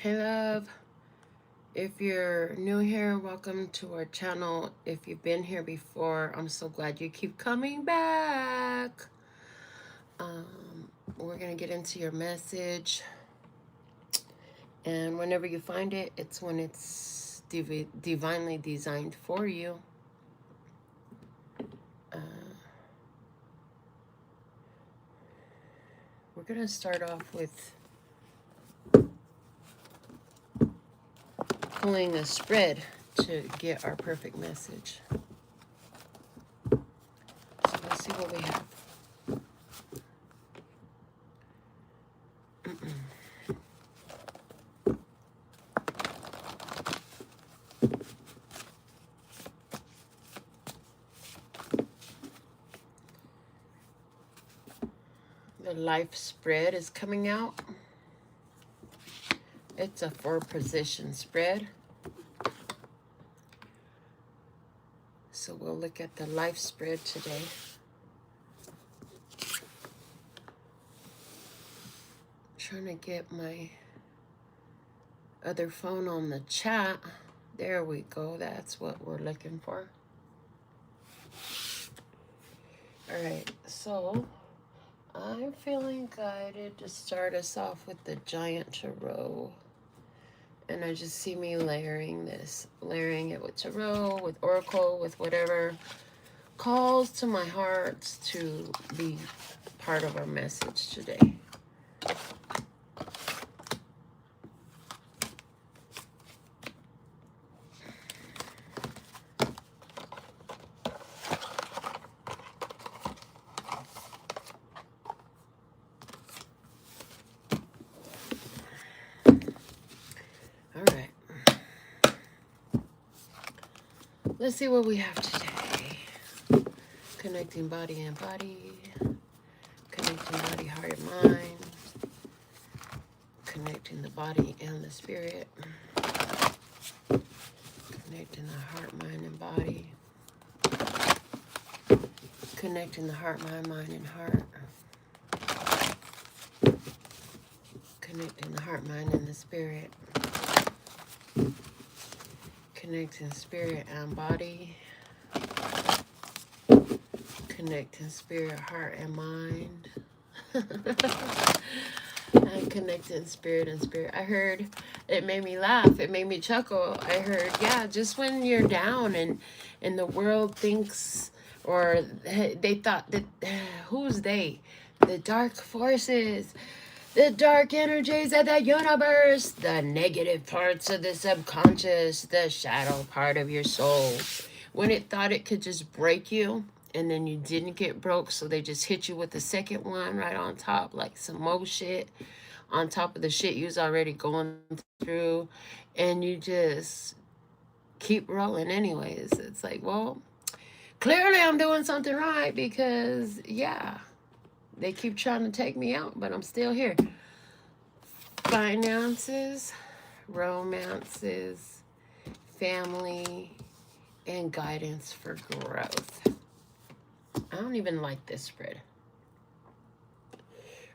Hey love, if you're new here, welcome to our channel. If you've been here before, I'm so glad you keep coming back. We're gonna get into your message, and whenever you find it, it's when it's divinely designed for you. We're gonna start off with pulling a spread to get our perfect message. So let's see what we have. The life spread is coming out. It's a 4-position spread. So we'll look at the life spread today. Trying to get my other phone on the chat. There we go. That's what we're looking for. All right, so I'm feeling guided to start us off with the Giant Tarot. And I just see me layering this. Layering it with Tarot, with Oracle, with whatever calls to my heart to be part of our message today. Let's see what we have today. Connecting body and body. Connecting body, heart, and mind. Connecting the body and the spirit. Connecting the heart, mind, and body. Connecting the heart, mind, and heart. Connecting the heart, mind, and the spirit. Connecting spirit and body. Connecting spirit, heart, and mind. And connecting spirit and spirit. I heard, it made me laugh. It made me chuckle. I heard, yeah, just when you're down and the world thinks, or they thought that, who's they? The dark forces. The dark energies of the universe, the negative parts of the subconscious, the shadow part of your soul. When it thought it could just break you, and then you didn't get broke, so they just hit you with the second one right on top, like some more shit on top of the shit you was already going through, and you just keep rolling anyways. It's like, well, clearly I'm doing something right because, yeah, they keep trying to take me out, but I'm still here. Finances, romances, family, and guidance for growth. I don't even like this spread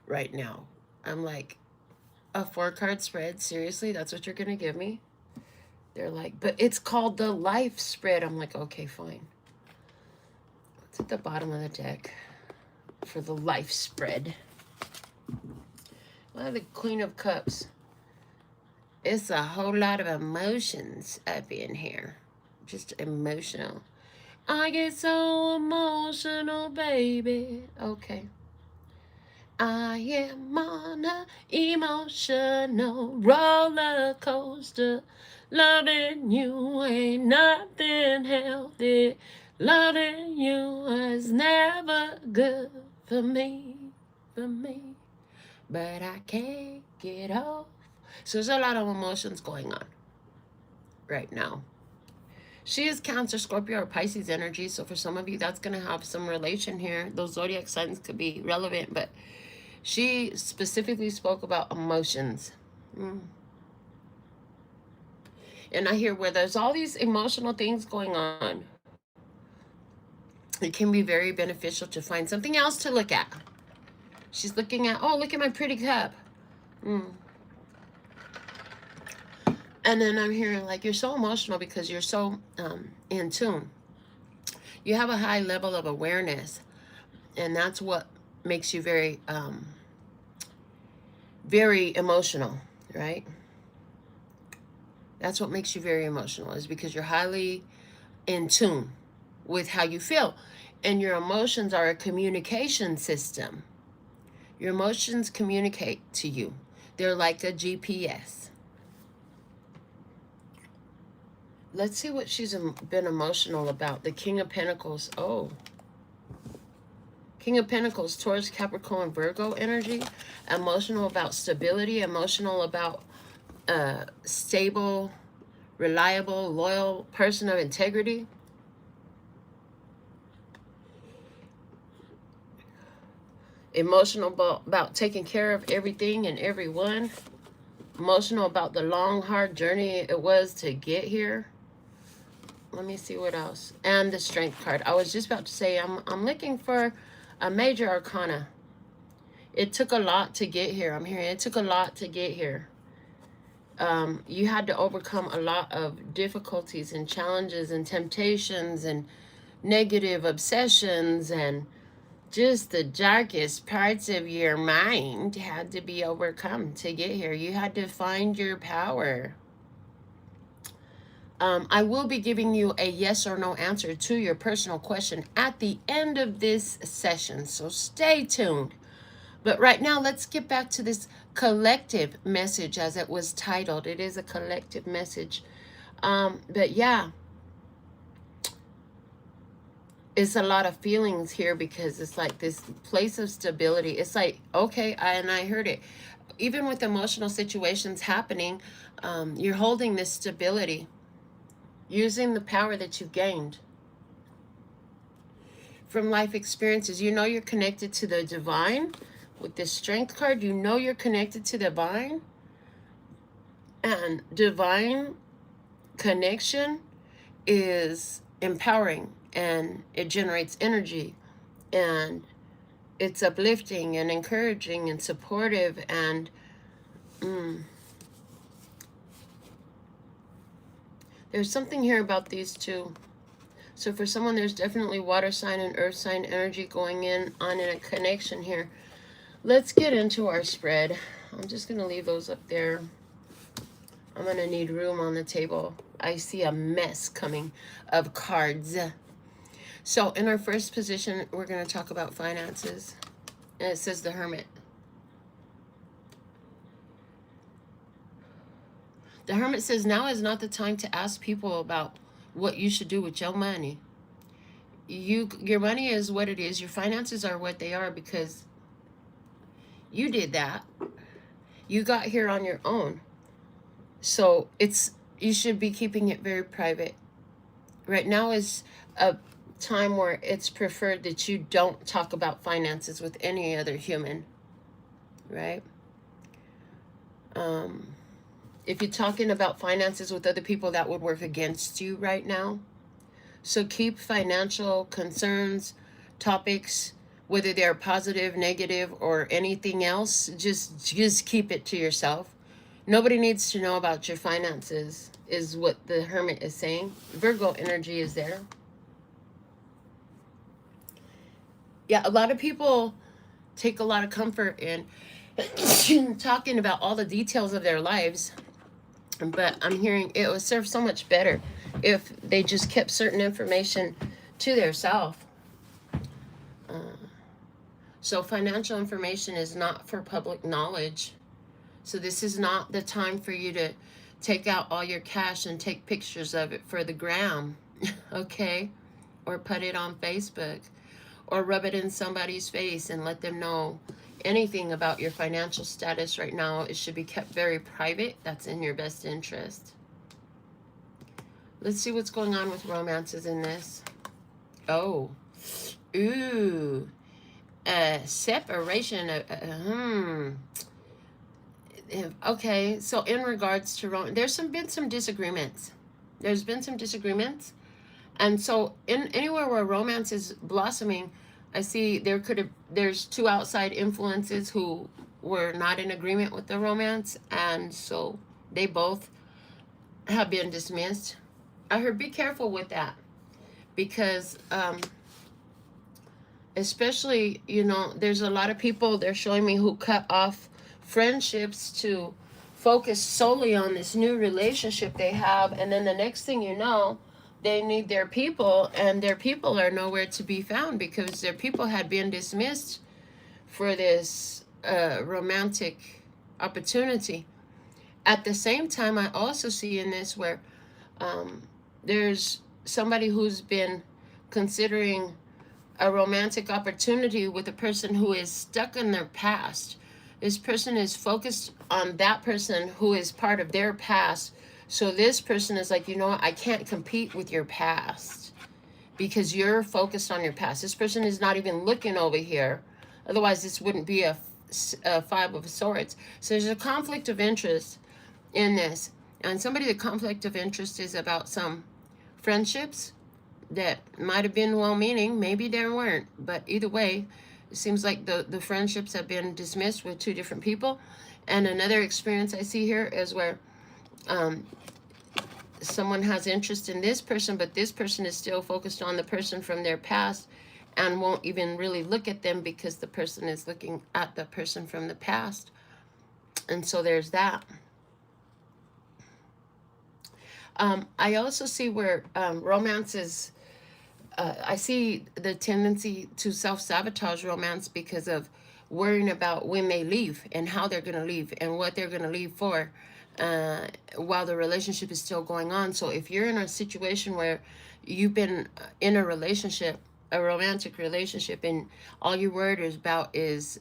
right now. I'm like, a 4-card spread? Seriously? That's what you're going to give me? They're like, but it's called the life spread. I'm like, okay, fine. It's at the bottom of the deck for the life spread. Well, the Queen of Cups. It's a whole lot of emotions up in here. Just emotional. I get so emotional, baby. Okay. I am on an emotional roller coaster. Loving you ain't nothing healthy. Loving you is never good for me. But I can't get off. So there's a lot of emotions going on right now. She is Cancer, Scorpio, or Pisces energy. So for some of you, that's going to have some relation here. Those zodiac signs could be relevant, but she specifically spoke about emotions. And I hear where there's all these emotional things going on, it can be very beneficial to find something else to look at. She's looking at, oh, look at my pretty cup. And then I'm hearing like you're so emotional because you're so in tune. You have a high level of awareness, and that's what makes you very, very emotional, right? That's what makes you very emotional, is because you're highly in tune with how you feel. And your emotions are a communication system. Your emotions communicate to you. They're like a GPS. Let's see what she's been emotional about. The King of Pentacles. Oh. King of Pentacles, Taurus, Capricorn, Virgo energy. Emotional about stability. Emotional about stable, reliable, loyal person of integrity. Emotional about taking care of everything and everyone. Emotional about the long, hard journey it was to get here. Let me see what else. And the Strength card. I was just about to say I'm looking for a major arcana. It took a lot to get here. I'm hearing it took a lot to get here. You had to overcome a lot of difficulties and challenges and temptations and negative obsessions, and just the darkest parts of your mind had to be overcome to get here. You had to find your power. I will be giving you a yes or no answer to your personal question at the end of this session, so stay tuned. But right now, let's get back to this collective message as it was titled. It is a collective message. But yeah, it's a lot of feelings here because it's like this place of stability. It's like, okay, I heard it. Even with emotional situations happening, you're holding this stability, using the power that you gained from life experiences. You know you're connected to the divine. With this Strength card, you know you're connected to the divine. And divine connection is empowering, and it generates energy, and it's uplifting and encouraging and supportive, and there's something here about these two. So for someone, there's definitely water sign and earth sign energy going on in a connection here. Let's get into our spread. I'm just going to leave those up there. I'm going to need room on the table. I see a mess coming of cards. So in our first position, we're going to talk about finances. And it says the Hermit. The Hermit says now is not the time to ask people about what you should do with your money. Your money is what it is. Your finances are what they are because you did that. You got here on your own. So you should be keeping it very private. Right now is a time where it's preferred that you don't talk about finances with any other human, right? If you're talking about finances with other people, that would work against you right now. So keep financial concerns, topics, whether they're positive, negative, or anything else, just keep it to yourself. Nobody needs to know about your finances, is what the Hermit is saying. Virgo energy is there. Yeah, a lot of people take a lot of comfort in talking about all the details of their lives. But I'm hearing it would serve so much better if they just kept certain information to themselves. So financial information is not for public knowledge. So this is not the time for you to take out all your cash and take pictures of it for the gram, okay? Or put it on Facebook, or rub it in somebody's face and let them know anything about your financial status right now. It should be kept very private. That's in your best interest. Let's see what's going on with romances in this. Oh, ooh, separation. Okay, so in regards to there's been some disagreements. There's been some disagreements, and so in anywhere where romance is blossoming, I see there's two outside influences who were not in agreement with the romance, and so they both have been dismissed. I heard be careful with that, because especially, you know, there's a lot of people they're showing me who cut off friendships to focus solely on this new relationship they have, and then the next thing you know, they need their people, and their people are nowhere to be found because their people had been dismissed for this romantic opportunity. At the same time, I also see in this where there's somebody who's been considering a romantic opportunity with a person who is stuck in their past. This person is focused on that person who is part of their past. So this person is like, you know what, I can't compete with your past because you're focused on your past. This person is not even looking over here. Otherwise, this wouldn't be a Five of Swords. So there's a conflict of interest in this. And somebody, the conflict of interest is about some friendships that might have been well-meaning, maybe they weren't, but either way, it seems like the friendships have been dismissed with two different people. And another experience I see here is where someone has interest in this person, but this person is still focused on the person from their past and won't even really look at them because the person is looking at the person from the past. And so there's that. I also see where romance is, I see the tendency to self-sabotage romance because of worrying about when they leave and how they're going to leave and what they're going to leave for while the relationship is still going on. So if you're in a situation where you've been in a relationship, a romantic relationship, and all you're worried about is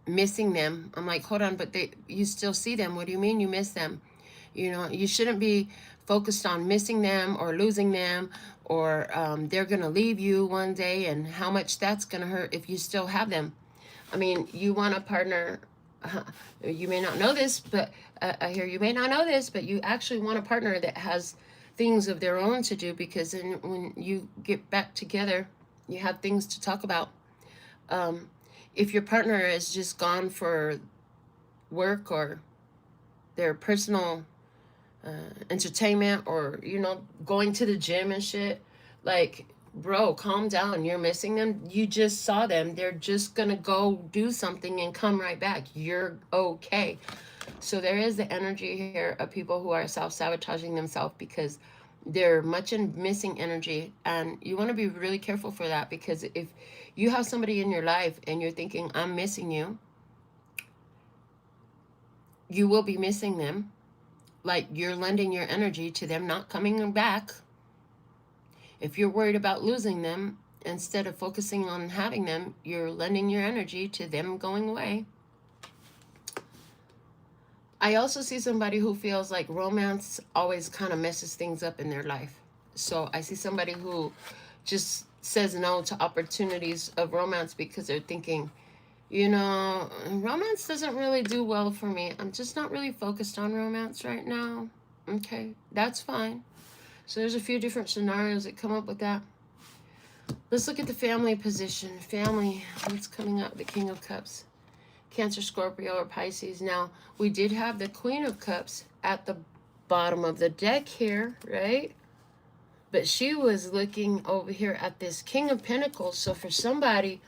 missing them, I'm like, hold on, but you still see them. What do you mean you miss them? You know, you shouldn't be focused on missing them or losing them, or they're going to leave you one day and how much that's going to hurt if you still have them. I mean, you want a partner, you may not know this, but I hear you may not know this, but you actually want a partner that has things of their own to do, because then when you get back together, you have things to talk about. If your partner is just gone for work or their personal entertainment, or you know, going to the gym and shit, like, bro, calm down. You're missing them. You just saw them. They're just gonna go do something and come right back. You're okay. So there is the energy here of people who are self-sabotaging themselves because they're much in missing energy, and you want to be really careful for that, because if you have somebody in your life and you're thinking, I'm missing you, you will be missing them. Like, you're lending your energy to them not coming back. If you're worried about losing them, instead of focusing on having them, you're lending your energy to them going away. I also see somebody who feels like romance always kind of messes things up in their life. So I see somebody who just says no to opportunities of romance because they're thinking, you know, romance doesn't really do well for me. I'm just not really focused on romance right now. Okay, that's fine. So there's a few different scenarios that come up with that. Let's look at the family position. Family, what's coming up? The King of Cups. Cancer, Scorpio, or Pisces. Now, we did have the Queen of Cups at the bottom of the deck here, right? But she was looking over here at this King of Pentacles. So for somebody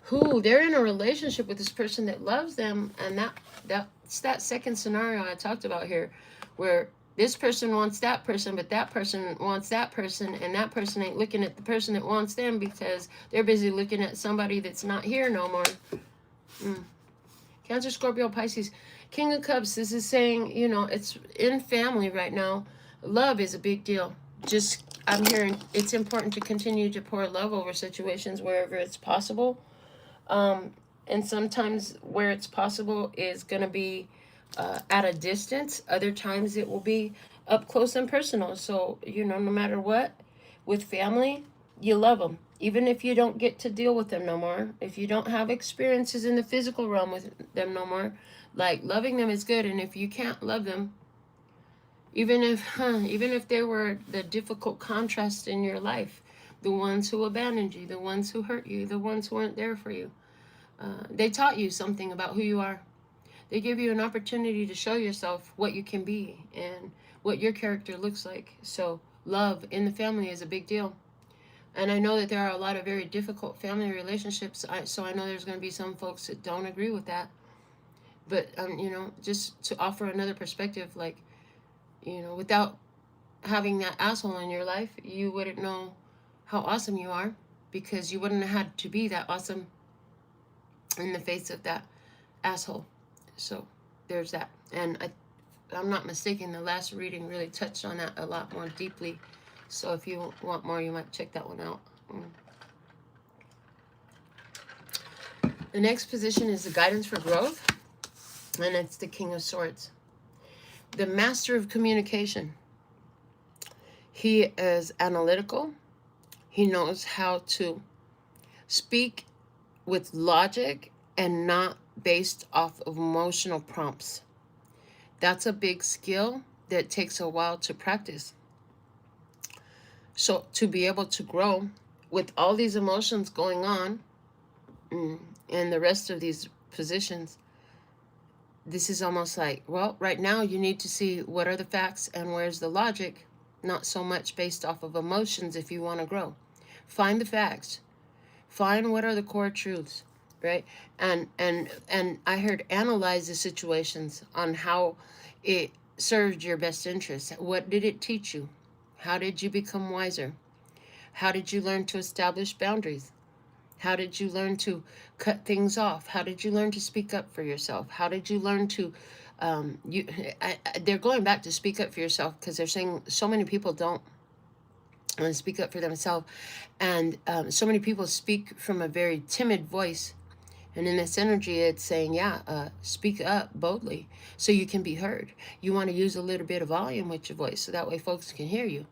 who they're in a relationship with this person that loves them, and that's that second scenario I talked about here, where this person wants that person, but that person wants that person, and that person ain't looking at the person that wants them because they're busy looking at somebody that's not here no more. Cancer, Scorpio, Pisces. King of Cups, this is saying, you know, it's in family right now. Love is a big deal. Just, I'm hearing it's important to continue to pour love over situations wherever it's possible. And sometimes where it's possible is going to be at a distance. Other times it will be up close and personal. So, you know, no matter what, with family, you love them. Even if you don't get to deal with them no more, if you don't have experiences in the physical realm with them no more, like, loving them is good. And if you can't love them, even if they were the difficult contrast in your life, the ones who abandoned you, the ones who hurt you, the ones who weren't there for you, they taught you something about who you are. They give you an opportunity to show yourself what you can be and what your character looks like. So love in the family is a big deal. And I know that there are a lot of very difficult family relationships. So I know there's going to be some folks that don't agree with that. But, you know, just to offer another perspective, like, you know, without having that asshole in your life, you wouldn't know how awesome you are, because you wouldn't have had to be that awesome in the face of that asshole. So there's that. And I'm not mistaken, the last reading really touched on that a lot more deeply. So if you want more, you might check that one out. The next position is the guidance for growth, and it's the King of Swords. The master of communication. He is analytical. He knows how to speak with logic and not based off of emotional prompts. That's a big skill that takes a while to practice. So to be able to grow with all these emotions going on and the rest of these positions, this is almost like, well, right now you need to see what are the facts and where's the logic, not so much based off of emotions if you want to grow. Find the facts. Find what are the core truths, right? And I heard analyze the situations on how it served your best interest. What did it teach you? How did you become wiser? How did you learn to establish boundaries? How did you learn to cut things off? How did you learn to speak up for yourself? How did you learn to, they're going back to speak up for yourself, because they're saying so many people don't speak up for themselves. And so many people speak from a very timid voice. And in this energy, it's saying, speak up boldly so you can be heard. You want to use a little bit of volume with your voice so that way folks can hear you.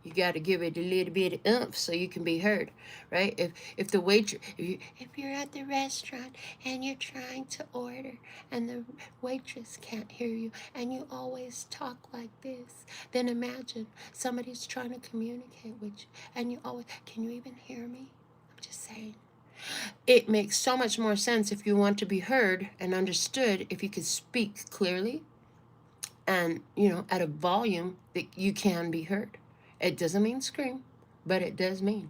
You got to give it a little bit of oomph so you can be heard, right? If the waitress, if you're at the restaurant and you're trying to order and the waitress can't hear you and you always talk like this, then imagine somebody's trying to communicate with you and you always, can you even hear me? I'm just saying. It makes so much more sense if you want to be heard and understood, if you could speak clearly and, you know, at a volume that you can be heard. It doesn't mean scream, but it does mean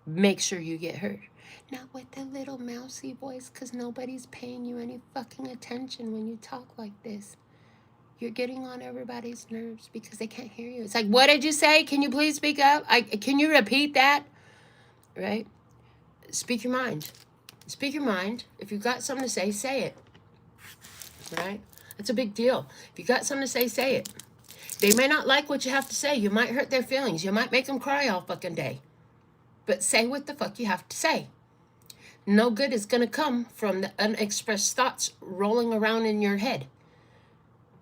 make sure you get heard. Not with the little mousy voice, because nobody's paying you any fucking attention when you talk like this. You're getting on everybody's nerves because they can't hear you. It's like, what did you say? Can you please speak up? Can you repeat that? Right? Speak your mind. Speak your mind. If you've got something to say, say it. Right? It's a big deal. If you got something to say it. They may not like what you have to say. You might hurt their feelings. You might make them cry all fucking day. But say what the fuck you have to say. No good is going to come from the unexpressed thoughts rolling around in your head.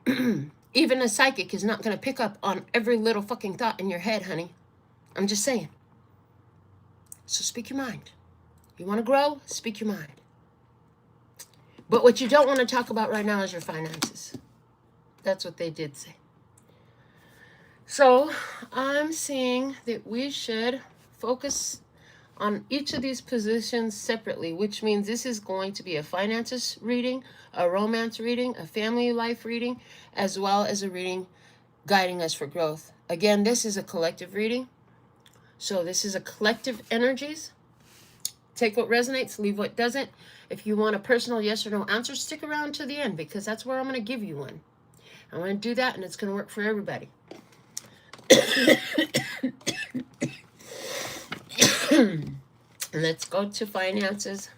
Even a psychic is not going to pick up on every little fucking thought in your head, honey. I'm just saying. So speak your mind. You want to grow? Speak your mind. But what you don't want to talk about right now is your finances. That's what they did say. So I'm seeing that we should focus on each of these positions separately, which means this is going to be a finances reading, a romance reading, a family life reading, as well as a reading guiding us for growth. Again, this is a collective reading. So this is a collective energies. Take what resonates, leave what doesn't. If you want a personal yes or no answer, stick around to the end, because that's where I'm going to give you one. I'm going to do that, and it's going to work for everybody. Let's go to finances,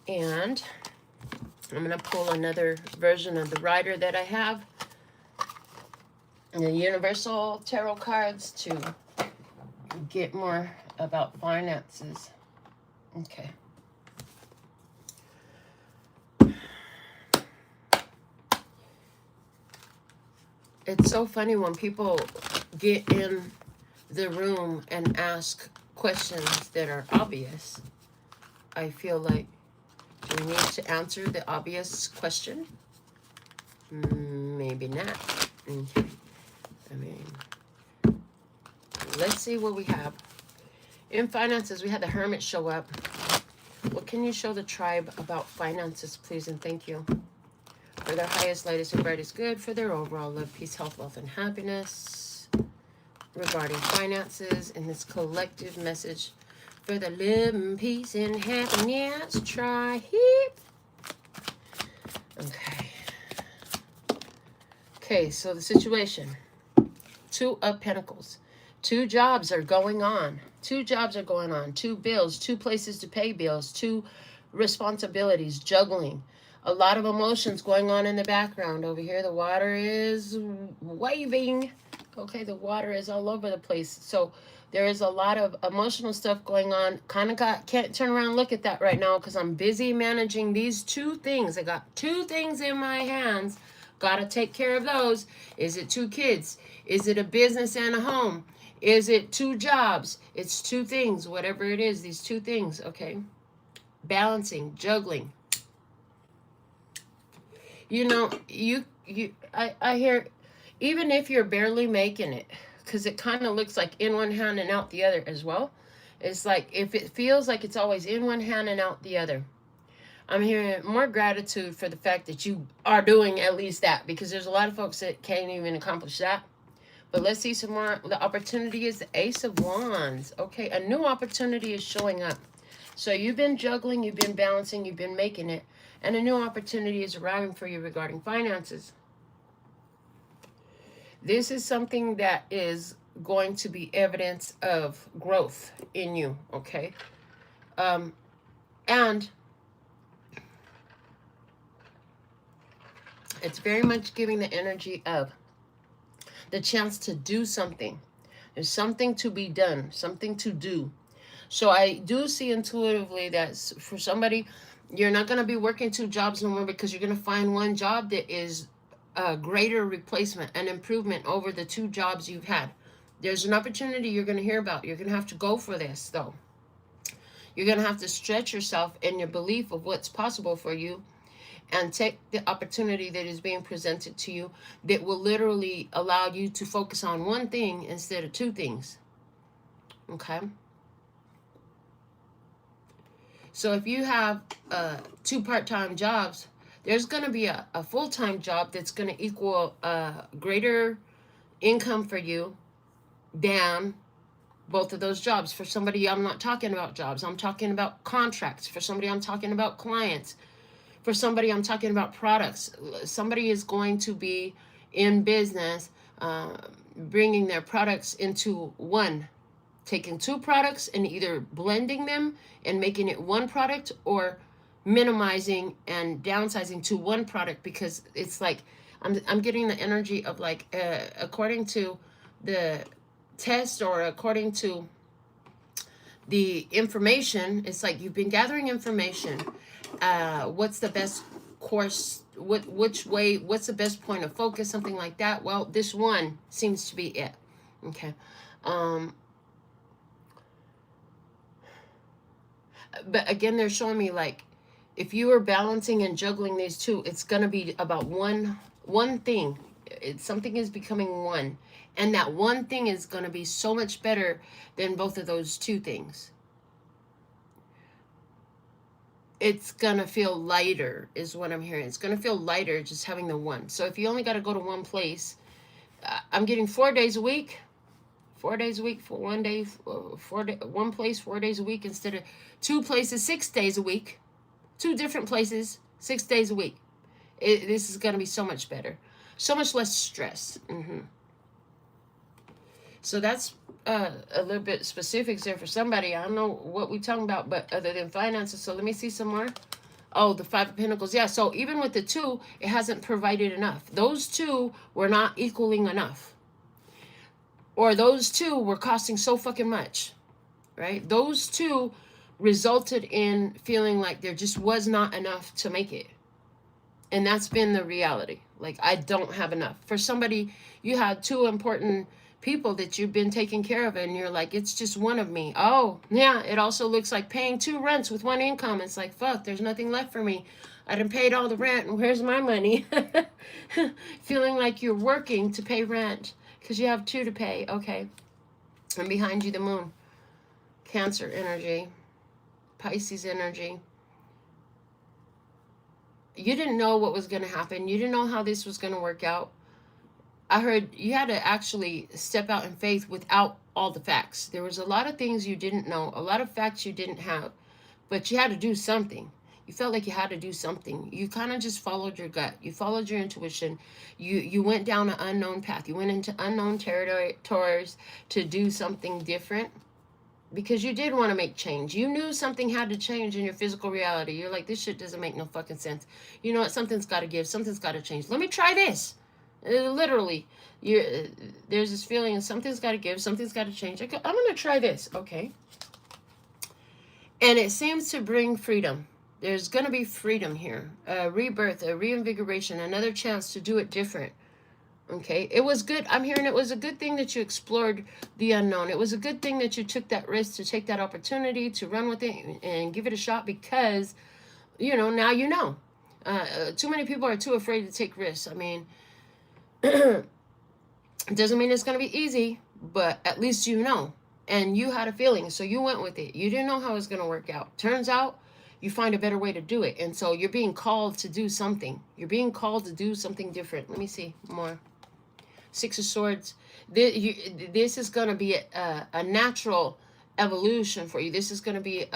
and I'm going to pull another version of the rider that I have, and the universal tarot cards to get more about finances. Okay. It's so funny when people get in the room and ask questions that are obvious. I feel like, do we need to answer the obvious question? Maybe not. Okay. I mean, let's see what we have. In finances, we had the Hermit show up. What can you show the tribe about finances, please, and thank you? for their highest, lightest, and brightest good, for their overall love, peace, health, wealth, and happiness, regarding finances, in this collective message for the love and peace and happiness. Try it. Okay. Okay, so the situation. 2 of Pentacles. 2 jobs are going on. 2 jobs are going on. 2 bills, 2 places to pay bills, 2 responsibilities, juggling. A lot of emotions going on in the background. Over here, the water is waving. Okay, the water is all over the place. So there is a lot of emotional stuff going on. Kind of can't turn around and look at that right now because I'm busy managing these 2 things. I got 2 things in my hands. Got to take care of those. Is it 2 kids? Is it a business and a home? Is it 2 jobs? It's 2 things, whatever it is, these 2 things, okay? Balancing, juggling. You know, I hear, even if you're barely making it, because it kind of looks like in one hand and out the other as well. It's like, if it feels like it's always in one hand and out the other, I'm hearing more gratitude for the fact that you are doing at least that, because there's a lot of folks that can't even accomplish that. But let's see some more. The opportunity is the Ace of Wands. Okay, a new opportunity is showing up. So you've been juggling, you've been balancing, you've been making it, and a new opportunity is arriving for you regarding finances. This is something that is going to be evidence of growth in you, okay? And it's very much giving the energy of the chance to do something. There's something to be done, something to do. So I do see intuitively that for somebody, you're not going to be working 2 jobs no more, because you're going to find one job that is a greater replacement and improvement over the 2 jobs you've had. There's an opportunity you're going to hear about. You're going to have to go for this, though. You're going to have to stretch yourself in your belief of what's possible for you, and take the opportunity that is being presented to you that will literally allow you to focus on one thing instead of 2 things. Okay? So if you have 2 part-time jobs, there's going to be a full-time job that's going to equal a greater income for you than both of those jobs. For somebody, I'm not talking about jobs. I'm talking about contracts. For somebody, I'm talking about clients. For somebody, I'm talking about products. Somebody is going to be in business, bringing their products into one, taking 2 products and either blending them and making it one product, or minimizing and downsizing to one product, because it's like, I'm getting the energy of like, according to the test or according to the information, it's like you've been gathering information. What's the best course, which way, what's the best point of focus, something like that. Well, this one seems to be it. Okay. But again, they're showing me like, if you are balancing and juggling these 2, it's going to be about one thing. Something is becoming one, and that one thing is going to be so much better than both of those 2 things. It's going to feel lighter is what I'm hearing. It's going to feel lighter just having the one. So if you only got to go to one place, I'm getting 4 days a week. 4 days a week for one day, one place 4 days a week, instead of 2 places 6 days a week. 2 different places 6 days a week. This is going to be so much better. So much less stress. So that's a little bit specifics there for somebody. I don't know what we're talking about, but other than finances. So let me see some more. Oh, the 5 of Pentacles. Yeah, so even with the 2, it hasn't provided enough. Those 2 were not equaling enough. Or those 2 were costing so fucking much, right? Those 2 resulted in feeling like there just was not enough to make it. And that's been the reality. Like, I don't have enough. For somebody, you had 2 important people that you've been taking care of, and you're like, it's just one of me. Oh, yeah, it also looks like paying 2 rents with 1 income. It's like, fuck, there's nothing left for me. I done paid all the rent, and where's my money? Feeling like you're working to pay rent because you have 2 to pay. Okay. And behind you, the moon. Cancer energy. Pisces energy. You didn't know what was going to happen. You didn't know how this was going to work out. I heard you had to actually step out in faith without all the facts. There was a lot of things you didn't know, a lot of facts you didn't have, but you had to do something. You felt like you had to do something. You kind of just followed your gut. You followed your intuition. You went down an unknown path. You went into unknown territories to do something different because you did want to make change. You knew something had to change in your physical reality. You're like, this shit doesn't make no fucking sense. You know what? Something's got to give. Something's got to change. Let me try this. Literally, there's this feeling of something's got to give. Something's got to change. I'm going to try this. Okay. And it seems to bring freedom. There's going to be freedom here. A rebirth, a reinvigoration, another chance to do it different. Okay, it was good. I'm hearing it was a good thing that you explored the unknown. It was a good thing that you took that risk, to take that opportunity, to run with it and give it a shot because, you know, now you know. Too many people are too afraid to take risks. I mean, it doesn't mean it's going to be easy, but at least you know. And you had a feeling, so you went with it. You didn't know how it was going to work out. Turns out you find a better way to do it. And so you're being called to do something. You're being called to do something different. Let me see more. Six of Swords. This is going to be a natural evolution for you. This is going to be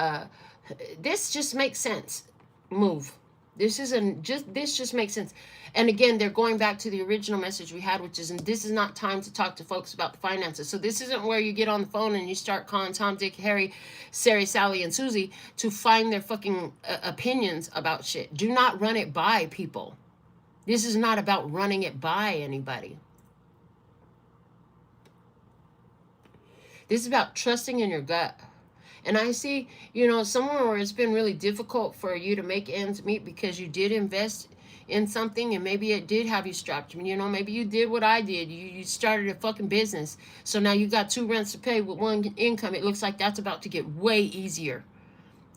this just makes sense. Move. This just makes sense. And again, they're going back to the original message we had, which is, and this is not time to talk to folks about the finances. So this isn't where you get on the phone and you start calling Tom, Dick, Harry, Sari, Sally, and Susie to find their fucking opinions about shit. Do not run it by people. This is not about running it by anybody. This is about trusting in your gut. And I see, you know, somewhere where it's been really difficult for you to make ends meet because you did invest in something and maybe it did have you strapped. You know, maybe you did what I did. You started a fucking business. So now you got 2 rents to pay with 1 income. It looks like that's about to get way easier.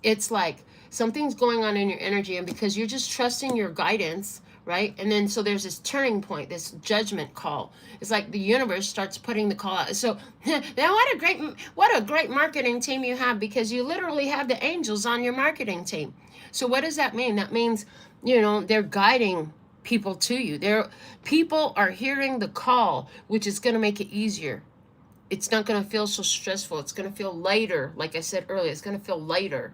It's like something's going on in your energy, and because you're just trusting your guidance, right? And then so there's this turning point, this judgment call. It's like the universe starts putting the call out. So now what a great marketing team you have, because you literally have the angels on your marketing team. So what does that mean? That means, you know, they're guiding people to you. People are hearing the call, which is going to make it easier. It's not going to feel so stressful. It's going to feel lighter. Like I said earlier, it's going to feel lighter.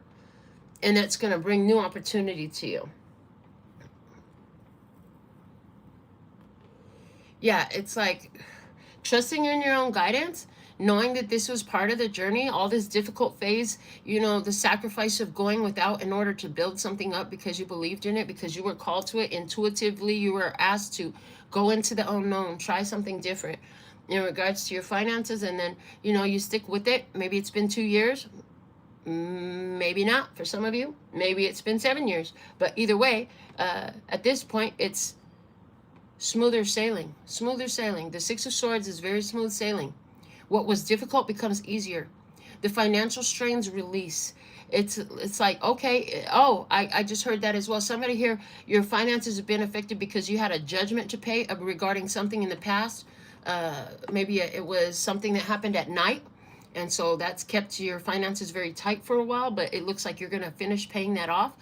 And that's going to bring new opportunity to you. Yeah, it's like trusting in your own guidance, knowing that this was part of the journey, all this difficult phase, you know, the sacrifice of going without in order to build something up because you believed in it, because you were called to it intuitively. You were asked to go into the unknown, try something different in regards to your finances. And then, you know, you stick with it. Maybe it's been 2 years. Maybe not for some of you. Maybe it's been 7 years. But either way, at this point, it's smoother sailing. Smoother sailing. The Six of Swords is very smooth sailing. What was difficult becomes easier. The financial strains release. It's like, okay, oh, I just heard that as well. Somebody here, your finances have been affected because you had a judgment to pay regarding something in the past. Maybe it was something that happened at night. And so that's kept your finances very tight for a while, but it looks like you're going to finish paying that off.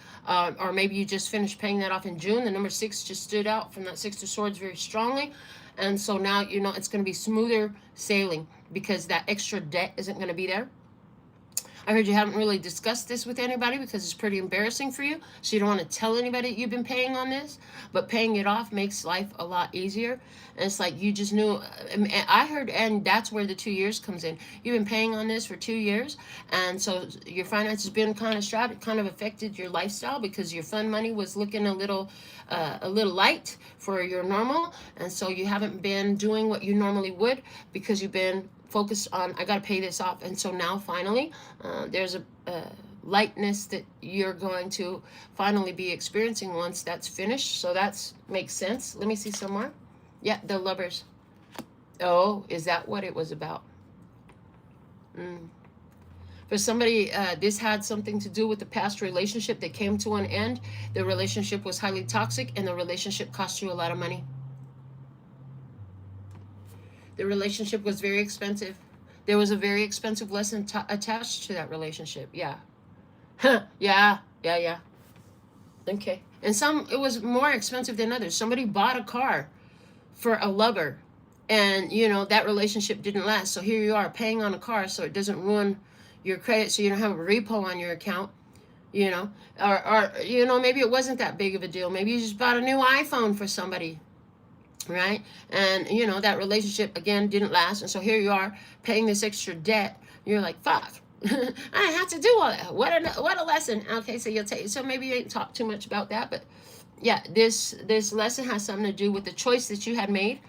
Or maybe you just finished paying that off in June. The number 6 just stood out from that Six of Swords very strongly. And so now, you know, it's going to be smoother sailing because that extra debt isn't going to be there. I heard you haven't really discussed this with anybody because it's pretty embarrassing for you. So you don't want to tell anybody you've been paying on this. But paying it off makes life a lot easier. And it's like you just knew. I heard, and that's where the 2 years comes in. You've been paying on this for 2 years. And so your finances have been kind of strapped. It kind of affected your lifestyle because your fund money was looking a little light for your normal. And so you haven't been doing what you normally would because you've been focused on, I got to pay this off. And so now finally there's a lightness that you're going to finally be experiencing once that's finished. So that makes sense. Let me see some more. Yeah, the Lovers. Oh, is that what it was about? For somebody, this had something to do with the past relationship that came to an end. The relationship was highly toxic and the relationship cost you a lot of money. The relationship was very expensive. There was a very expensive lesson attached to that relationship. Yeah. Yeah. Okay. And some, it was more expensive than others. Somebody bought a car for a lover, and that relationship didn't last. So here you are paying on a car so it doesn't ruin your credit, so you don't have a repo on your account. Or maybe it wasn't that big of a deal. Maybe you just bought a new iPhone for somebody, right? And that relationship again didn't last, and so here you are paying this extra debt. You're like, fuck. I have to do all that. What a lesson. Okay, so so maybe you ain't talk too much about that, but yeah, this lesson has something to do with the choice that you had made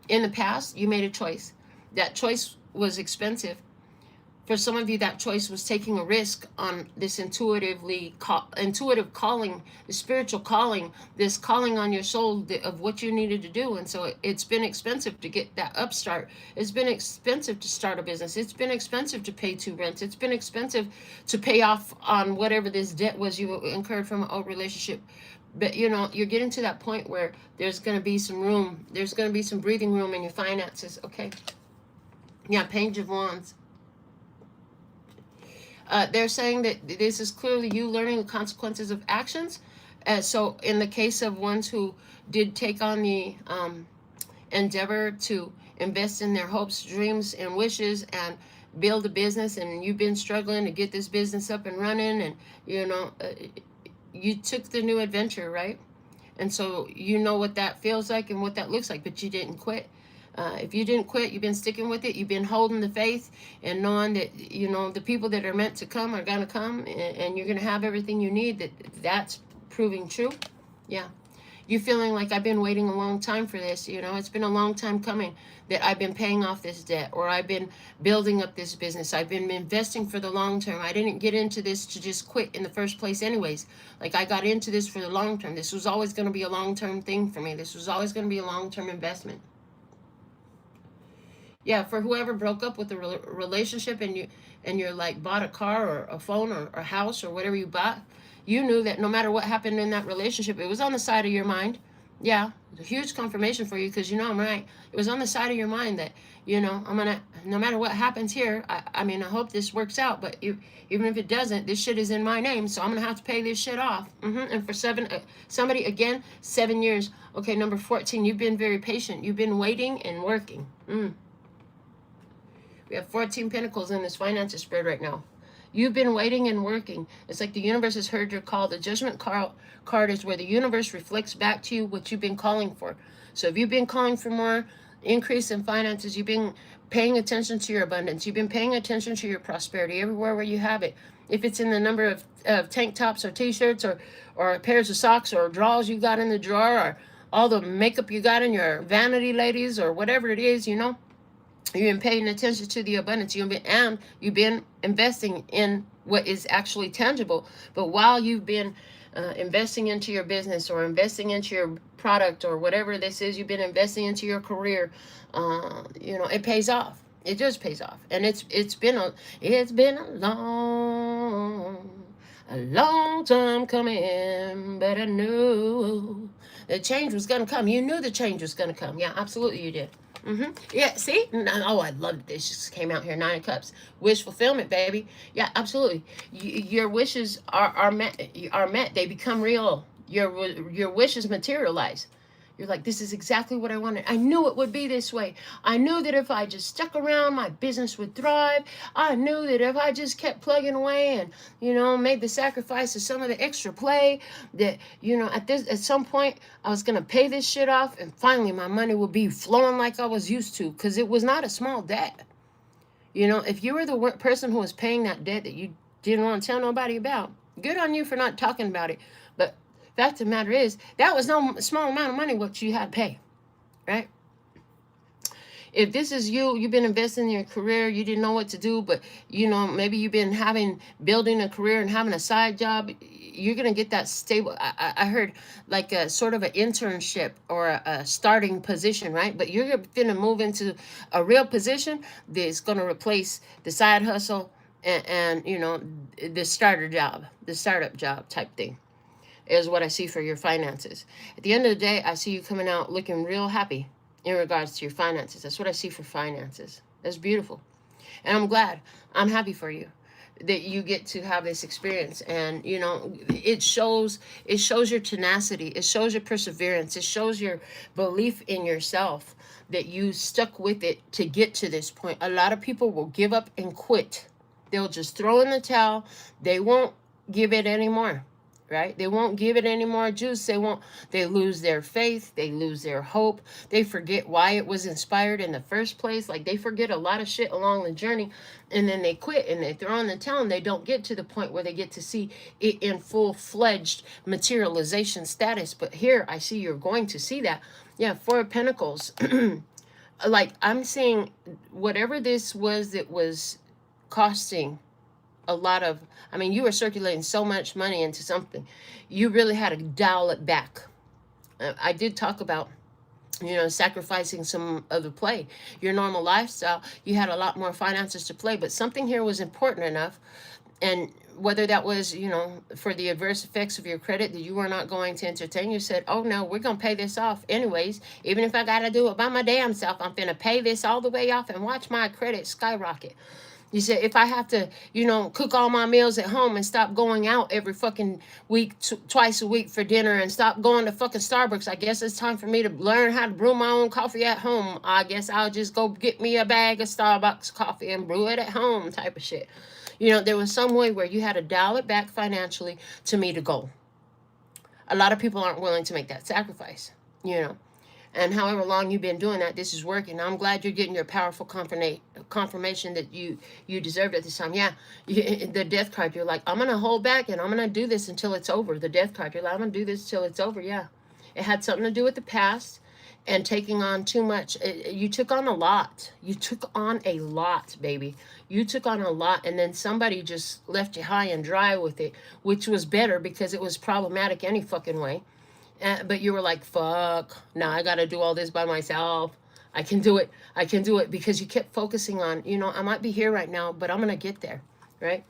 in the past. You made a choice. That choice was expensive. For some of you, that choice was taking a risk on this intuitive calling, the spiritual calling, this calling on your soul of what you needed to do. And so it's been expensive to get that upstart. It's been expensive to start a business. It's been expensive to pay 2 rents. It's been expensive to pay off on whatever this debt was you incurred from an old relationship. But you're getting to that point where there's going to be some room. There's going to be some breathing room in your finances. Okay. Yeah, Page of Wands. They're saying that this is clearly you learning the consequences of actions. So in the case of ones who did take on the endeavor to invest in their hopes, dreams, and wishes and build a business, and you've been struggling to get this business up and running, and you took the new adventure, right? And so you know what that feels like and what that looks like, but you didn't quit. If you didn't quit, you've been sticking with it. You've been holding the faith and knowing that, the people that are meant to come are going to come, and you're going to have everything you need. That's proving true. Yeah. You feeling like I've been waiting a long time for this. It's been a long time coming that I've been paying off this debt, or I've been building up this business. I've been investing for the long term. I didn't get into this to just quit in the first place anyways. Like, I got into this for the long term. This was always going to be a long-term thing for me. This was always going to be a long-term investment. Yeah, for whoever broke up with the relationship, and you're like bought a car or a phone or a house or whatever you bought, you knew that no matter what happened in that relationship, it was on the side of your mind. Yeah, a huge confirmation for you, because I'm right. It was on the side of your mind that I'm gonna, no matter what happens here, I mean, I hope this works out, but even if it doesn't, this shit is in my name, so I'm gonna have to pay this shit off. And for somebody again, 7 years. Okay, number 14. You've been very patient. You've been waiting and working. We have 14 Pentacles in this finances spread right now. You've been waiting and working. It's like the universe has heard your call. The Judgment card is where the universe reflects back to you what you've been calling for. So if you've been calling for more increase in finances, you've been paying attention to your abundance. You've been paying attention to your prosperity everywhere where you have it. If it's in the number of tank tops or t-shirts or pairs of socks or drawers you got in the drawer, or all the makeup you got in your vanity, ladies, or whatever it is, You've been paying attention to the abundance. You've been investing in what is actually tangible. But while you've been investing into your business, or investing into your product, or whatever this is, you've been investing into your career. It pays off. It just pays off, and it's been a long time coming. But I knew the change was gonna come. You knew the change was gonna come. Yeah, absolutely, you did. Yeah, see? Oh, I love this. Just came out here. 9 of Cups. Wish fulfillment, baby. Yeah, absolutely. Your wishes are met. They become real. Your wishes materialize. You're like, this is exactly what I wanted. I knew it would be this way. I knew that if I just stuck around, my business would thrive. I knew that if I just kept plugging away and, made the sacrifice of some of the extra play, that, at some point, I was going to pay this shit off, and finally my money would be flowing like I was used to, because it was not a small debt. If you were the person who was paying that debt that you didn't want to tell nobody about, good on you for not talking about it. But fact of the matter is, that was no small amount of money what you had to pay, right? If this is you've been investing in your career, you didn't know what to do, but maybe you've been building a career and having a side job, you're gonna get that stable. I heard like a sort of an internship or a starting position, right? But you're gonna move into a real position that's gonna replace the side hustle and the startup job type thing. Is what I see for your finances. At the end of the day, I see you coming out looking real happy in regards to your finances. That's what I see for finances. That's beautiful. And I'm glad. I'm happy for you. that you get to have this experience. And you know, it shows your tenacity, it shows your perseverance, it shows your belief in yourself, that you stuck with it to get to this point. A lot of people will give up and quit. They'll just throw in the towel. They won't give it anymore, right? They won't give it any more juice. They lose their faith. They lose their hope. They forget why it was inspired in the first place. Like, they forget a lot of shit along the journey, and then they quit and they throw in the towel, and they don't get to the point where they get to see it in full-fledged materialization status. But here, I see you're going to see that. Yeah, Four of Pentacles. Like, I'm saying, whatever this was that was costing a lot of, I mean, you were circulating so much money into something, you really had to dial it back. I did talk about, you know, sacrificing some of the play, your normal lifestyle. You had a lot more finances to play, but something here was important enough. And whether that was, you know, for the adverse effects of your credit that you were not going to entertain, you said, oh no, we're going to pay this off anyways. Even if I got to do it by my damn self, I'm going to pay this all the way off and watch my credit skyrocket. You said, if I have to, you know, cook all my meals at home and stop going out every fucking week, twice a week for dinner, and stop going to fucking Starbucks, I guess it's time for me to learn how to brew my own coffee at home. I guess I'll just go get me a bag of Starbucks coffee and brew it at home type of shit. You know, there was some way where you had to dial it back financially to meet a goal. A lot of people aren't willing to make that sacrifice, you know. And however long you've been doing that, this is working. I'm glad you're getting your powerful confirmation that you deserved at this time. Yeah, the death card, you're like, I'm going to hold back and I'm going to do this until it's over. The death card, you're like, I'm going to do this till it's over. Yeah, it had something to do with the past and taking on too much. You took on a lot. You took on a lot, baby. You took on a lot, and then somebody just left you high and dry with it, which was better because it was problematic any fucking way. But you were like, fuck, now I got to do all this by myself. I can do it. I can do it, because you kept focusing on, you know, I might be here right now, but I'm going to get there, right?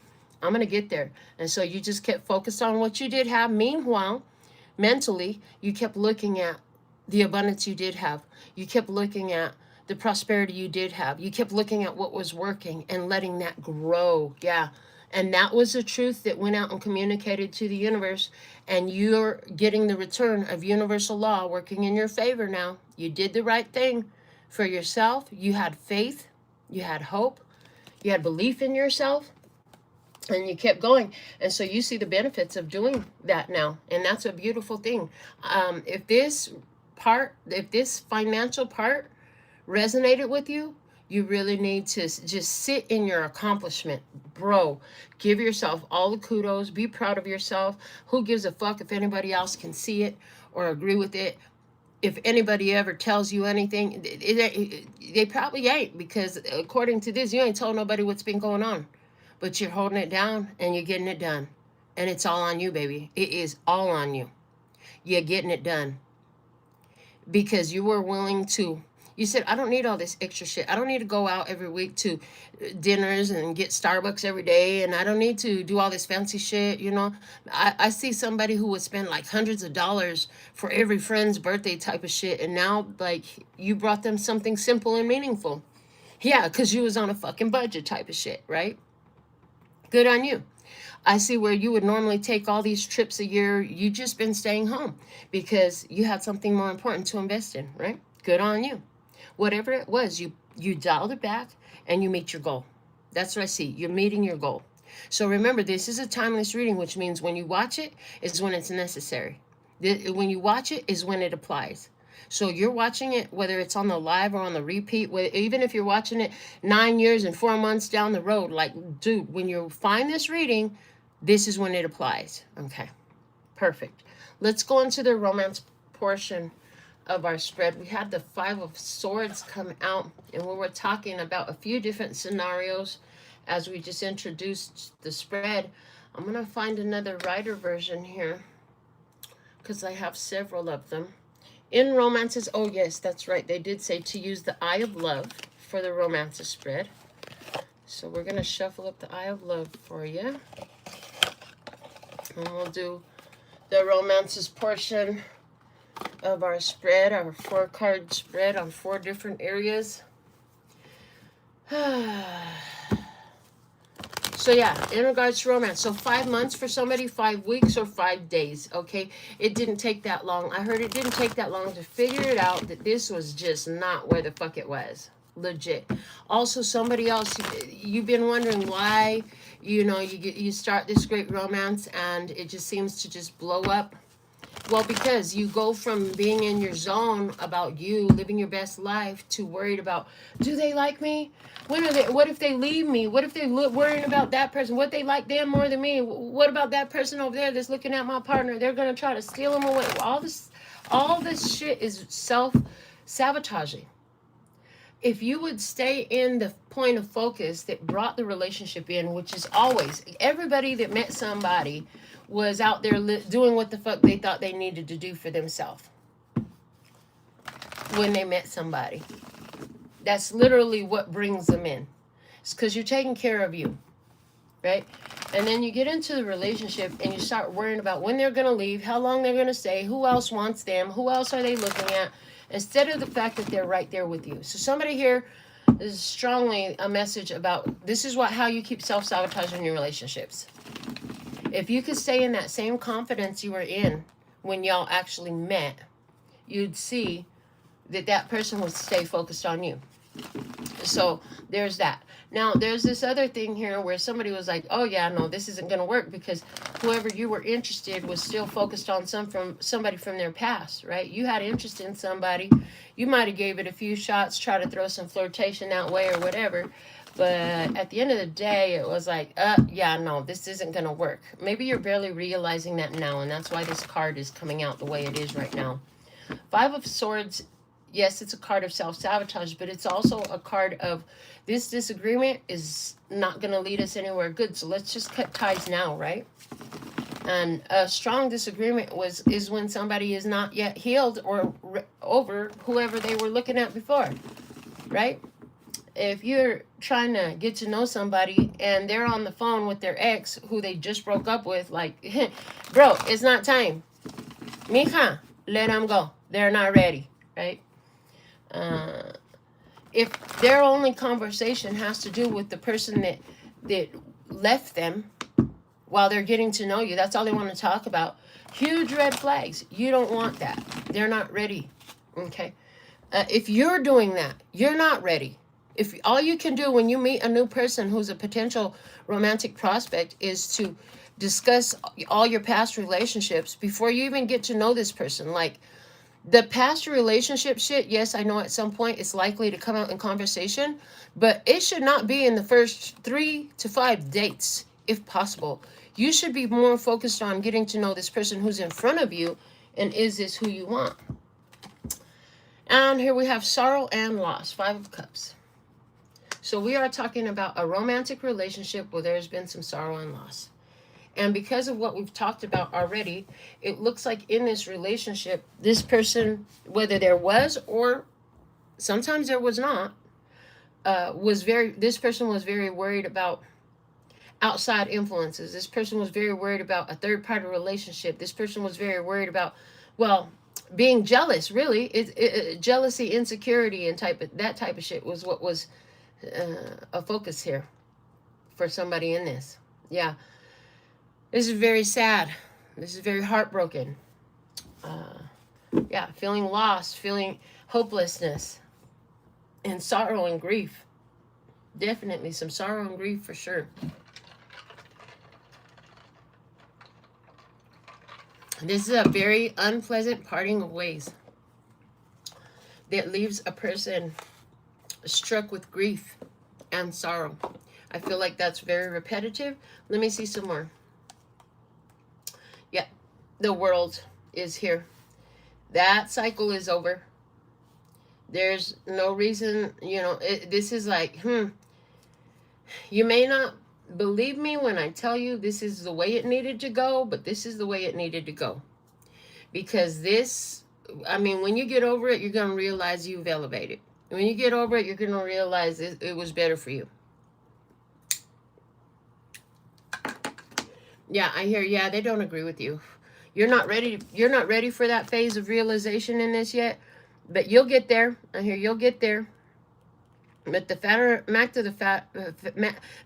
I'm going to get there. And so you just kept focused on what you did have. Meanwhile, mentally, you kept looking at the abundance you did have. You kept looking at the prosperity you did have. You kept looking at what was working and letting that grow. Yeah. And that was the truth that went out and communicated to the universe. And you're getting the return of universal law working in your favor now. You did the right thing for yourself. You had faith. You had hope. You had belief in yourself. And you kept going. And so you see the benefits of doing that now. And that's a beautiful thing. If this financial part resonated with you, you really need to just sit in your accomplishment, bro. Give yourself all the kudos. Be proud of yourself. Who gives a fuck if anybody else can see it or agree with it? If anybody ever tells you anything, they probably ain't, because according to this, you ain't told nobody what's been going on. But you're holding it down and you're getting it done. And it's all on you, baby. It is all on you. You're getting it done. Because you were willing to. You said, I don't need all this extra shit. I don't need to go out every week to dinners and get Starbucks every day. And I don't need to do all this fancy shit, you know. I see somebody who would spend like hundreds of dollars for every friend's birthday type of shit. And now, like, you brought them something simple and meaningful. Yeah, because you was on a fucking budget type of shit, right? Good on you. I see where you would normally take all these trips a year. You just been staying home because you had something more important to invest in, right? Good on you. Whatever it was, you dialed it back and you meet your goal. That's what I see. You're meeting your goal. So remember, this is a timeless reading, which means when you watch it is when it's necessary. When you watch it is when it applies. So you're watching it, whether it's on the live or on the repeat, even if you're watching it 9 years and 4 months down the road, like, dude, when you find this reading, this is when it applies. Okay, perfect. Let's go into the romance portion of our spread. We had the Five of Swords come out, and we were talking about a few different scenarios as we just introduced the spread. I'm going to find another writer version here because I have several of them. In romances, oh yes, that's right. They did say to use the Eye of Love for the romances spread. So we're going to shuffle up the Eye of Love for you. And we'll do the romances portion of our spread, our 4-card spread on 4 different areas. So yeah, in regards to romance, so 5 months for somebody, 5 weeks, or 5 days, okay? It didn't take that long. I heard it didn't take that long to figure it out that this was just not where the fuck it was. Legit. Also, somebody else, you've been wondering why, you know, you start this great romance and it just seems to just blow up. Well, because you go from being in your zone about you living your best life to worried about, do they like me? When are they? What if they leave me? What if they look worrying about that person? What they like them more than me? What about that person over there that's looking at my partner? They're gonna try to steal him away. All this shit is self-sabotaging. If you would stay in the point of focus that brought the relationship in, which is always everybody that met somebody was out there doing what the fuck they thought they needed to do for themselves when they met somebody. That's literally what brings them in. It's because you're taking care of you, right? And then you get into the relationship and you start worrying about when they're going to leave, how long they're going to stay, who else wants them, who else are they looking at, instead of the fact that they're right there with you. So somebody here is strongly a message about this is how you keep self-sabotaging your relationships. If you could stay in that same confidence you were in when y'all actually met, you'd see that person would stay focused on you. So there's that. Now there's this other thing here where somebody was like, oh yeah, no, this isn't going to work because whoever you were interested was still focused on somebody from their past, right? You had interest in somebody. You might have gave it a few shots, try to throw some flirtation that way or whatever. But at the end of the day, it was like, yeah, no, this isn't going to work. Maybe you're barely realizing that now, and that's why this card is coming out the way it is right now. 5 of Swords, yes, it's a card of self-sabotage, but it's also a card of this disagreement is not going to lead us anywhere good, so let's just cut ties now, right? And a strong disagreement is when somebody is not yet healed or over whoever they were looking at before, right? If you're trying to get to know somebody and they're on the phone with their ex who they just broke up with, like, bro, it's not time. Mija, let them go. They're not ready, right? If their only conversation has to do with the person that left them while they're getting to know you, that's all they want to talk about. Huge red flags. You don't want that. They're not ready, okay? If you're doing that, you're not ready. If all you can do when you meet a new person who's a potential romantic prospect is to discuss all your past relationships before you even get to know this person. Like, the past relationship shit, yes, I know at some point it's likely to come out in conversation, but it should not be in the first 3 to 5 dates, if possible. You should be more focused on getting to know this person who's in front of you, and is this who you want? And here we have sorrow and loss, 5 of Cups. So we are talking about a romantic relationship where there's been some sorrow and loss. And because of what we've talked about already, it looks like in this relationship, this person, whether there was or sometimes there was not, this person was very worried about outside influences. This person was very worried about a third-party relationship. This person was very worried about, well, being jealous, really. Jealousy, insecurity, and that type of shit was what was a focus here for somebody in this. Yeah. This is very sad. This is very heartbroken. Yeah, feeling lost, feeling hopelessness, and sorrow and grief. Definitely some sorrow and grief for sure. This is a very unpleasant parting of ways that leaves a person struck with grief and sorrow. I feel like that's very repetitive. Let me see some more. Yeah, the world is here. That cycle is over. There's no reason, this is like, you may not believe me when I tell you this is the way it needed to go, but this is the way it needed to go. Because when you get over it, you're going to realize you've elevated. When you get over it, you're going to realize it was better for you. Yeah, I hear, yeah, they don't agree with you. You're not ready for that phase of realization in this yet, but you'll get there. I hear you'll get there. But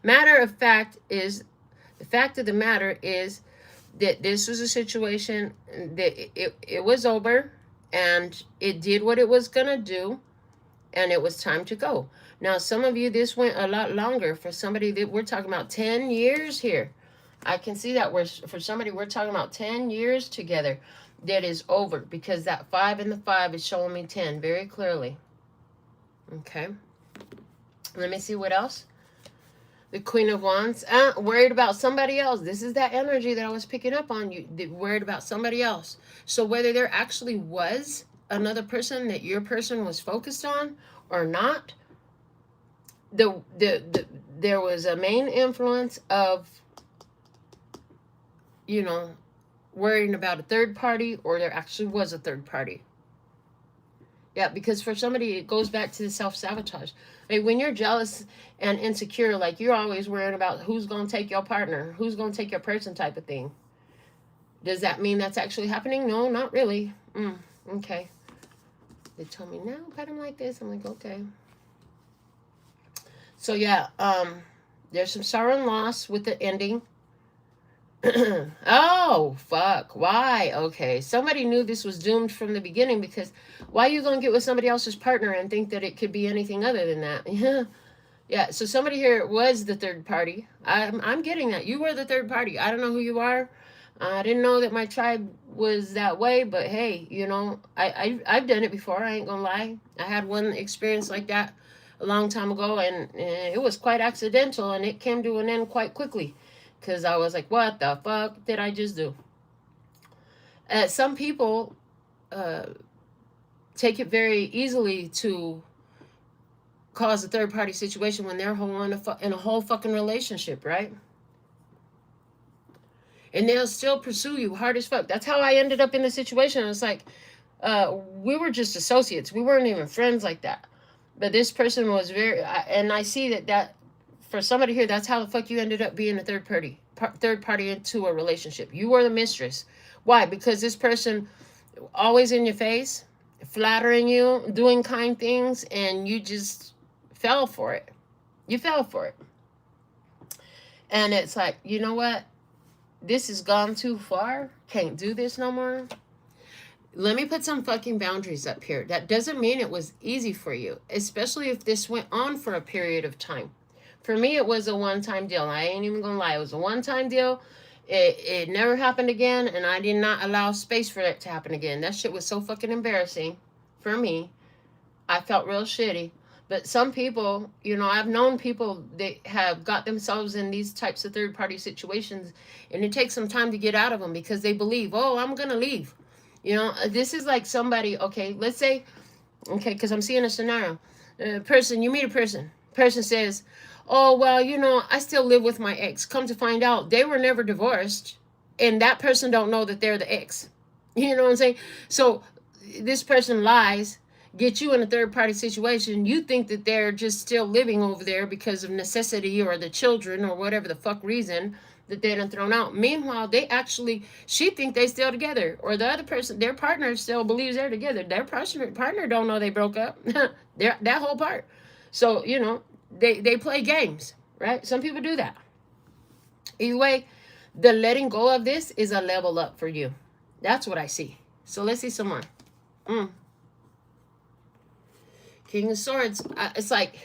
matter of fact is, the fact of the matter is that this was a situation that it was over, and it did what it was gonna do, and it was time to go. Now, some of you, this went a lot longer. For somebody, that we're talking about 10 years here. I can see that for somebody, we're talking about 10 years together. That is over, because that 5 and the 5 is showing me 10 very clearly. Okay. Let me see what else. The Queen of Wands. Worried about somebody else. This is that energy that I was picking up on. You worried about somebody else. So whether there actually was another person that your person was focused on or not, there was a main influence of, worrying about a third party, or there actually was a third party. Yeah, because for somebody, it goes back to the self-sabotage. Like when you're jealous and insecure, like you're always worrying about who's going to take your partner, who's going to take your person type of thing. Does that mean that's actually happening? No, not really. Okay. They told me, no, but I'm like this. I'm like, okay. So yeah, there's some sorrow and loss with the ending. Oh, fuck. Why? Okay. Somebody knew this was doomed from the beginning, because why are you going to get with somebody else's partner and think that it could be anything other than that? Yeah. Yeah. So somebody here was the third party. I'm getting that. You were the third party. I don't know who you are. I didn't know that my tribe was that way, but hey, I've done it before. I ain't going to lie. I had one experience like that a long time ago, and it was quite accidental, and it came to an end quite quickly. Because I was like, what the fuck did I just do? Some people take it very easily to cause a third party situation when they're in a whole fucking relationship, right? And they'll still pursue you hard as fuck. That's how I ended up in the situation. It's like, we were just associates. We weren't even friends like that. But this person was and I see that for somebody here, that's how the fuck you ended up being a third party into a relationship. You were the mistress. Why? Because this person always in your face, flattering you, doing kind things, and you just fell for it. You fell for it. And it's like, you know what? This has gone too far. Can't do this no more. Let me put some fucking boundaries up here. That doesn't mean it was easy for you, especially if this went on for a period of time. For me, it was a one-time deal. I ain't even gonna lie. It was a one-time deal. It never happened again, and I did not allow space for it to happen again. That shit was so fucking embarrassing for me. I felt real shitty. But some people, I've known people that have got themselves in these types of third-party situations, and it takes some time to get out of them because they believe, oh, I'm gonna leave. This is like somebody, okay, let's say, okay, because I'm seeing a scenario. You meet a person. Person says, oh, well, I still live with my ex. Come to find out, they were never divorced, and that person don't know that they're the ex. You know what I'm saying? So this person lies, get you in a third-party situation. You think that they're just still living over there because of necessity or the children or whatever the fuck reason that they done thrown out. Meanwhile, she think they still together, or the other person, their partner still believes they're together. Their partner don't know they broke up. That whole part. So, they play games, right? Some people do that. Either way, the letting go of this is a level up for you. That's what I see. So let's see some more. King of Swords. It's like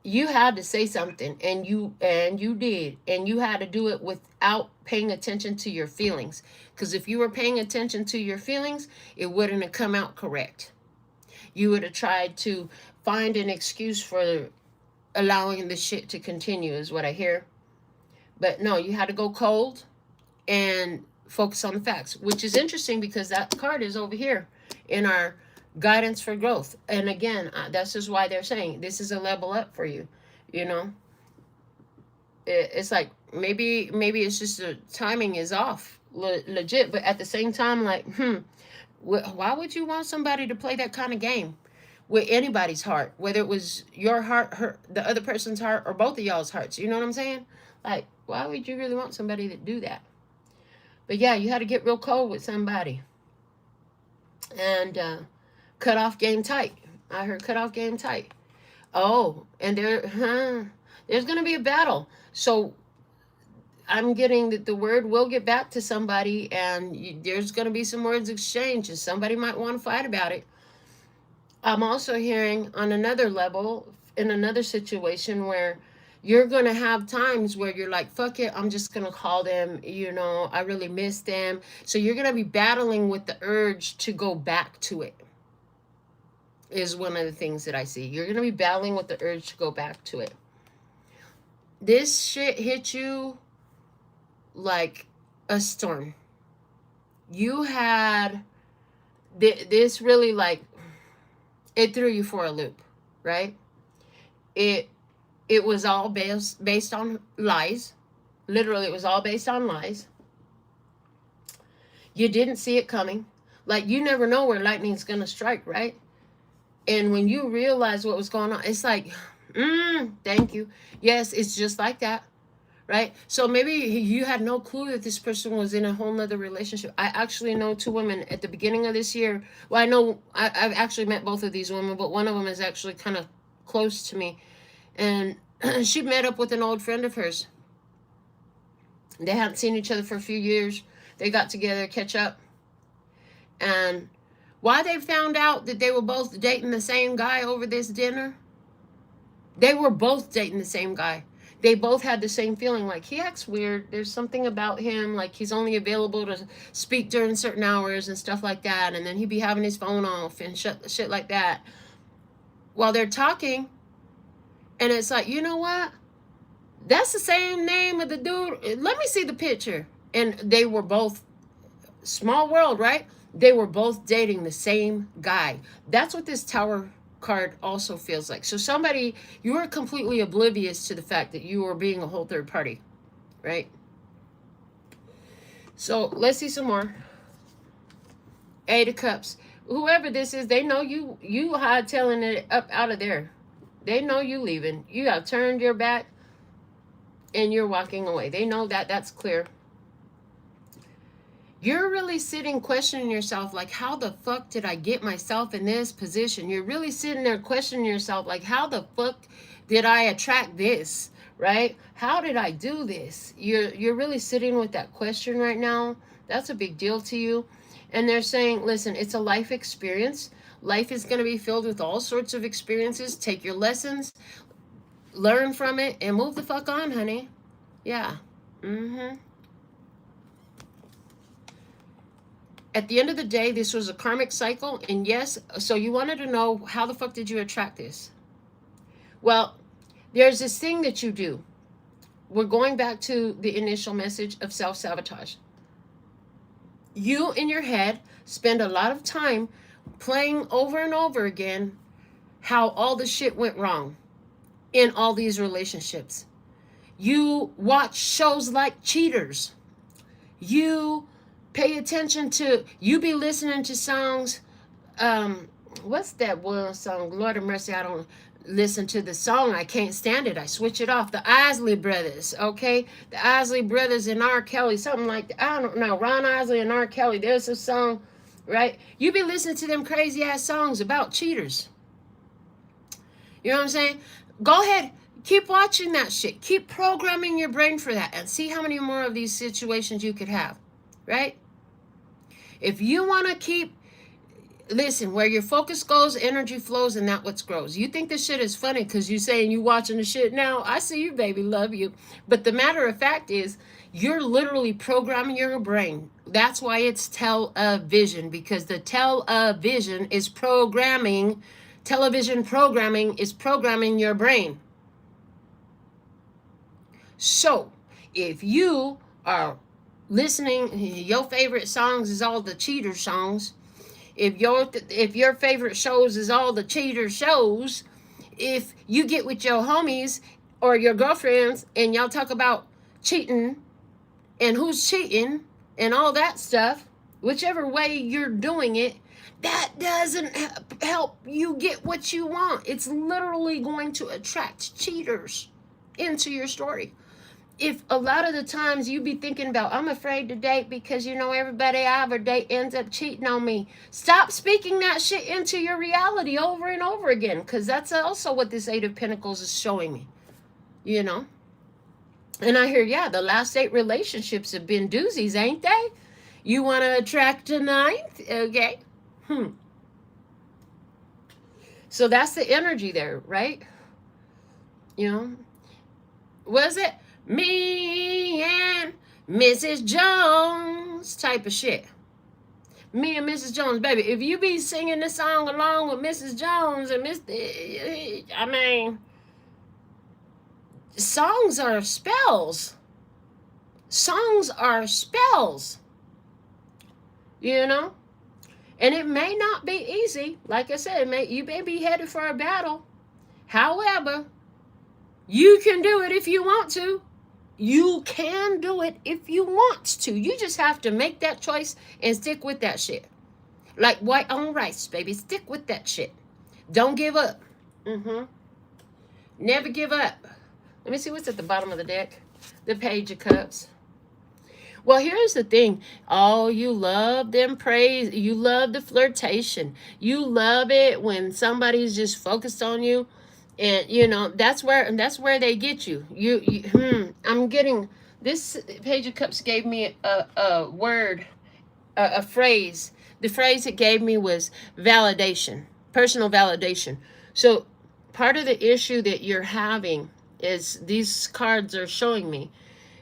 you had to say something, and you did, and you had to do it without paying attention to your feelings. Because if you were paying attention to your feelings, it wouldn't have come out correct. You would have tried to find an excuse for allowing the shit to continue, is what I hear. But no, you had to go cold and focus on the facts, which is interesting because that card is over here in our guidance for growth. And again, that's just why they're saying this is a level up for you. It's like maybe it's just the timing is off, legit. But at the same time, like, why would you want somebody to play that kind of game with anybody's heart, whether it was your heart, the other person's heart, or both of y'all's hearts? You know what I'm saying? Like, why would you really want somebody to do that? But yeah, you had to get real cold with somebody. And cut off game tight. I heard cut off game tight. Oh, and there's going to be a battle. So I'm getting that the word will get back to somebody, and there's going to be some words exchanged, and somebody might want to fight about it. I'm also hearing on another level, in another situation, where you're going to have times where you're like, fuck it, I'm just going to call them, I really miss them. So you're going to be battling with the urge to go back to it, is one of the things that I see. You're going to be battling with the urge to go back to it. This shit hit you like a storm. You had this really, like, it threw you for a loop, right? It it was all based on lies. Literally, it was all based on lies. You didn't see it coming. Like, you never know where lightning's going to strike, right? And when you realize what was going on, it's like, thank you. Yes, it's just like that, right? So maybe you had no clue that this person was in a whole nother relationship. I actually know two women at the beginning of this year. Well, I know I've actually met both of these women, but one of them is actually kind of close to me. And she met up with an old friend of hers. They hadn't seen each other for a few years. They got together, catch up. And why they found out that they were both dating the same guy over this dinner, they were both dating the same guy. They both had the same feeling, like, he acts weird. There's something about him, like he's only available to speak during certain hours and stuff like that. And then he'd be having his phone off and shit like that while they're talking. And it's like, you know what? That's the same name of the dude. Let me see the picture. And they were both, small world, right? They were both dating the same guy. That's what this Tower card also feels like. So somebody, you were completely oblivious to the fact that you were being a whole third party, right? So let's see some more. Eight of Cups. Whoever this is, they know you hightailing it up out of there. They know you leaving. You have turned your back and you're walking away. They know that. That's clear. You're really sitting questioning yourself, like, how the fuck did I get myself in this position? You're really sitting there questioning yourself, like, how the fuck did I attract this, right? How did I do this? You're really sitting with that question right now. That's a big deal to you. And they're saying, listen, it's a life experience. Life is going to be filled with all sorts of experiences. Take your lessons, learn from it, and move the fuck on, honey. Yeah. At the end of the day, this was a karmic cycle. And yes, so you wanted to know, how the fuck did you attract this? Well, there's this thing that you do. We're going back to the initial message of self-sabotage. You, in your head, spend a lot of time playing over and over again how all the shit went wrong in all these relationships. You watch shows like Cheaters. You pay attention to, you be listening to songs. What's that one song? Lord of mercy, I don't listen to the song. I can't stand it. I switch it off. The Isley Brothers, okay? The Isley Brothers and R. Kelly, something like that. I don't know. Ron Isley and R. Kelly. There's a song, right? You be listening to them crazy ass songs about cheaters. You know what I'm saying? Go ahead. Keep watching that shit. Keep programming your brain for that and see how many more of these situations you could have, right? If you want to keep, listen, where your focus goes, energy flows, and that what grows. You think this shit is funny because you saying you watching the shit now. I see you, baby, love you. But the matter of fact is, you're literally programming your brain. That's why it's television, because the television is programming. Television programming is programming your brain. So, if you are listening, your favorite songs is all the cheater songs. If your favorite shows is all the cheater shows, if you get with your homies or your girlfriends and y'all talk about cheating and who's cheating and all that stuff, whichever way you're doing it, that doesn't help you get what you want. It's literally going to attract cheaters into your story. if a lot of the times you be thinking about, I'm afraid to date because, you know, everybody I ever date ends up cheating on me. Stop speaking that shit into your reality over and over again, because that's also what this Eight of Pentacles is showing me, you know. And I hear, yeah, the last 8 relationships have been doozies, ain't they? You want to attract a 9th? Okay. So that's the energy there, right? You know, was it me and Mrs. Jones type of shit? Me and Mrs. Jones, baby. If you be singing this song along with Mrs. Jones and I mean, songs are spells. Songs are spells. You know? And it may not be easy. Like I said, you may be headed for a battle. However, you can do it if you want to. You can do it if you want to. You just have to make that choice and stick with that shit. Like white on rice, baby. Stick with that shit. Don't give up. Never give up. Let me see what's at the bottom of the deck. The Page of Cups. Well, here's the thing. Oh, you love them praise. You love the flirtation. You love it when somebody's just focused on you. And, you know, that's where they get you. I'm getting, this Page of Cups gave me a word, a phrase. The phrase it gave me was validation, personal validation. So part of the issue that you're having is, these cards are showing me,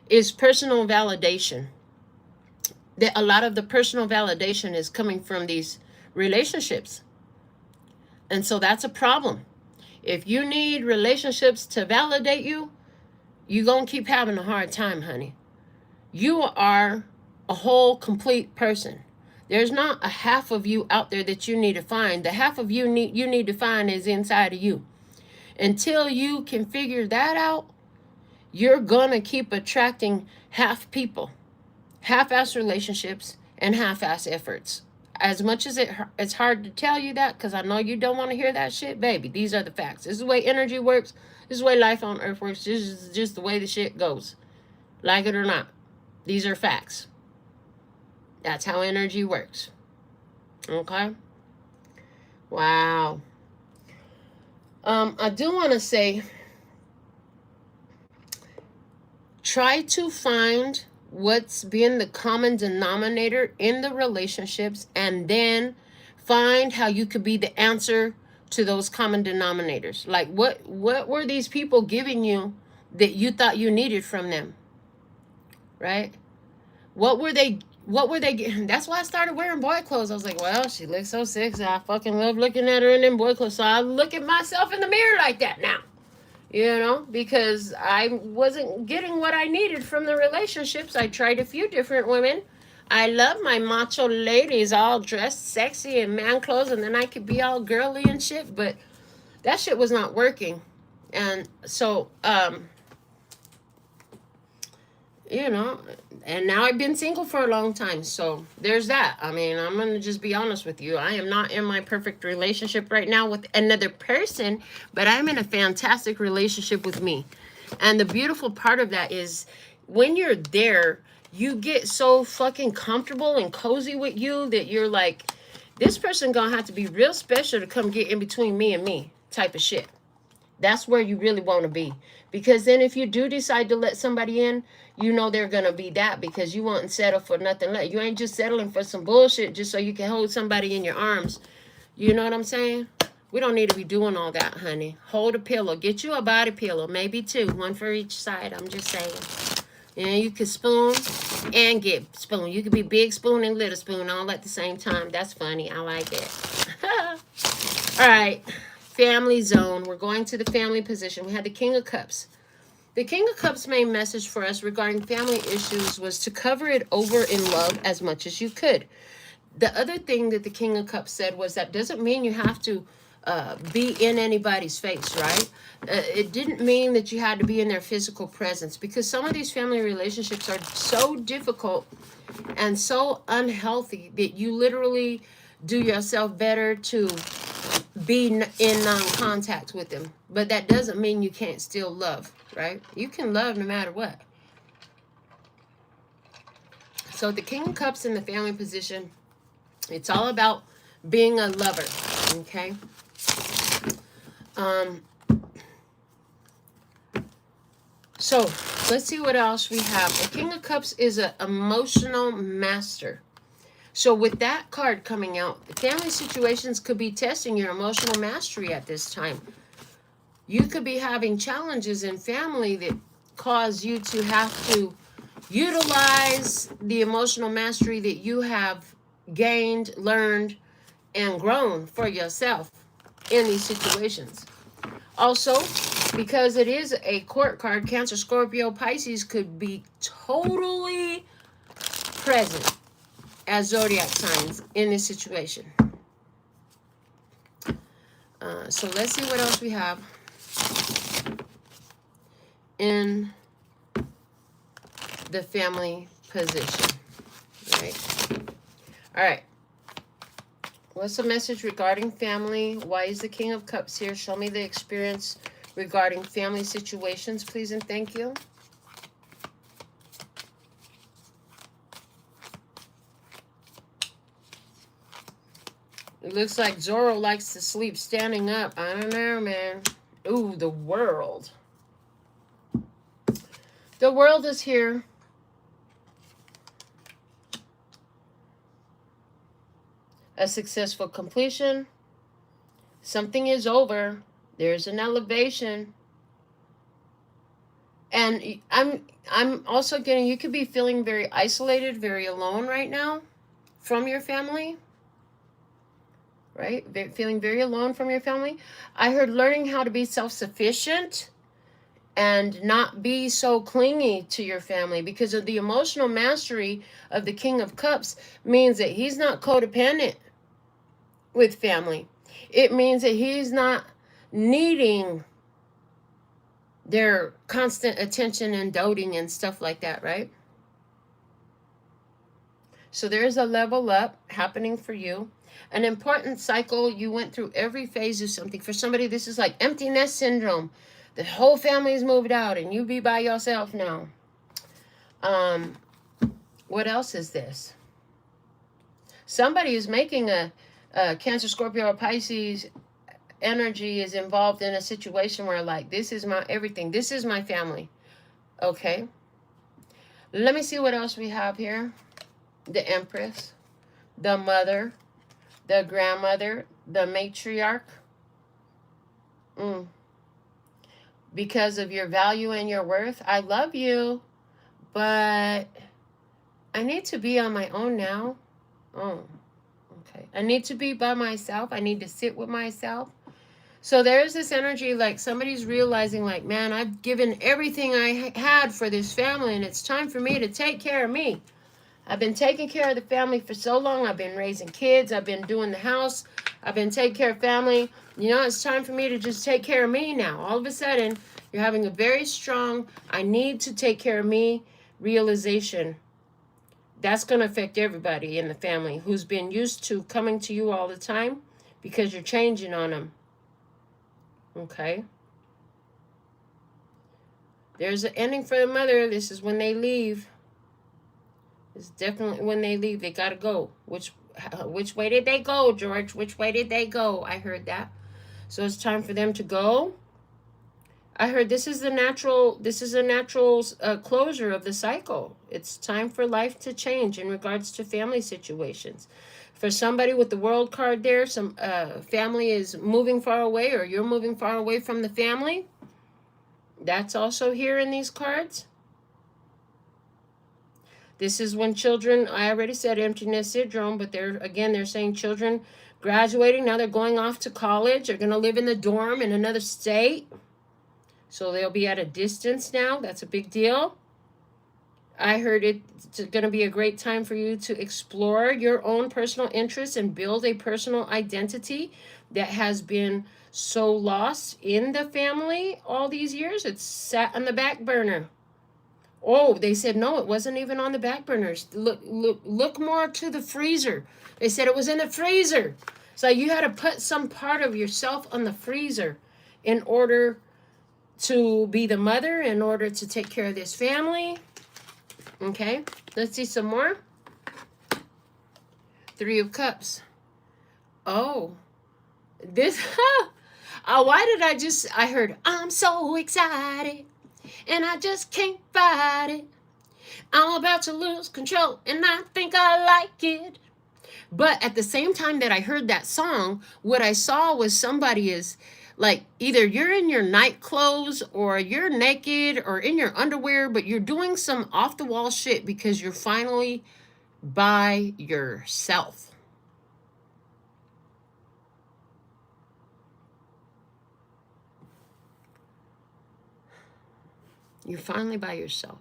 is personal validation. That a lot of the personal validation is coming from these relationships. And so that's a problem. If you need relationships to validate you, you're going to keep having a hard time, honey. You are a whole, complete person. There's not a half of you out there that you need to find. The half of you need to find is inside of you. Until you can figure that out, you're going to keep attracting half people, half-ass relationships, and half-ass efforts. As much as it's hard to tell you that, because I know you don't want to hear that shit, baby, these are the facts. This is the way energy works. This is the way life on earth works. This is just the way the shit goes. Like it or not. These are facts. That's how energy works. Okay? Wow. I do want to say, try to find what's been the common denominator in the relationships, and then find how you could be the answer to those common denominators. Like what were these people giving you that you thought you needed from them? Right? What were they getting? That's why I started wearing boy clothes. I was like, well, she looks so sexy. I fucking love looking at her in them boy clothes. So I look at myself in the mirror like that now. You know, because I wasn't getting what I needed from the relationships. I tried a few different women. I love my macho ladies all dressed sexy in man clothes, and then I could be all girly and shit, but that shit was not working. And so, you know, and now I've been single for a long time, so there's that. I mean, I'm going to just be honest with you. I am not in my perfect relationship right now with another person, but I'm in a fantastic relationship with me. And the beautiful part of that is, when you're there, you get so fucking comfortable and cozy with you that you're like, this person gonna have to be real special to come get in between me and me type of shit. That's where you really want to be. Because then if you do decide to let somebody in, you know they're going to be that, because you won't settle for nothing less. You ain't just settling for some bullshit just so you can hold somebody in your arms. You know what I'm saying? We don't need to be doing all that, honey. Hold a pillow. Get you a body pillow. Maybe 2. 1 for each side. I'm just saying. And you can spoon and get spoon. You could be big spoon and little spoon all at the same time. That's funny. I like it. All right. Family zone. We're going to the family position. We had the King of Cups. The King of Cups' main message for us regarding family issues was to cover it over in love as much as you could. The other thing that the King of Cups said was that doesn't mean you have to be in anybody's face, right? It didn't mean that you had to be in their physical presence, because some of these family relationships are so difficult and so unhealthy that you literally do yourself better to be in non-contact with them. But that doesn't mean you can't still love, right? You can love no matter what. So the King of Cups in the family position, it's all about being a lover, okay? So let's see what else we have. The King of Cups is an emotional master. So with that card coming out, the family situations could be testing your emotional mastery at this time. You could be having challenges in family that cause you to have to utilize the emotional mastery that you have gained, learned, and grown for yourself in these situations. Also, because it is a court card, Cancer, Scorpio, Pisces could be totally present as zodiac signs in this situation. So let's see what else we have in the family position, right? All right. What's the message regarding family? Why is the King of Cups here? Show me the experience regarding family situations, please and thank you. It looks like Zorro likes to sleep standing up. I don't know, man. Ooh, the world. The world is here. A successful completion. Something is over. There's an elevation. And I'm also getting, you could be feeling very isolated, very alone right now from your family. Right? Feeling very alone from your family. I heard learning how to be self-sufficient and not be so clingy to your family, because of the emotional mastery of the King of Cups means that he's not codependent with family. It means that he's not needing their constant attention and doting and stuff like that, right? So there's a level up happening for you. An important cycle. You went through every phase of something. For somebody, this is like empty nest syndrome. The whole family's moved out and you be by yourself now. What else is this? Somebody is making a Cancer, Scorpio, or Pisces energy is involved in a situation where, like, this is my everything. This is my family. Okay. Let me see what else we have here. The Empress, the mother, the grandmother, the matriarch. Because of your value and your worth, I love you, but I need to be on my own now. Oh, okay. I need to be by myself. I need to sit with myself. So there's this energy like somebody's realizing, like, man, I've given everything I had for this family, and it's time for me to take care of me. I've been taking care of the family for so long. I've been raising kids. I've been doing the house. I've been taking care of family. You know, it's time for me to just take care of me now. All of a sudden, you're having a very strong, I need to take care of me realization. That's going to affect everybody in the family who's been used to coming to you all the time, because you're changing on them. Okay? There's an ending for the mother. This is when they leave. It's definitely when they leave. They got to go. Which way did they go, George? Which way did they go? I heard that. So it's time for them to go. I heard this is a natural closure of the cycle. It's time for life to change in regards to family situations. For somebody with the World card there, some family is moving far away, or you're moving far away from the family. That's also here in these cards. This is when children, I already said emptiness syndrome, but they're saying children graduating. Now they're going off to college. They're going to live in the dorm in another state. So they'll be at a distance now. That's a big deal. I heard it's going to be a great time for you to explore your own personal interests and build a personal identity that has been so lost in the family all these years. It's sat on the back burner. Oh, they said, no, it wasn't even on the back burners. Look more to the freezer. They said it was in the freezer. So you had to put some part of yourself on the freezer in order to be the mother, in order to take care of this family. Okay, let's see some more. Three of Cups. Oh, this, why did I heard, I'm so excited, and I just can't fight it. I'm about to lose control, and I think I like it. But at the same time that I heard that song, what I saw was somebody is like, either you're in your night clothes or you're naked or in your underwear, but you're doing some off the wall shit because you're finally by yourself. You're finally by yourself.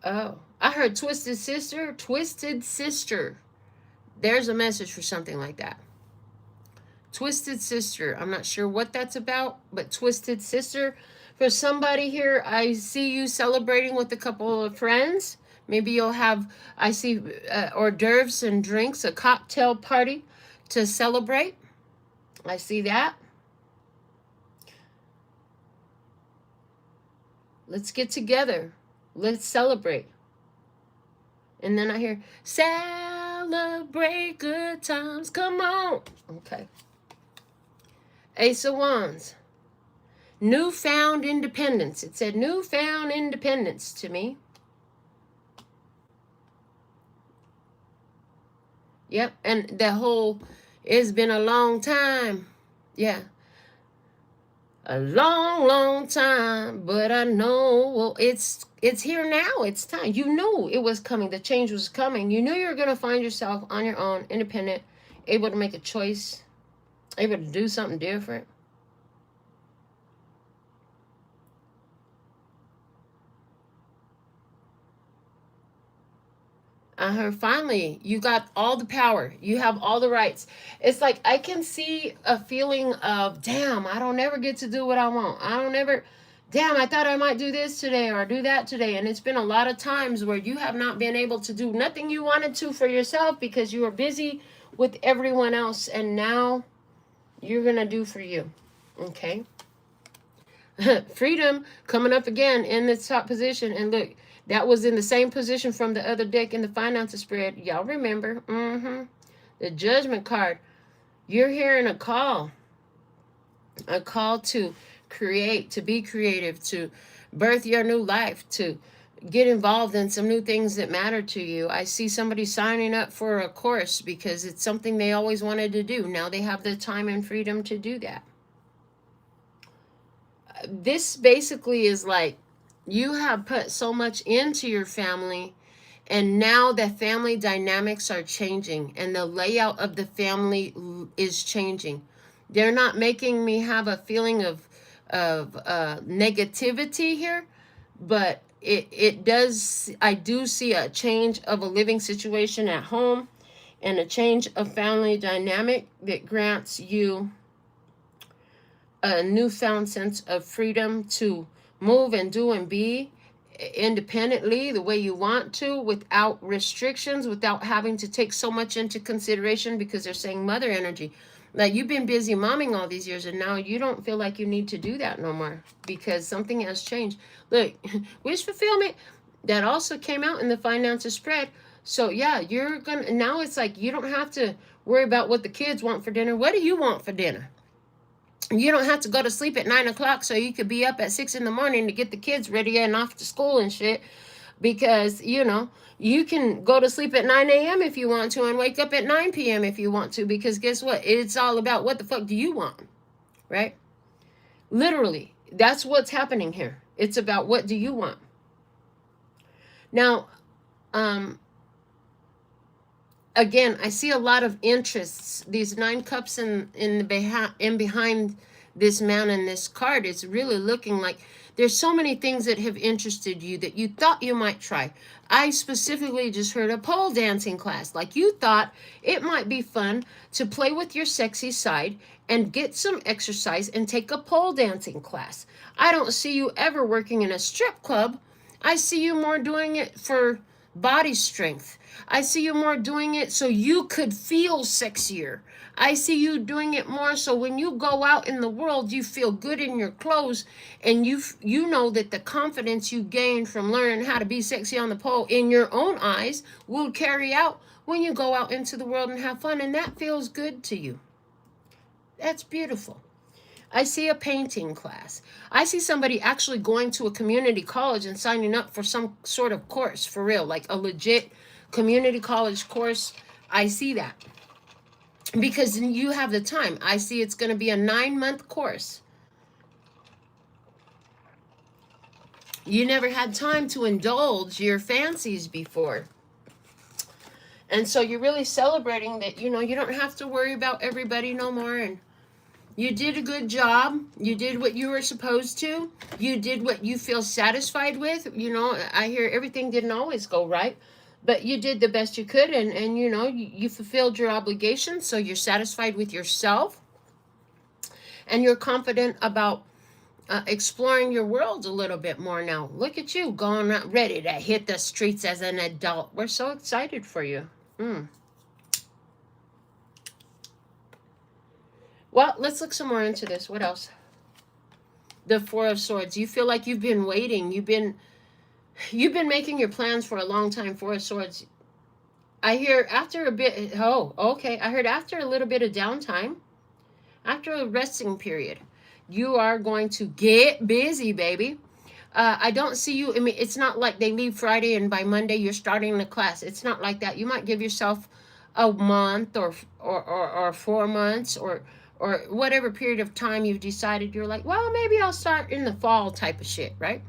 Oh, I heard Twisted Sister. Twisted Sister. There's a message for something like that. Twisted Sister. I'm not sure what that's about, but Twisted Sister. For somebody here, I see you celebrating with a couple of friends. Maybe you'll have, I see hors d'oeuvres and drinks, a cocktail party to celebrate. I see that. Let's get together. Let's celebrate. And then I hear, celebrate good times. Come on. Okay. Ace of Wands. Newfound independence. It said newfound independence to me. Yep. And the whole, it's been a long time. Yeah. A long, long time. But I know, well, it's here now. It's time. You knew it was coming. The change was coming. You knew you were going to find yourself on your own, independent, able to make a choice, able to do something different. I heard finally you got all the power. You have all the rights. It's like I can see a feeling of, damn, I don't ever get to do what I want. I don't ever, damn, I thought I might do this today or do that today. And it's been a lot of times where you have not been able to do nothing you wanted to for yourself because you were busy with everyone else. And now you're going to do for you. Okay. Freedom coming up again in the top position. And look, that was in the same position from the other deck in the finances spread. Y'all remember. The Judgment card. You're hearing a call. A call to create, to be creative, to birth your new life, to get involved in some new things that matter to you. I see somebody signing up for a course because it's something they always wanted to do. Now they have the time and freedom to do that. This basically is like, you have put so much into your family, and now the family dynamics are changing and the layout of the family is changing. They're not making me have a feeling of negativity here, but it does, I do see a change of a living situation at home and a change of family dynamic that grants you a newfound sense of freedom to move and do and be independently the way you want to, without restrictions, without having to take so much into consideration, because they're saying mother energy. Like, you've been busy momming all these years and now you don't feel like you need to do that no more because something has changed. Look, wish fulfillment, that also came out in the finances spread. So yeah, you're gonna, now it's like you don't have to worry about what the kids want for dinner. What do you want for dinner? You don't have to go to sleep at 9 o'clock so you could be up at 6 in the morning to get the kids ready and off to school and shit. Because, you know, you can go to sleep at 9 a.m. if you want to and wake up at 9 p.m. if you want to. Because guess what? It's all about what the fuck do you want, right? Literally, that's what's happening here. It's about what do you want. Now, again, I see a lot of interests. These 9 cups in behind this man and this card, it's really looking like there's so many things that have interested you that you thought you might try. I specifically just heard a pole dancing class. Like, you thought it might be fun to play with your sexy side and get some exercise and take a pole dancing class. I don't see you ever working in a strip club. I see you more doing it for body strength. I see you more doing it so you could feel sexier. I see you doing it more so when you go out in the world, you feel good in your clothes, and you know that the confidence you gain from learning how to be sexy on the pole in your own eyes will carry out when you go out into the world and have fun, and that feels good to you. That's beautiful. I see a painting class. I see somebody actually going to a community college and signing up for some sort of course, for real, like a legit community college course. I see that because you have the time. I see it's going to be a 9-month course. You never had time to indulge your fancies before. And so you're really celebrating that, you don't have to worry about everybody no more, and you did a good job. You did what you were supposed to. You did what you feel satisfied with. I hear everything didn't always go right, but you did the best you could, and you fulfilled your obligations, so you're satisfied with yourself, and you're confident about exploring your world a little bit more now. Look at you going out ready to hit the streets as an adult. We're so excited for you. Well, let's look some more into this. What else? The Four of Swords. You feel like you've been waiting. You've been making your plans for a long time. Four of Swords. I hear after a bit. Oh, okay. I heard after a little bit of downtime, after a resting period, you are going to get busy, baby. I don't see you. I mean, it's not like they leave Friday and by Monday you're starting the class. It's not like that. You might give yourself a month or 4 months or whatever period of time you've decided. You're like, well, maybe I'll start in the fall type of shit, right?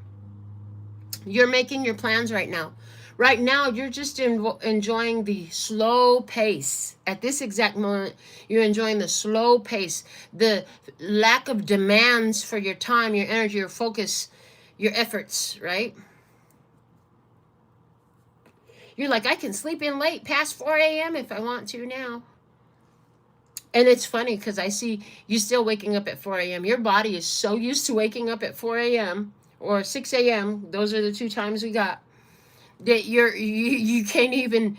You're making your plans right now. Right now, you're just enjoying the slow pace. At this exact moment, you're enjoying the slow pace, the lack of demands for your time, your energy, your focus, your efforts, right? You're like, I can sleep in late past 4 a.m. if I want to now. And it's funny because I see you still waking up at 4 a.m. Your body is so used to waking up at 4 a.m. or 6 a.m. Those are the two times we got. That you can't even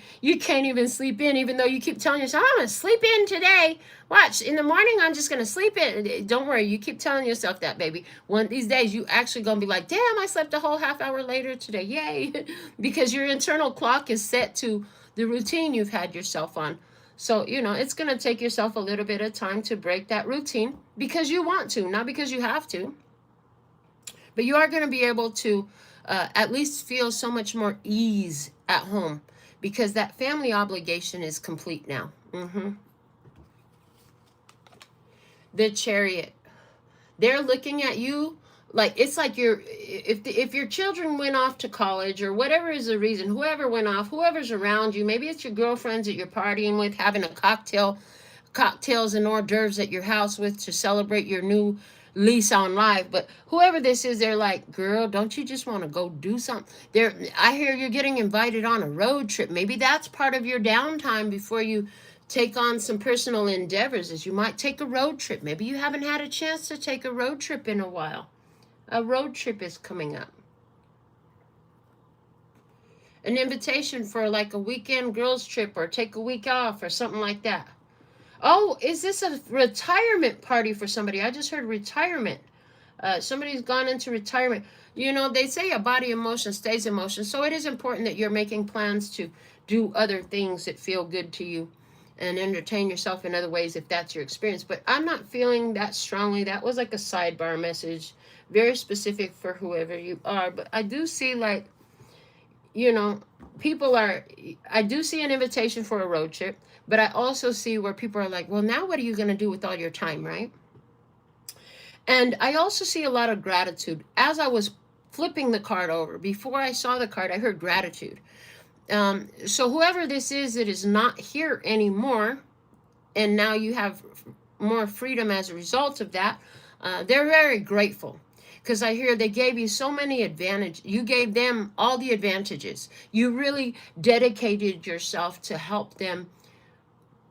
sleep in, even though you keep telling yourself, I'm gonna sleep in today. Watch, in the morning I'm just gonna sleep in. Don't worry, you keep telling yourself that, baby. One of these days you actually gonna be like, damn, I slept a whole half hour later today. Yay. Because your internal clock is set to the routine you've had yourself on. So, it's gonna take yourself a little bit of time to break that routine because you want to, not because you have to. But you are gonna be able to at least feel so much more ease at home because that family obligation is complete now. The Chariot. They're looking at you like it's like if your children went off to college or whatever is the reason, whoever went off, whoever's around you, maybe it's your girlfriends that you're partying with, having a cocktails and hors d'oeuvres at your house with to celebrate your new lease on life. But whoever this is, they're like, girl, don't you just want to go do something? I hear you're getting invited on a road trip. Maybe that's part of your downtime before you take on some personal endeavors, is you might take a road trip. Maybe you haven't had a chance to take a road trip in a while. A road trip is coming up. An invitation for like a weekend girls trip or take a week off or something like that. Oh, is this a retirement party for somebody? I just heard retirement. Somebody's gone into retirement. They say a body in motion stays in motion. So it is important that you're making plans to do other things that feel good to you and entertain yourself in other ways if that's your experience. But I'm not feeling that strongly. That was like a sidebar message, very specific for whoever you are. But I do see I do see an invitation for a road trip. But I also see where people are like, well, now what are you going to do with all your time, right? And I also see a lot of gratitude. As I was flipping the card over, before I saw the card, I heard gratitude. So whoever this is that is not here anymore, and now you have more freedom as a result of that, they're very grateful. Because I hear they gave you so many advantages. You gave them all the advantages. You really dedicated yourself to help them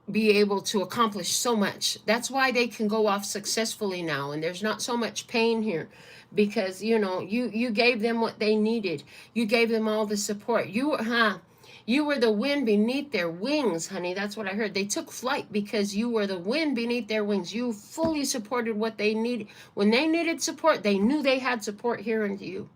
be able to accomplish so much. That's why they can go off successfully now, and there's not so much pain here because you gave them what they needed. You gave them all the support. You were the wind beneath their wings, honey. That's what I heard. They took flight because you were the wind beneath their wings. You fully supported what they needed. When they needed support, they knew they had support here in you.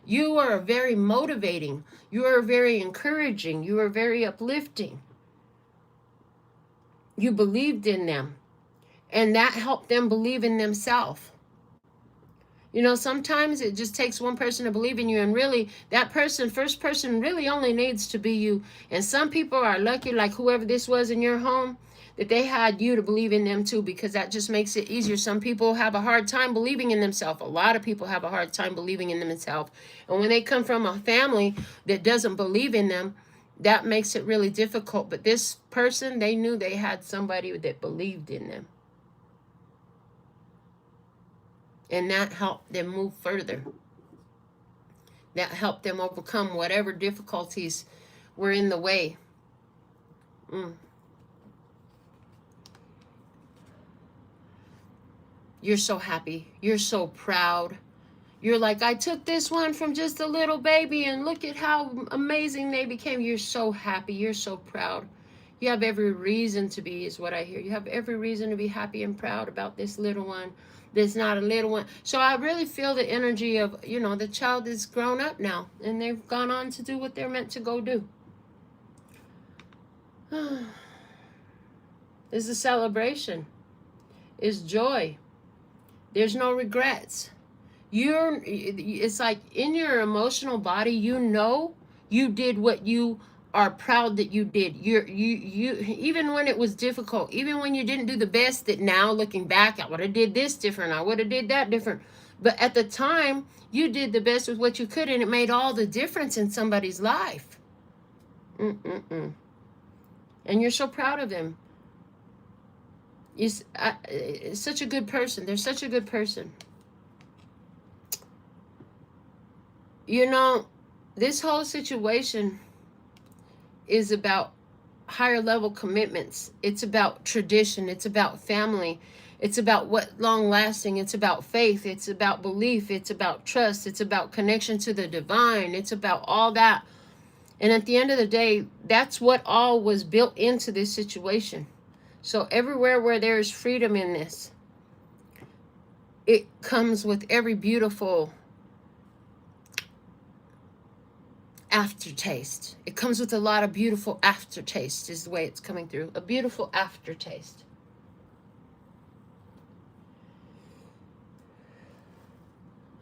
You are very motivating. You are very encouraging. You are very uplifting. You believed in them. And that helped them believe in themselves. You know, sometimes it just takes one person to believe in you, and really that person, first person, really only needs to be you. And some people are lucky, like whoever this was in your home, that they had you to believe in them too, because that just makes it easier. Some people have a hard time believing in themselves. A lot of people have a hard time believing in themselves. And when they come from a family that doesn't believe in them, that makes it really difficult. But this person, they knew they had somebody that believed in them. And that helped them move further. That helped them overcome whatever difficulties were in the way. You're so happy. You're so proud. You're like, I took this one from just a little baby and look at how amazing they became. You're so happy. You're so proud. You have every reason to be, is what I hear. You have every reason to be happy and proud about this little one. There's not a little one. So I really feel the energy of, you know, the child is grown up now and they've gone on to do what they're meant to go do. It's a celebration. It's joy. There's no regrets. It's like in your emotional body, you know you did what you are proud that you did. You even when it was difficult, even when you didn't do the best, that now looking back, I would have did this different, I would have did that different. But at the time, you did the best with what you could, and it made all the difference in somebody's life. And you're so proud of them. It's such a good person. They're such a good person. You know, this whole situation is about higher level commitments. It's about tradition. It's about family. It's about what long lasting. It's about faith. It's about belief. It's about trust. It's about connection to the divine. It's about all that. And at the end of the day, that's what all was built into this situation. So everywhere where there is freedom in this, it comes with every beautiful aftertaste. It comes with a lot of beautiful aftertaste, is the way it's coming through. A beautiful aftertaste.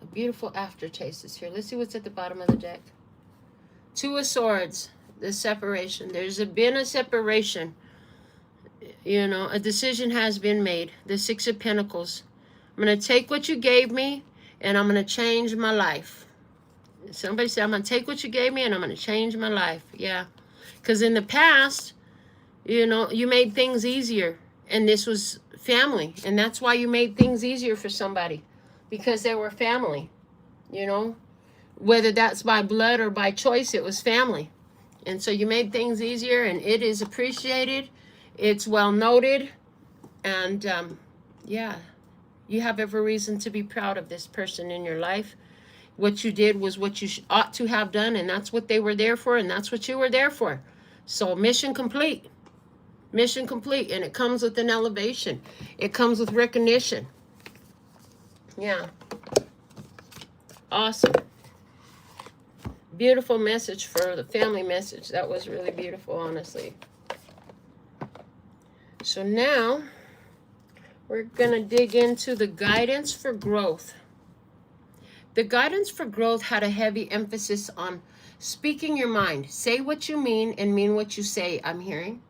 A beautiful aftertaste is here. Let's see what's at the bottom of the deck. Two of Swords, the separation. There's been a separation. You know, a decision has been made. The Six of Pentacles. I'm going to take what you gave me and I'm going to change my life. Somebody said, I'm going to take what you gave me and I'm going to change my life. Yeah. Because in the past, you know, you made things easier. And this was family. And that's why you made things easier for somebody. Because they were family. You know. Whether that's by blood or by choice, it was family. And so you made things easier, and it is appreciated. It's well noted. And yeah, you have every reason to be proud of this person in your life. What you did was what you ought to have done, and that's what they were there for, and that's what you were there for. So mission complete. Mission complete. And it comes with an elevation. It comes with recognition. Yeah. Awesome. Beautiful message for the family message. That was really beautiful, honestly. So now we're going to dig into the guidance for growth. The guidance for growth had a heavy emphasis on speaking your mind. Say what you mean and mean what you say, I'm hearing.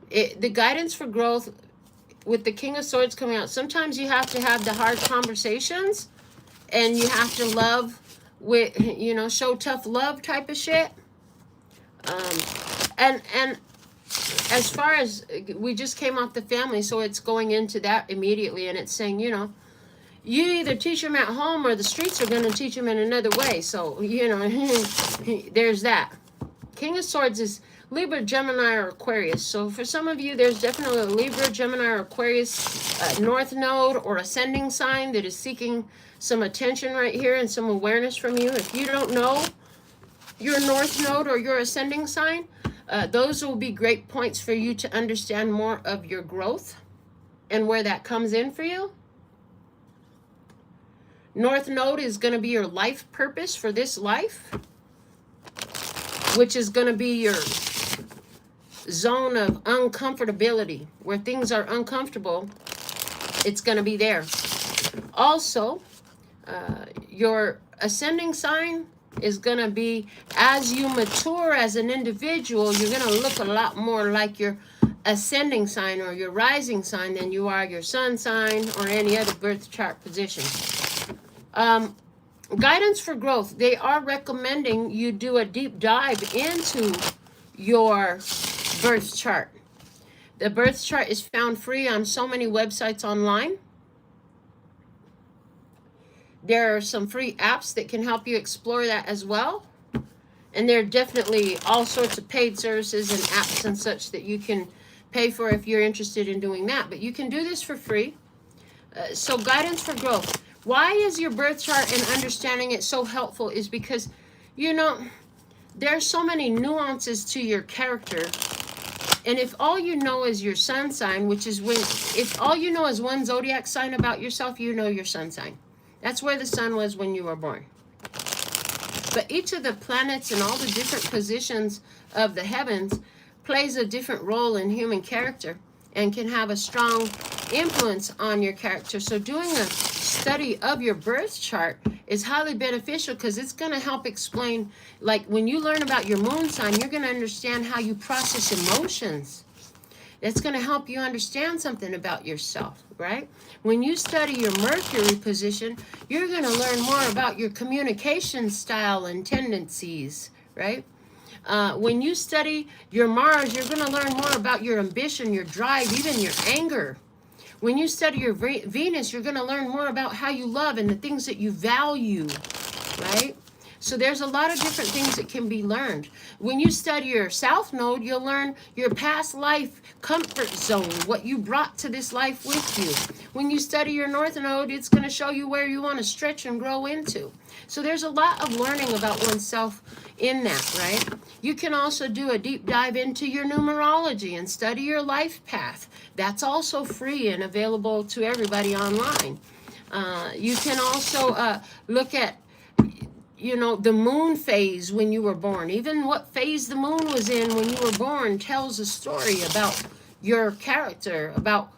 The guidance for growth with the King of Swords coming out, sometimes you have to have the hard conversations and you have to love with, you know, show tough love type of shit. And as far as, we just came off the family, so it's going into that immediately, and it's saying, you know, you either teach them at home or the streets are going to teach them in another way. So, you know, there's that. King of Swords is, Libra, Gemini, or Aquarius. So for some of you, there's definitely a Libra, Gemini, or Aquarius North Node or ascending sign that is seeking some attention right here and some awareness from you. If you don't know your North Node or your ascending sign, those will be great points for you to understand more of your growth and where that comes in for you. North Node is going to be your life purpose for this life, which is going to be your zone of uncomfortability. Where things are uncomfortable, it's going to be there. Also, your ascending sign is going to be, as you mature as an individual, you're going to look a lot more like your ascending sign or your rising sign than you are your sun sign or any other birth chart position. Guidance for growth. They are recommending you do a deep dive into your birth chart. The birth chart is found free on so many websites online. There are some free apps that can help you explore that as well. And there are definitely all sorts of paid services and apps and such that you can pay for if you're interested in doing that. But you can do this for free. So guidance for growth. Why is your birth chart and understanding it so helpful is because, you know, there are so many nuances to your character. And if all you know is your sun sign, which is when, if all you know is one zodiac sign about yourself, you know your sun sign. That's where the sun was when you were born. But each of the planets and all the different positions of the heavens plays a different role in human character and can have a strong influence on your character. So doing a study of your birth chart is highly beneficial because it's going to help explain, like when you learn about your moon sign, you're going to understand how you process emotions. It's going to help you understand something about yourself, right? When you study your Mercury position, you're going to learn more about your communication style and tendencies, right? When you study your Mars, you're going to learn more about your ambition, your drive, even your anger. When you study your Venus, you're going to learn more about how you love and the things that you value, right? So there's a lot of different things that can be learned. When you study your South Node, you'll learn your past life comfort zone, what you brought to this life with you. When you study your North Node, it's going to show you where you want to stretch and grow into. So there's a lot of learning about oneself in that, right? You can also do a deep dive into your numerology and study your life path. That's also free and available to everybody online. You can also look at, you know, the moon phase when you were born. Even what phase the moon was in when you were born tells a story about your character, about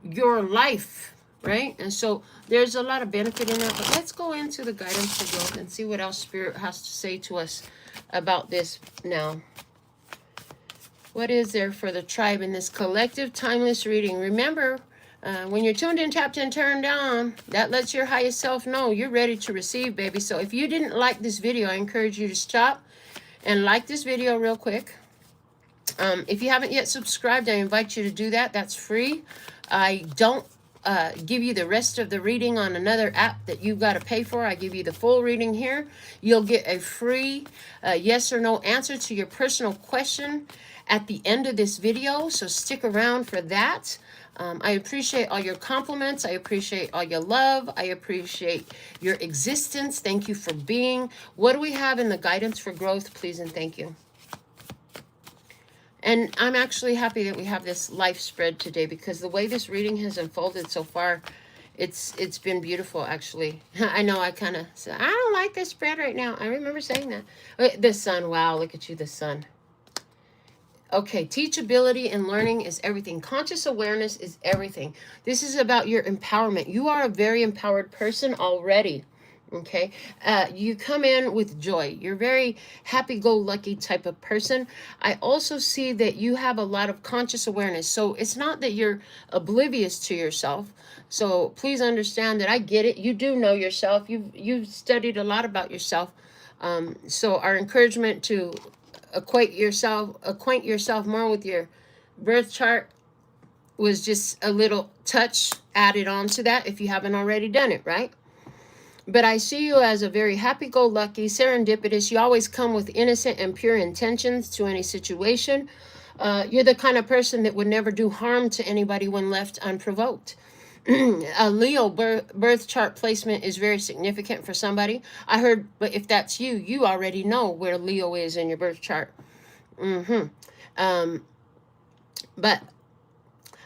your life, right? And so there's a lot of benefit in that. But let's go into the guidance for growth and see what else Spirit has to say to us about this now. What is there for the tribe in this collective timeless reading? Remember, when you're tuned in, tapped in, turned on, that lets your highest self know you're ready to receive, baby. So if you didn't like this video, I encourage you to stop and like this video real quick. If you haven't yet subscribed, I invite you to do that. That's free. I don't give you the rest of the reading on another app that you've got to pay for. I give you the full reading here. You'll get a free yes or no answer to your personal question at the end of this video, so stick around for that. I appreciate all your compliments. I appreciate all your love. I appreciate your existence. Thank you for being. What do we have in the guidance for growth, please and thank you? And I'm actually happy that we have this life spread today because the way this reading has unfolded so far, it's been beautiful, actually. I know I kind of said, I don't like this spread right now. I remember saying that. The sun, wow, look at you, the sun. Okay, teachability and learning is everything. Conscious awareness is everything. This is about your empowerment. You are a very empowered person already. Okay, you come in with joy. You're very happy-go-lucky type of person. I also see that you have a lot of conscious awareness. So it's not that you're oblivious to yourself. So please understand that I get it. You do know yourself. You've studied a lot about yourself. So our encouragement to acquaint yourself more with your birth chart was just a little touch added on to that if you haven't already done it, right? But I see you as a very happy-go-lucky, serendipitous. You always come with innocent and pure intentions to any situation. You're the kind of person that would never do harm to anybody when left unprovoked. A Leo birth chart placement is very significant for somebody. I heard, but if that's you, you already know where Leo is in your birth chart. Um, but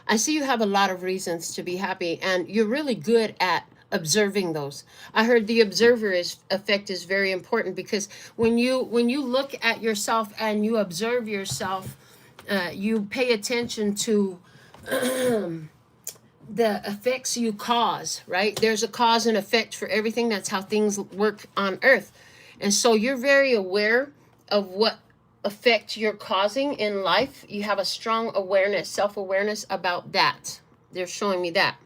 I see you have a lot of reasons to be happy, and you're really good at observing those. I heard the observer effect is very important, because when you look at yourself and you observe yourself, you pay attention to the effects you cause, right? There's a cause and effect for everything. That's how things work on earth. And so you're very aware of what effect you're causing in life. You have a strong awareness, self-awareness about that. They're showing me that.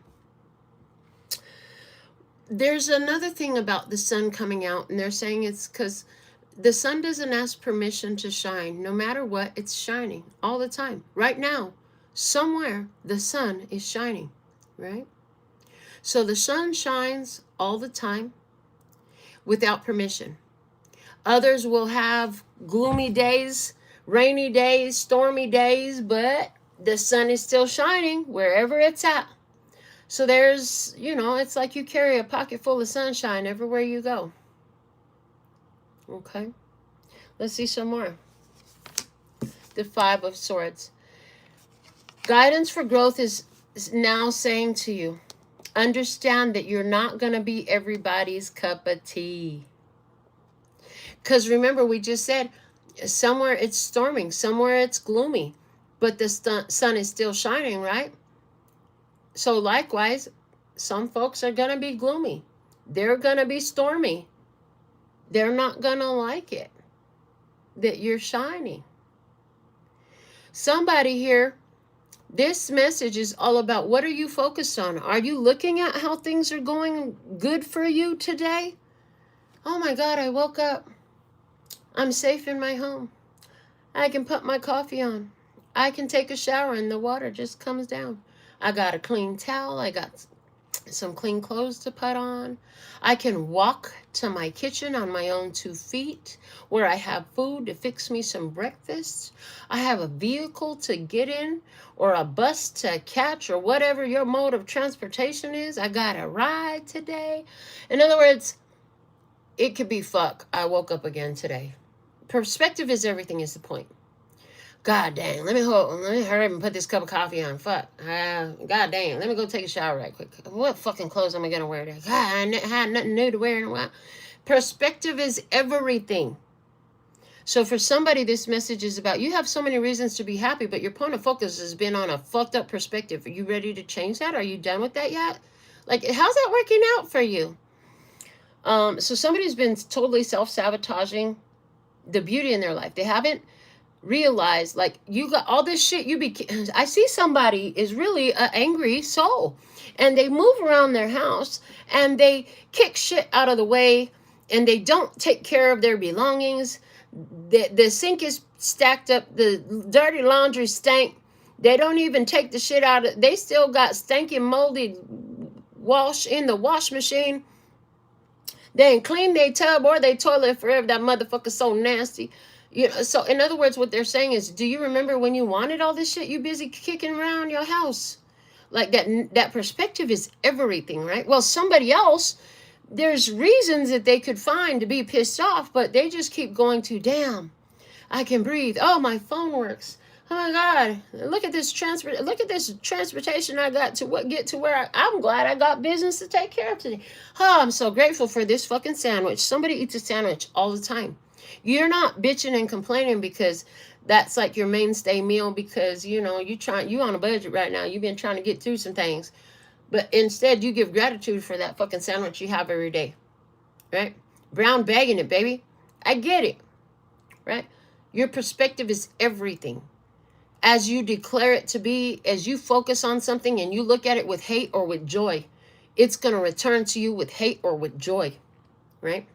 There's another thing about the sun coming out, and they're saying it's because the sun doesn't ask permission to shine. No matter what, it's shining all the time. Right now, somewhere, the sun is shining, right? So the sun shines all the time without permission. Others will have gloomy days, rainy days, stormy days, but the sun is still shining wherever it's at. So there's, it's like you carry a pocket full of sunshine everywhere you go. Okay, let's see some more. The Five of Swords. Guidance for growth is now saying to you, understand that you're not going to be everybody's cup of tea. Because remember, we just said somewhere it's storming, somewhere it's gloomy, but the sun is still shining, right? So likewise, some folks are going to be gloomy. They're going to be stormy. They're not going to like it that you're shining. Somebody here, this message is all about, what are you focused on? Are you looking at how things are going good for you today? Oh my God, I woke up. I'm safe in my home. I can put my coffee on. I can take a shower and the water just comes down. I got a clean towel. I got some clean clothes to put on. I can walk to my kitchen on my own 2 feet where I have food to fix me some breakfast. I have a vehicle to get in, or a bus to catch, or whatever your mode of transportation is. I got a ride today. In other words, it could be fuck, I woke up again today. Perspective is everything is the point. God dang, let me hurry up and put this cup of coffee on. Fuck. God dang, let me go take a shower right quick. What fucking clothes am I going to wear today? God, I had nothing new to wear in a while. Perspective is everything. So for somebody, this message is about, you have so many reasons to be happy, but your point of focus has been on a fucked up perspective. Are you ready to change that? Are you done with that yet? Like, how's that working out for you? So somebody's been totally self-sabotaging the beauty in their life. They haven't realized, like, you got all this shit I see somebody is really an angry soul, and they move around their house and they kick shit out of the way, and they don't take care of their belongings. The sink is stacked up, the dirty laundry stank. They don't even take the shit out of, they still got stinking moldy wash in the wash machine. They ain't clean their tub or their toilet forever. That motherfucker's so nasty. So in other words, what they're saying is, do you remember when you wanted all this shit? You busy kicking around your house. Like that perspective is everything, right? Well, somebody else, there's reasons that they could find to be pissed off, but they just keep going to, damn, I can breathe. Oh, my phone works. Oh my God, look at this transportation I got to get to where I'm glad I got business to take care of today. Oh, I'm so grateful for this fucking sandwich. Somebody eats a sandwich all the time. You're not bitching and complaining because that's like your mainstay meal, because you on a budget right now. You've been trying to get through some things, but instead you give gratitude for that fucking sandwich you have every day, right? Brown bagging it, baby. I get it, right? Your perspective is everything. As you declare it to be, as you focus on something and you look at it with hate or with joy, it's going to return to you with hate or with joy, right?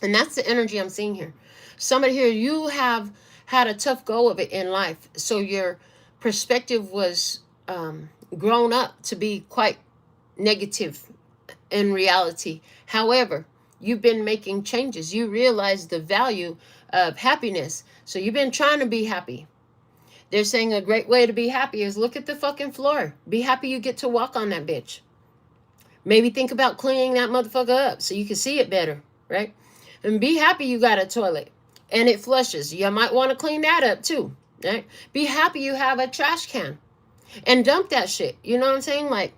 And that's the energy I'm seeing here. Somebody here, you have had a tough go of it in life. So your perspective was grown up to be quite negative. in reality. However, you've been making changes. You realize the value of happiness. So you've been trying to be happy. They're saying a great way to be happy is look at the fucking floor. Be happy you get to walk on that bitch. Maybe think about cleaning that motherfucker up so you can see it better, right? And be happy you got a toilet and it flushes. You might want to clean that up too, right? Be happy you have a trash can and dump that shit. You know what I'm saying? Like,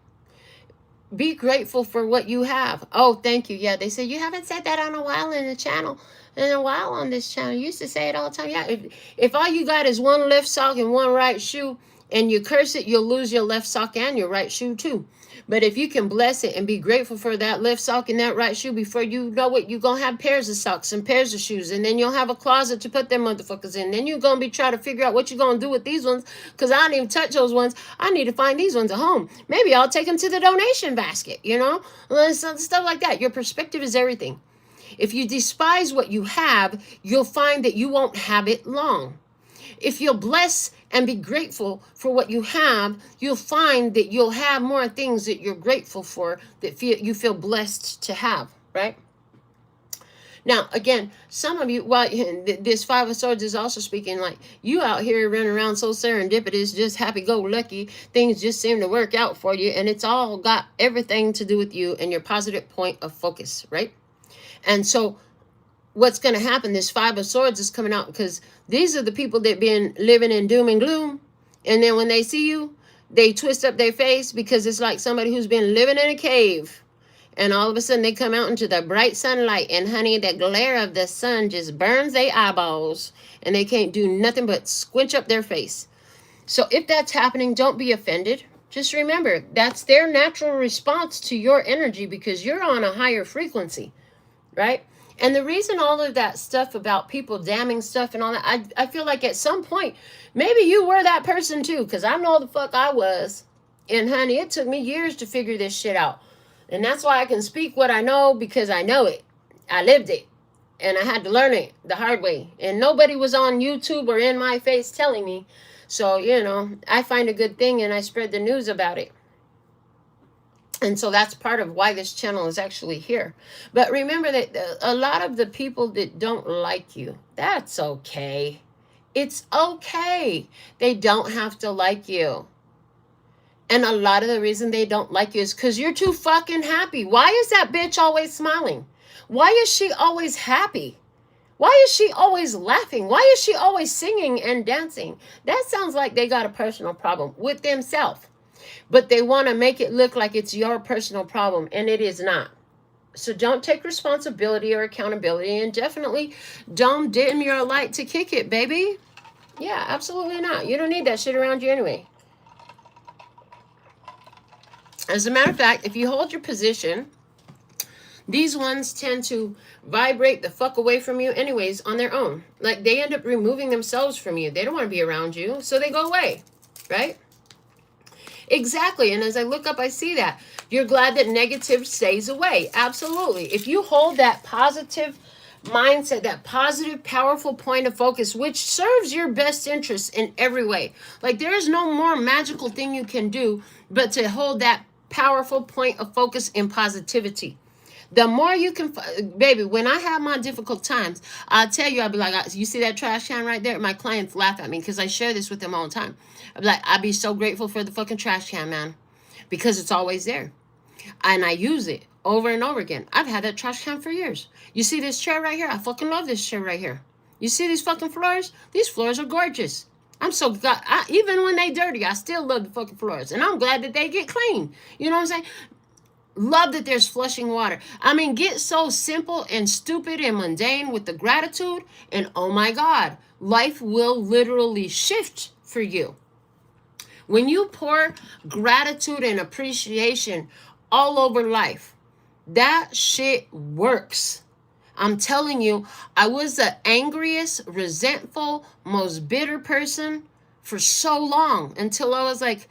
be grateful for what you have. Oh, thank you. Yeah, they say you haven't said that on a while in the channel. In a while on this channel. You used to say it all the time. Yeah, if all you got is one left sock and one right shoe and you curse it, you'll lose your left sock and your right shoe too. But if you can bless it and be grateful for that left sock and that right shoe, before you know it, you're going to have pairs of socks and pairs of shoes. And then you'll have a closet to put them motherfuckers in. Then you're going to be trying to figure out what you're going to do with these ones. Because I didn't even touch those ones. I need to find these ones at home. Maybe I'll take them to the donation basket, you know? Stuff like that. Your perspective is everything. If you despise what you have, you'll find that you won't have it long. If you'll bless and be grateful for what you have, you'll find that you'll have more things that you're grateful for, that you feel blessed to have, right? Now, again, some of you, well, this Five of Swords is also speaking like you out here running around so serendipitous, just happy-go-lucky. Things just seem to work out for you, and it's all got everything to do with you and your positive point of focus, right? And so what's going to happen, this Five of Swords is coming out because these are the people that been living in doom and gloom. And then when they see you, they twist up their face because it's like somebody who's been living in a cave. And all of a sudden they come out into the bright sunlight. And honey, the glare of the sun just burns their eyeballs. And they can't do nothing but squinch up their face. So if that's happening, don't be offended. Just remember, that's their natural response to your energy because you're on a higher frequency, right? And the reason all of that stuff about people damning stuff and all that, I feel like at some point, maybe you were that person too, because I know the fuck I was. And honey, it took me years to figure this shit out. And that's why I can speak what I know, because I know it. I lived it. And I had to learn it the hard way. And nobody was on YouTube or in my face telling me. So, you know, I find a good thing and I spread the news about it. And so that's part of why this channel is actually here. But remember that a lot of the people that don't like you, that's okay. It's okay. They don't have to like you. And a lot of the reason they don't like you is because you're too fucking happy. Why is that bitch always smiling? Why is she always happy? Why is she always laughing? Why is she always singing and dancing? That sounds like they got a personal problem with themselves. But they want to make it look like it's your personal problem, and it is not. So don't take responsibility or accountability, and definitely don't dim your light to kick it, baby. Yeah, absolutely not. You don't need that shit around you anyway. As a matter of fact, if you hold your position, these ones tend to vibrate the fuck away from you anyways on their own. Like, they end up removing themselves from you. They don't want to be around you, so they go away, right? Exactly. And as I look up, I see that. You're glad that negative stays away. Absolutely. If you hold that positive mindset, that positive, powerful point of focus, which serves your best interest in every way. Like, there is no more magical thing you can do but to hold that powerful point of focus in positivity. The more you can, baby, when I have my difficult times, I'll tell you, I'll be like, you see that trash can right there? My clients laugh at me because I share this with them all the time. I'll be like, I'll be so grateful for the fucking trash can, man, because it's always there. And I use it over and over again. I've had that trash can for years. You see this chair right here? I fucking love this chair right here. You see these fucking floors? These floors are gorgeous. I'm so glad, even when they dirty, I still love the fucking floors. And I'm glad that they get clean. You know what I'm saying? Love that there's flushing water. I mean, get so simple and stupid and mundane with the gratitude, and oh my God, life will literally shift for you. When you pour gratitude and appreciation all over life, that shit works. I'm telling you, I was the angriest, resentful, most bitter person for so long until I was like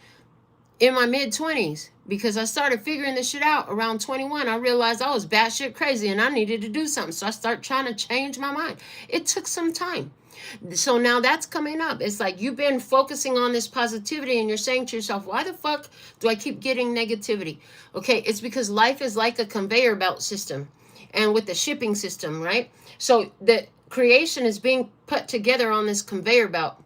in my mid-20s. because I started figuring this shit out around 21. I realized I was batshit crazy and I needed to do something. So I started trying to change my mind. It took some time. So now that's coming up. It's like you've been focusing on this positivity and you're saying to yourself, why the fuck do I keep getting negativity? Okay, it's because life is like a conveyor belt system and with the shipping system, right? So the creation is being put together on this conveyor belt.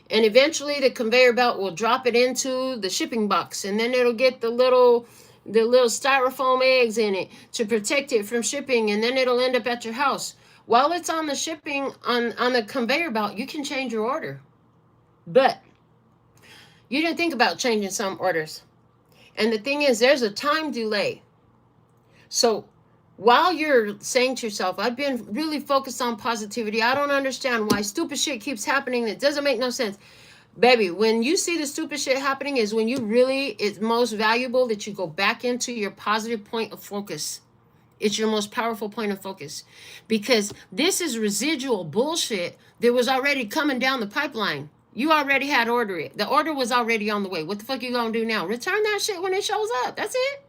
And eventually the conveyor belt will drop it into the shipping box, and then it'll get the little styrofoam eggs in it to protect it from shipping, and then it'll end up at your house. While it's on the shipping on the conveyor belt, you can change your order. But you didn't think about changing some orders. And the thing is, there's a time delay. So while you're saying to yourself, I've been really focused on positivity, I don't understand why stupid shit keeps happening that doesn't make no sense. Baby, when you see the stupid shit happening is when you really, it's most valuable that you go back into your positive point of focus. It's your most powerful point of focus. Because this is residual bullshit that was already coming down the pipeline. You already had ordered it. The order was already on the way. What the fuck you gonna do now? Return that shit when it shows up. That's it.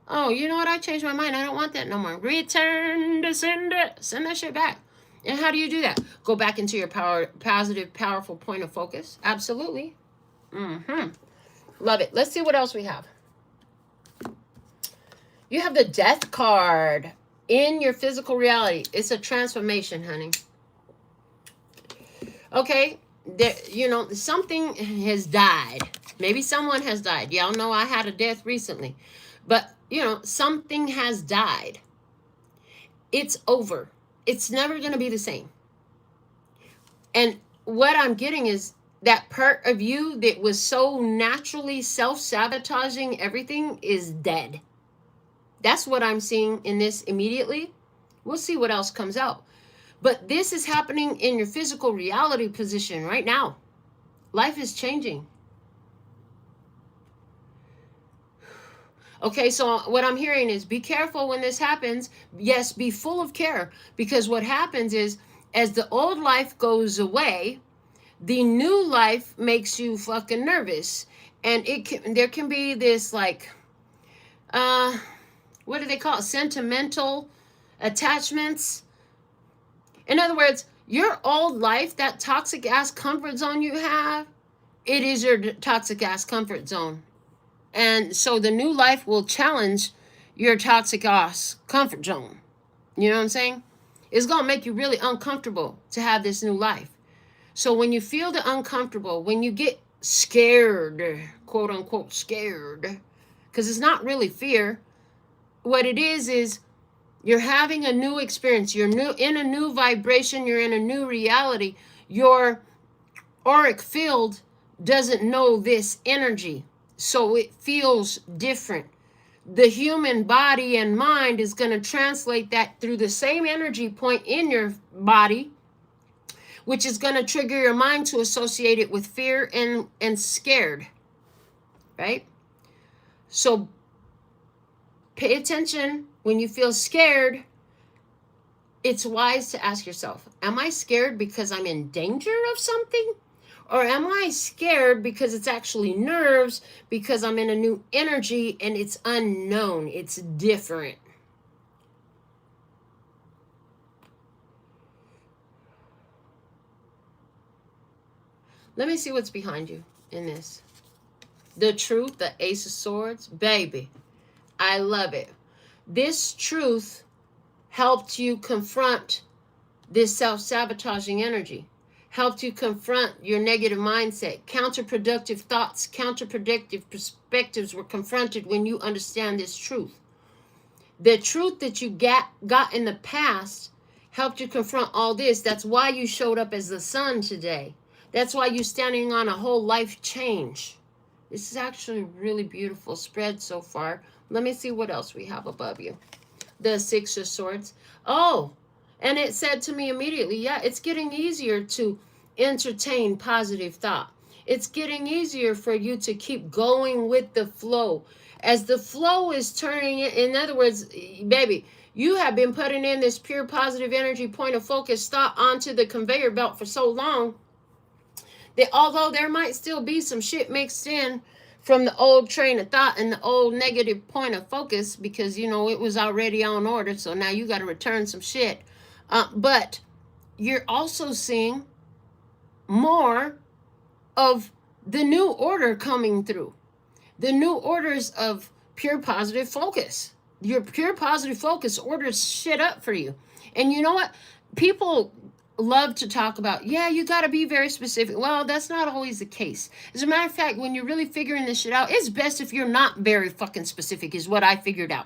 Oh, you know what? I changed my mind. I don't want that no more. Return to sender. Send that shit back. And how do you do that? Go back into your positive, powerful point of focus. Absolutely. Love it. Let's see what else we have. You have the death card in your physical reality. It's a transformation, honey. Okay. There, you know, something has died. Maybe someone has died. Y'all know I had a death recently. But, you know, something has died. It's over. It's never going to be the same. And what I'm getting is that part of you that was so naturally self-sabotaging everything is dead. That's what I'm seeing in this immediately. We'll see what else comes out. But this is happening in your physical reality position right now. Life is changing. Okay, so what I'm hearing is be careful when this happens. Yes, be full of care, because what happens is as the old life goes away, the new life makes you fucking nervous. And there can be this like, what do they call it? Sentimental attachments. In other words, your old life, that toxic ass comfort zone you have, it is your toxic ass comfort zone. And so the new life will challenge your toxic ass comfort zone. You know what I'm saying? It's going to make you really uncomfortable to have this new life. So when you feel the uncomfortable, when you get scared, quote unquote scared, because it's not really fear. What it is you're having a new experience. You're in a new vibration. You're in a new reality. Your auric field doesn't know this energy. So it feels different. The human body and mind is going to translate that through the same energy point in your body, which is going to trigger your mind to associate it with fear and scared, right? So pay attention when you feel scared. It's wise to ask yourself, am I scared because I'm in danger of something? Or am I scared because it's actually nerves, because I'm in a new energy and it's unknown, it's different? Let me see what's behind you in this. The truth, the Ace of Swords. Baby, I love it. This truth helped you confront this self-sabotaging energy. Helped you confront your negative mindset. Counterproductive thoughts, counterproductive perspectives were confronted when you understand this truth. The truth that you got in the past helped you confront all this. That's why you showed up as the sun today. That's why you're standing on a whole life change. This is actually a really beautiful spread so far. Let me see what else we have above you. The Six of Swords. Oh, and it said to me immediately, yeah, it's getting easier to entertain positive thought. It's getting easier for you to keep going with the flow. As the flow is turning, in other words, baby, you have been putting in this pure positive energy point of focus thought onto the conveyor belt for so long that although there might still be some shit mixed in from the old train of thought and the old negative point of focus, because you know it was already on order, so now you got to return some shit. But you're also seeing more of the new order coming through. The new orders of pure positive focus. Your pure positive focus orders shit up for you. And you know what? People love to talk about, yeah, you got to be very specific. Well, that's not always the case. As a matter of fact, when you're really figuring this shit out, it's best if you're not very fucking specific, is what I figured out.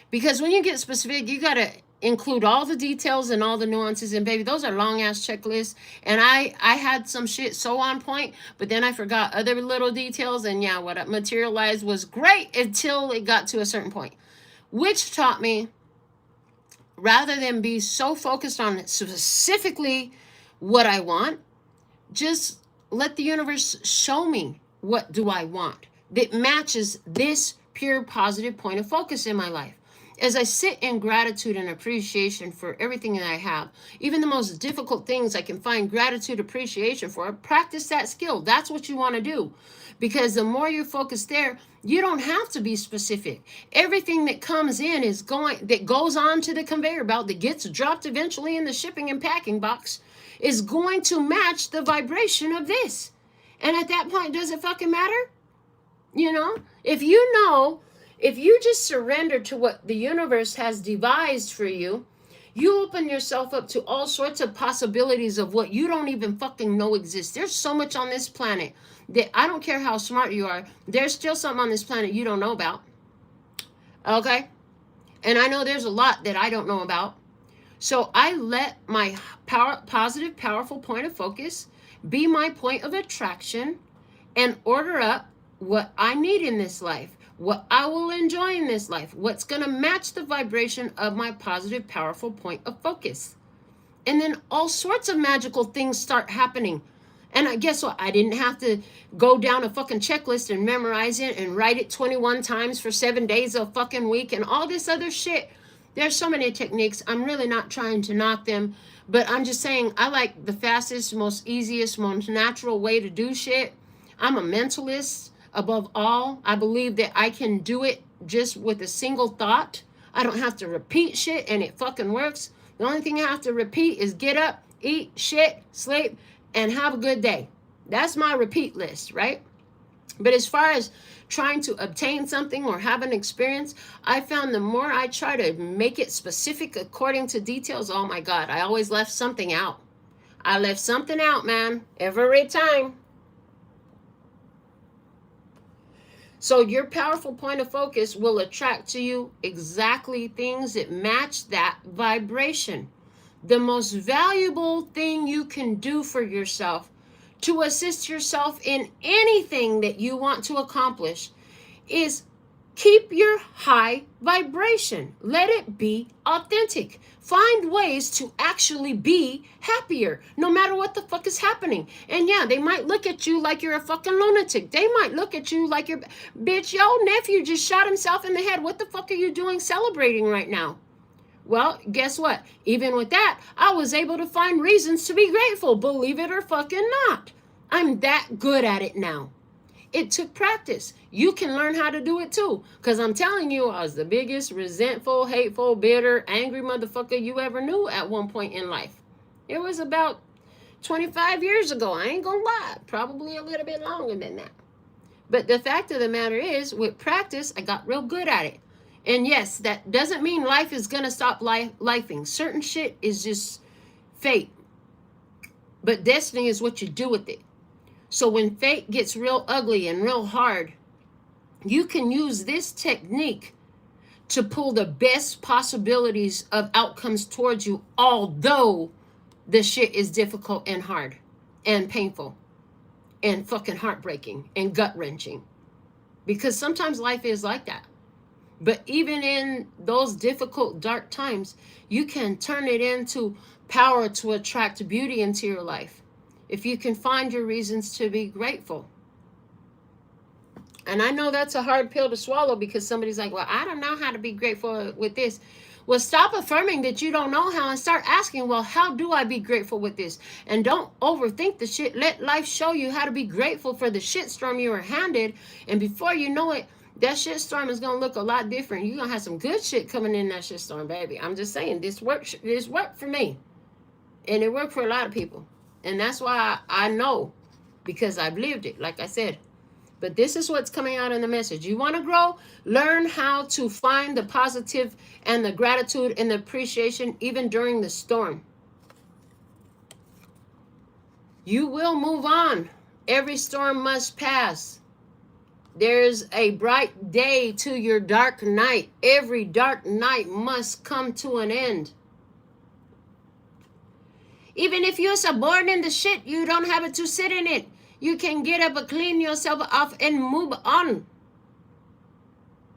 Because when you get specific, you got to include all the details and all the nuances. And baby, those are long ass checklists. And I had some shit so on point, but then I forgot other little details. And yeah, what materialized was great until it got to a certain point, which taught me, rather than be so focused on specifically what I want, just let the universe show me what do I want that matches this pure positive point of focus in my life. As I sit in gratitude and appreciation for everything that I have, even the most difficult things I can find gratitude, appreciation for, practice that skill. That's what you want to do. Because the more you focus there, you don't have to be specific. Everything that comes in that goes on to the conveyor belt, that gets dropped eventually in the shipping and packing box, is going to match the vibration of this. And at that point, does it fucking matter? You know, if you just surrender to what the universe has devised for you, you open yourself up to all sorts of possibilities of what you don't even fucking know exists. There's so much on this planet that I don't care how smart you are, there's still something on this planet you don't know about. Okay? And I know there's a lot that I don't know about. So I let my positive, powerful point of focus be my point of attraction and order up what I need in this life, what I will enjoy in this life, what's going to match the vibration of my positive, powerful point of focus. And then all sorts of magical things start happening. And guess what? I didn't have to go down a fucking checklist and memorize it and write it 21 times for 7 days a fucking week and all this other shit. There's so many techniques. I'm really not trying to knock them, but I'm just saying I like the fastest, most easiest, most natural way to do shit. I'm a mentalist. Above all, I believe that I can do it just with a single thought. I don't have to repeat shit and it fucking works. The only thing I have to repeat is get up, eat, shit, sleep, and have a good day. That's my repeat list, right? But as far as trying to obtain something or have an experience, I found the more I try to make it specific according to details, oh my God, I always left something out. I left something out, man, every time. So your powerful point of focus will attract to you exactly things that match that vibration. The most valuable thing you can do for yourself to assist yourself in anything that you want to accomplish is keep your high vibration. Let it be authentic. Find ways to actually be happier, no matter what the fuck is happening. And yeah, they might look at you like you're a fucking lunatic. They might look at you like you're, bitch, your nephew just shot himself in the head. What the fuck are you doing celebrating right now? Well, guess what? Even with that, I was able to find reasons to be grateful, believe it or fucking not. I'm that good at it now. It took practice. You can learn how to do it too. Because I'm telling you, I was the biggest resentful, hateful, bitter, angry motherfucker you ever knew at one point in life. It was about 25 years ago. I ain't gonna lie. Probably a little bit longer than that. But the fact of the matter is, with practice, I got real good at it. And yes, that doesn't mean life is going to stop lifing. Certain shit is just fate. But destiny is what you do with it. So when fate gets real ugly and real hard, you can use this technique to pull the best possibilities of outcomes towards you, although the shit is difficult and hard and painful and fucking heartbreaking and gut-wrenching. Because sometimes life is like that. But even in those difficult, dark times, you can turn it into power to attract beauty into your life. If you can find your reasons to be grateful. And I know that's a hard pill to swallow because somebody's like, well, I don't know how to be grateful with this. Well, stop affirming that you don't know how and start asking, well, how do I be grateful with this? And don't overthink the shit. Let life show you how to be grateful for the shitstorm you were handed. And before you know it, that shitstorm is going to look a lot different. You're going to have some good shit coming in that shitstorm, baby. I'm just saying, this worked for me. And it worked for a lot of people. And that's why I know, because I've lived it, like I said. But this is what's coming out in the message. You want to grow? Learn how to find the positive and the gratitude and the appreciation even during the storm. You will move on. Every storm must pass. There's a bright day to your dark night. Every dark night must come to an end. Even if you're so bored in the shit, you don't have to sit in it. You can get up and clean yourself off and move on.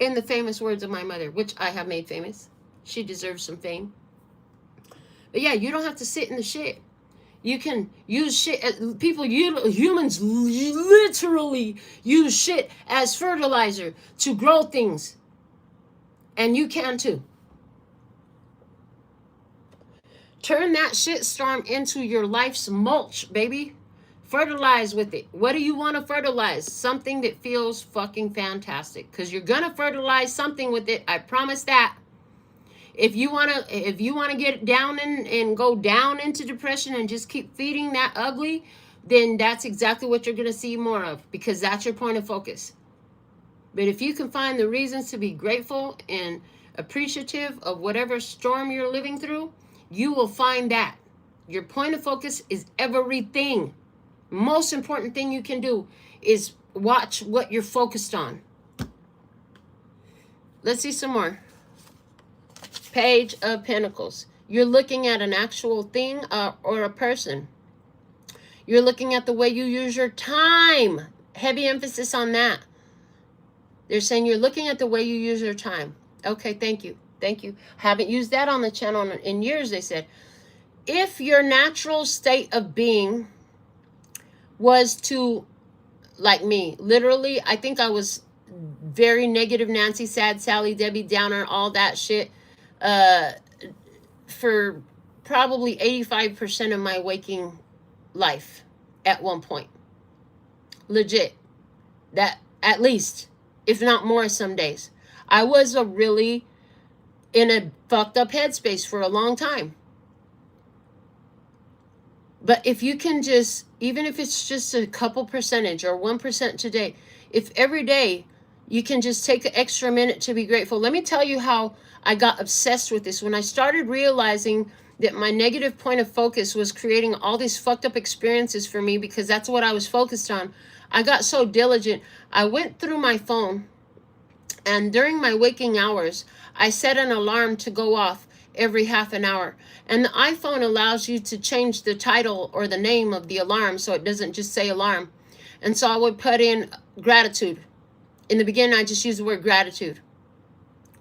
In the famous words of my mother, which I have made famous. She deserves some fame. But yeah, you don't have to sit in the shit. You can use shit. Humans literally use shit as fertilizer to grow things. And you can too. Turn that shit storm into your life's mulch, baby. Fertilize with it. What do you want to fertilize? Something that feels fucking fantastic. Because you're going to fertilize something with it. I promise that. If you want to get down and go down into depression and just keep feeding that ugly, then that's exactly what you're going to see more of. Because that's your point of focus. But if you can find the reasons to be grateful and appreciative of whatever storm you're living through, you will find that. Your point of focus is everything. Most important thing you can do is watch what you're focused on. Let's see some more. Page of Pentacles. You're looking at an actual thing or a person. You're looking at the way you use your time. Heavy emphasis on that. They're saying you're looking at the way you use your time. Okay, thank you. Thank you. Haven't used that on the channel in years, they said. If your natural state of being was to, like me, literally, I think I was very negative Nancy, sad Sally, Debbie Downer, all that shit, for probably 85% of my waking life at one point. Legit. That, at least, if not more some days. I was really in a fucked up headspace for a long time. But if you can just, even if it's just a couple percentage or 1% today, if every day you can just take an extra minute to be grateful. Let me tell you how I got obsessed with this. When I started realizing that my negative point of focus was creating all these fucked up experiences for me because that's what I was focused on, I got so diligent. I went through my phone, and during my waking hours, I set an alarm to go off every half an hour. And the iPhone allows you to change the title or the name of the alarm so it doesn't just say alarm. And so I would put in gratitude. In the beginning, I just used the word gratitude,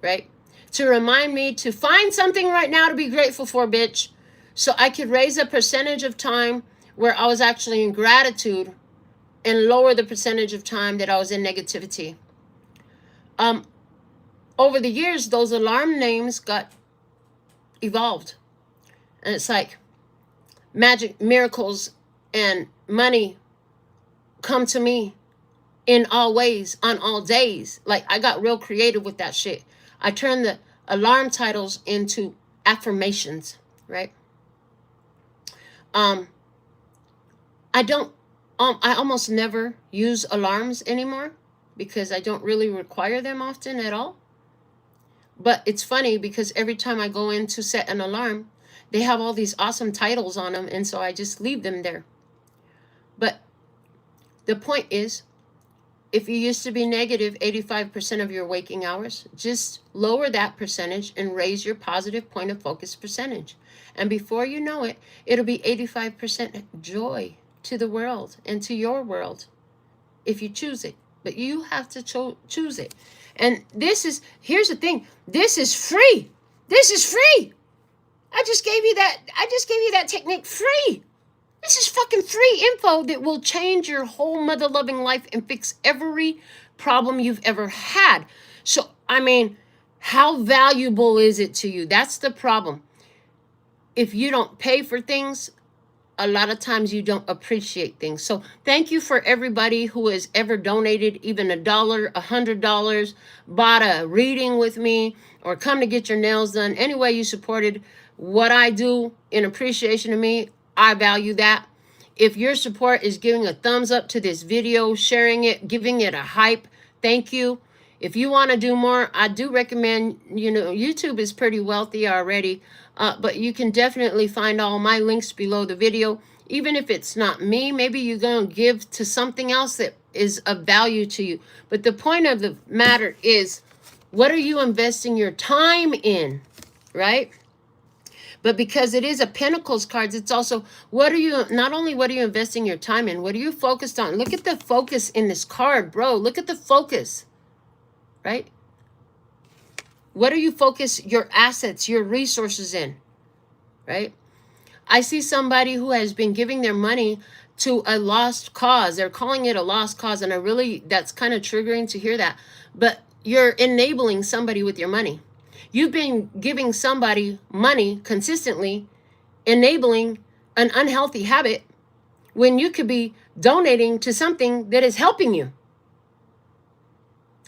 right? To remind me to find something right now to be grateful for, bitch. So I could raise a percentage of time where I was actually in gratitude and lower the percentage of time that I was in negativity. Over the years, those alarm names got evolved. And it's like magic, miracles, and money come to me in all ways, on all days. Like, I got real creative with that shit. I turned the alarm titles into affirmations, right? I almost never use alarms anymore because I don't really require them often at all. But it's funny because every time I go in to set an alarm, they have all these awesome titles on them, and so I just leave them there. But the point is, if you used to be negative 85% of your waking hours, just lower that percentage and raise your positive point of focus percentage. And before you know it, it'll be 85% joy to the world and to your world if you choose it. But you have to choose it. And here's the thing, this is free. This is free. I just gave you that technique free. This is fucking free info that will change your whole mother-loving life and fix every problem you've ever had. So, I mean, How valuable is it to you? That's the problem. If you don't pay for things, a lot of times you don't appreciate things. So thank you for everybody who has ever donated even $1, $100, bought a reading with me, or come to get your nails done. Any way you supported what I do in appreciation of me, I value that. If your support is giving a thumbs up to this video, sharing it, giving it a hype, thank you. If you want to do more, I do recommend, YouTube is pretty wealthy already. But you can definitely find all my links below the video. Even if it's not me, maybe you're going to give to something else that is of value to you. But the point of the matter is, what are you investing your time in, right? But because it is a Pentacles cards, it's also, not only what are you investing your time in, what are you focused on? Look at the focus in this card, bro. Look at the focus, right? What are you focus your assets, your resources in, right? I see somebody who has been giving their money to a lost cause. They're calling it a lost cause. And that's kind of triggering to hear that. But you're enabling somebody with your money. You've been giving somebody money consistently, enabling an unhealthy habit when you could be donating to something that is helping you,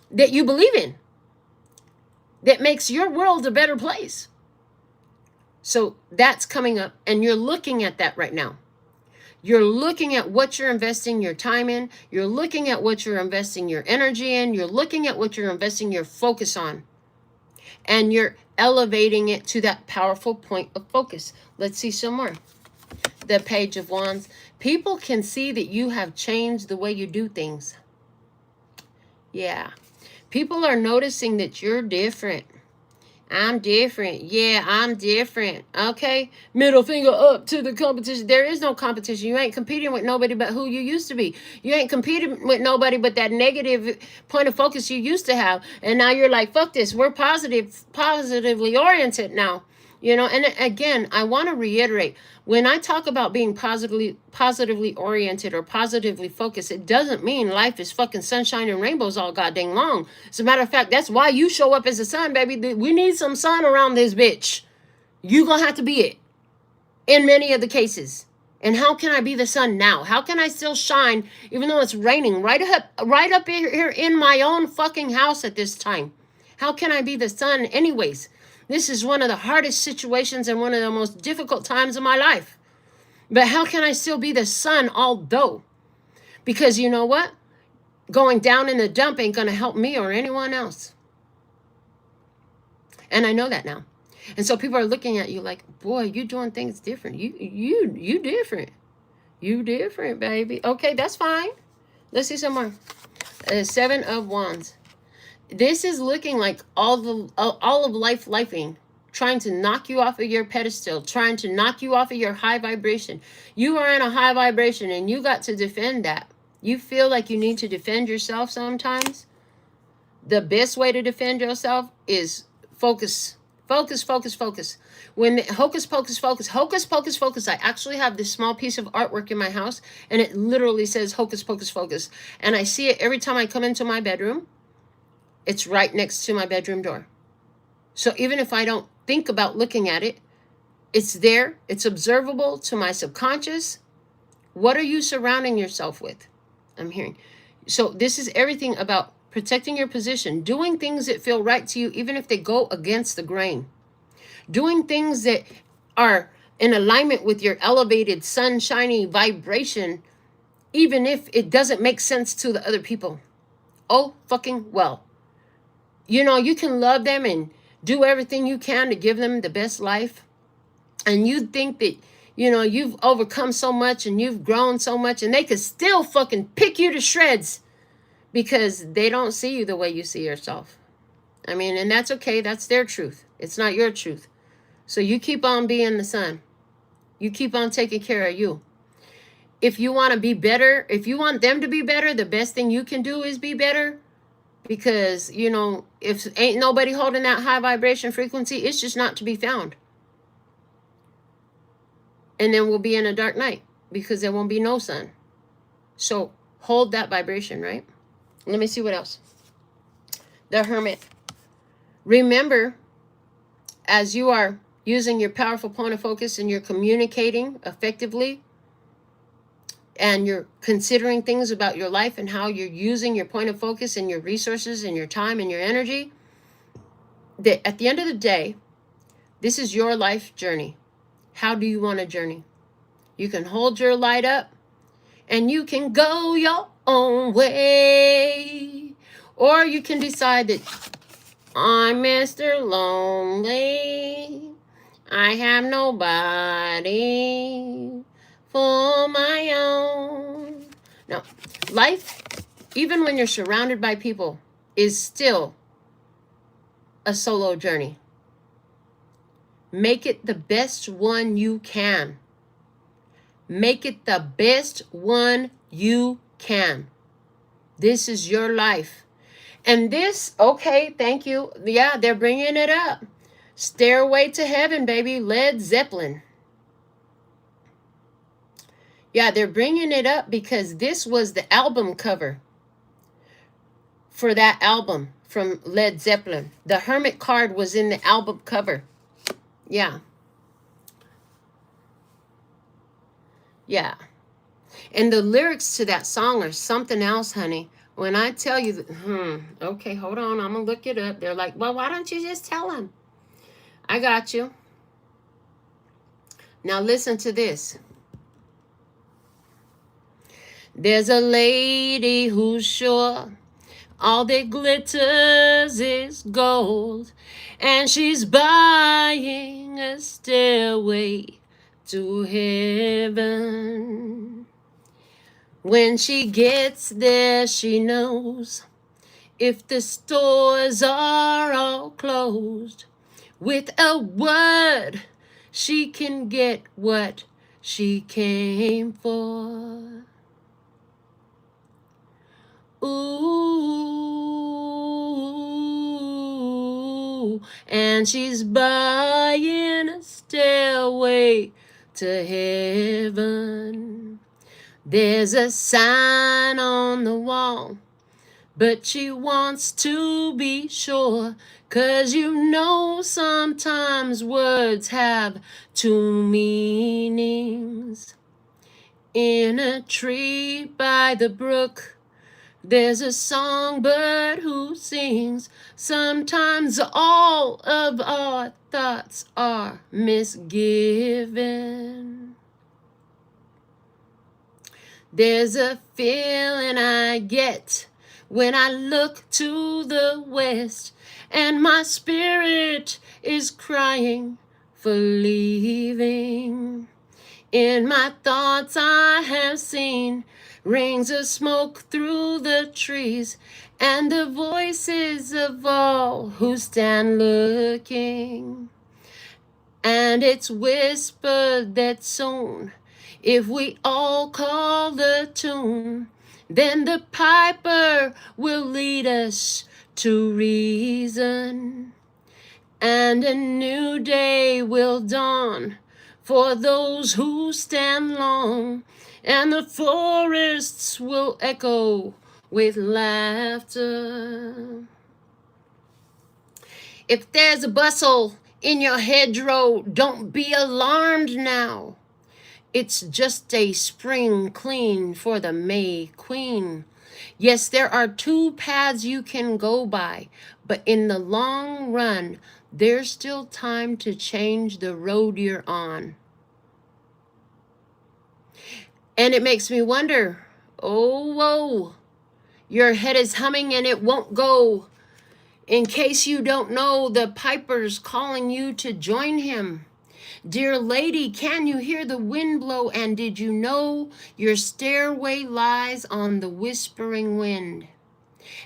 that you believe in, that makes your world a better place. So that's coming up, and you're looking at that right now. You're looking at what you're investing your time in. You're looking at what you're investing your energy in. You're looking at what you're investing your focus on. And you're elevating it to that powerful point of focus. Let's see some more. The Page of Wands. People can see that you have changed the way you do things. Yeah. People are noticing that you're different. I'm different. Yeah, I'm different. Okay. Middle finger up to the competition. There is no competition. You ain't competing with nobody but who you used to be. You ain't competing with nobody but that negative point of focus you used to have. And now you're like, fuck this. We're positively oriented now. And again, I want to reiterate, when I talk about being positively oriented or positively focused, it doesn't mean life is fucking sunshine and rainbows all goddamn long. As a matter of fact, that's why you show up as a sun, baby. We need some sun around this bitch. You gonna have to be it in many of the cases. And how can I be the sun now? How can I still shine even though it's raining right up here in my own fucking house at this time? How can I be the sun anyways? This is one of the hardest situations and one of the most difficult times of my life. But how can I still be the sun although? Because you know what? Going down in the dump ain't going to help me or anyone else. And I know that now. And so people are looking at you like, boy, you doing things different. You different. You different, baby. Okay, that's fine. Let's see some more. 7 of Wands. This is looking like all of lifing, trying to knock you off of your pedestal, trying to knock you off of your high vibration. You are in a high vibration and you got to defend that. You feel like you need to defend yourself sometimes. The best way to defend yourself is focus. Focus, focus, focus. When hocus pocus, focus, hocus pocus, focus. I actually have this small piece of artwork in my house and it literally says hocus pocus, focus. And I see it every time I come into my bedroom. It's right next to my bedroom door. So even if I don't think about looking at it, it's there. It's observable to my subconscious. What are you surrounding yourself with? I'm hearing. So this is everything about protecting your position, doing things that feel right to you, even if they go against the grain, doing things that are in alignment with your elevated sunshiny vibration, even if it doesn't make sense to the other people. Oh, fucking well. You can love them and do everything you can to give them the best life. And you think that, you've overcome so much and you've grown so much and they could still fucking pick you to shreds because they don't see you the way you see yourself. I mean, and that's okay. That's their truth. It's not your truth. So you keep on being the sun. You keep on taking care of you. If you want to be better, if you want them to be better, the best thing you can do is be better. Because, if ain't nobody holding that high vibration frequency, it's just not to be found. And then we'll be in a dark night because there won't be no sun. So hold that vibration, right? Let me see what else. The Hermit. Remember, as you are using your powerful point of focus and you're communicating effectively, and you're considering things about your life and how you're using your point of focus and your resources and your time and your energy, that at the end of the day, this is your life journey. How do you want to journey? You can hold your light up and you can go your own way. Or you can decide that I'm Mr. Lonely. I have nobody for my own. Now, life, even when you're surrounded by people, is still a solo journey. Make it the best one you can. Make it the best one you can. This is your life. And this, okay, thank you. Yeah, they're bringing it up. Stairway to Heaven, baby, Led Zeppelin. Yeah, they're bringing it up because this was the album cover for that album from Led Zeppelin. The Hermit card was in the album cover. Yeah. Yeah. And the lyrics to that song are something else, honey. When I tell you that, okay, hold on, I'm going to look it up. They're like, well, why don't you just tell them? I got you. Now listen to this. There's a lady who's sure all that glitters is gold, and she's buying a stairway to heaven. When she gets there, she knows if the stores are all closed, with a word, she can get what she came for. Ooh, and she's buying a stairway to heaven. There's a sign on the wall, but she wants to be sure, 'cause you know sometimes words have two meanings. In a tree by the brook, there's a songbird who sings. Sometimes all of our thoughts are misgiven. There's a feeling I get when I look to the west, and my spirit is crying for leaving. In my thoughts I have seen rings of smoke through the trees, and the voices of all who stand looking. And it's whispered that soon, if we all call the tune, then the piper will lead us to reason, and a new day will dawn for those who stand long, and the forests will echo with laughter. If there's a bustle in your hedgerow, don't be alarmed now. It's just a spring clean for the May Queen. Yes, there are two paths you can go by, but in the long run, there's still time to change the road you're on. And it makes me wonder, oh, whoa, your head is humming and it won't go. In case you don't know, the piper's calling you to join him. Dear lady, can you hear the wind blow? And did you know your stairway lies on the whispering wind?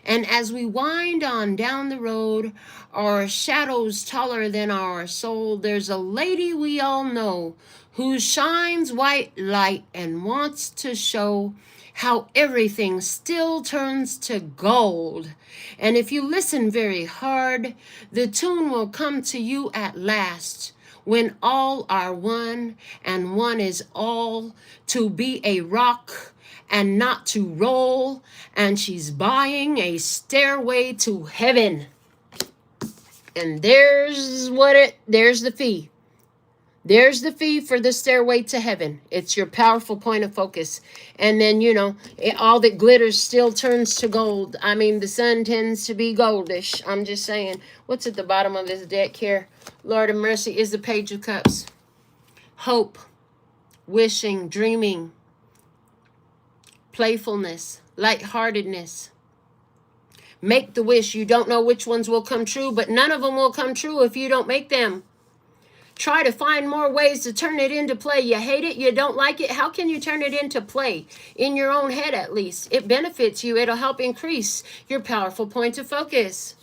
And as we wind on down the road, our shadows taller than our soul, there's a lady we all know who shines white light and wants to show how everything still turns to gold. And if you listen very hard, the tune will come to you at last, when all are one and one is all, to be a rock and not to roll, and she's buying a stairway to heaven. And there's the fee. There's the fee for the stairway to heaven. It's your powerful point of focus. And then, all that glitters still turns to gold. I mean, the sun tends to be goldish. I'm just saying. What's at the bottom of this deck here? Lord of mercy is the Page of Cups. Hope, wishing, dreaming, playfulness, lightheartedness. Make the wish. You don't know which ones will come true, but none of them will come true if you don't make them. Try to find more ways to turn it into play. You hate it, you don't like it. How can you turn it into play? In your own head, at least. It benefits you. It'll help increase your powerful point of focus.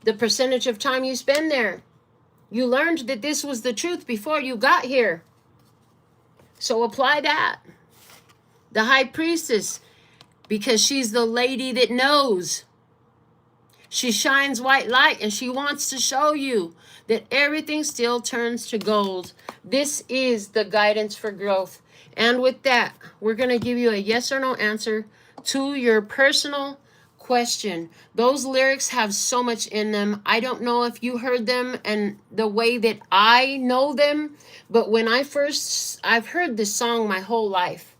The percentage of time you spend there. You learned that this was the truth before you got here. So apply that. The High Priestess, because she's the lady that knows. She shines white light, and she wants to show you that everything still turns to gold. This is the guidance for growth. And with that, we're going to give you a yes or no answer to your personal question. Those lyrics have so much in them. I don't know if you heard them and the way that I know them, but when I've heard this song my whole life.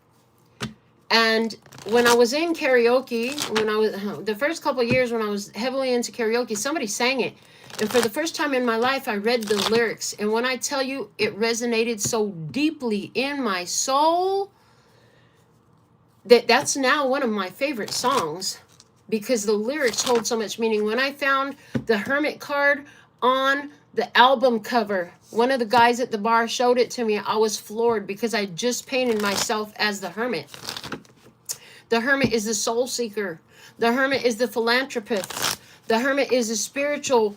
And when I was in karaoke, the first couple of years when I was heavily into karaoke, somebody sang it. And for the first time in my life, I read the lyrics. And when I tell you, it resonated so deeply in my soul that's now one of my favorite songs because the lyrics hold so much meaning. When I found the Hermit card on the album cover, one of the guys at the bar showed it to me. I was floored because I just painted myself as the Hermit. The Hermit is the soul seeker. The Hermit is the philanthropist. The Hermit is a spiritual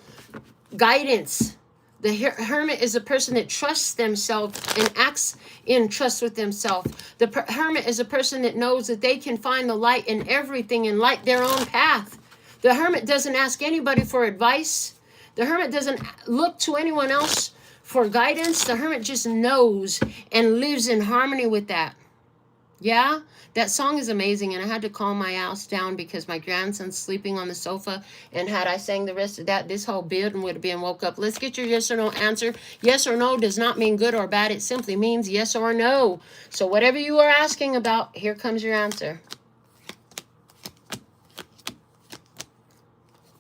guidance. The Hermit is a person that trusts themselves and acts in trust with themselves. The Hermit is a person that knows that they can find the light in everything and light their own path. The Hermit doesn't ask anybody for advice. The Hermit doesn't look to anyone else for guidance. The Hermit just knows and lives in harmony with that. Yeah, that song is amazing, and I had to calm my ass down because my grandson's sleeping on the sofa, and had I sang the rest of that, this whole building would have been woke up. Let's get your yes or no answer. Yes or no does not mean good or bad. It simply means yes or no. So whatever you are asking about, here comes your answer.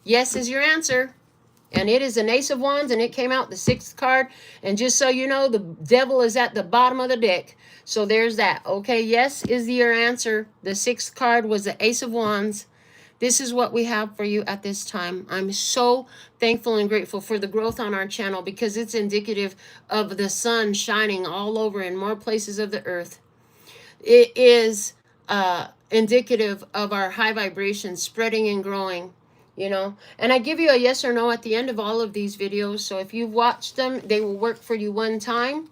Yes is your answer. And it is an Ace of Wands, and it came out the 6th card. And just so you know, the devil is at the bottom of the deck. So there's that. Okay, yes is your answer. The 6th card was the Ace of Wands. This is what we have for you at this time. I'm so thankful and grateful for the growth on our channel because it's indicative of the sun shining all over in more places of the earth. It is indicative of our high vibrations spreading and growing. And I give you a yes or no at the end of all of these videos. So if you've watched them, they will work for you one time.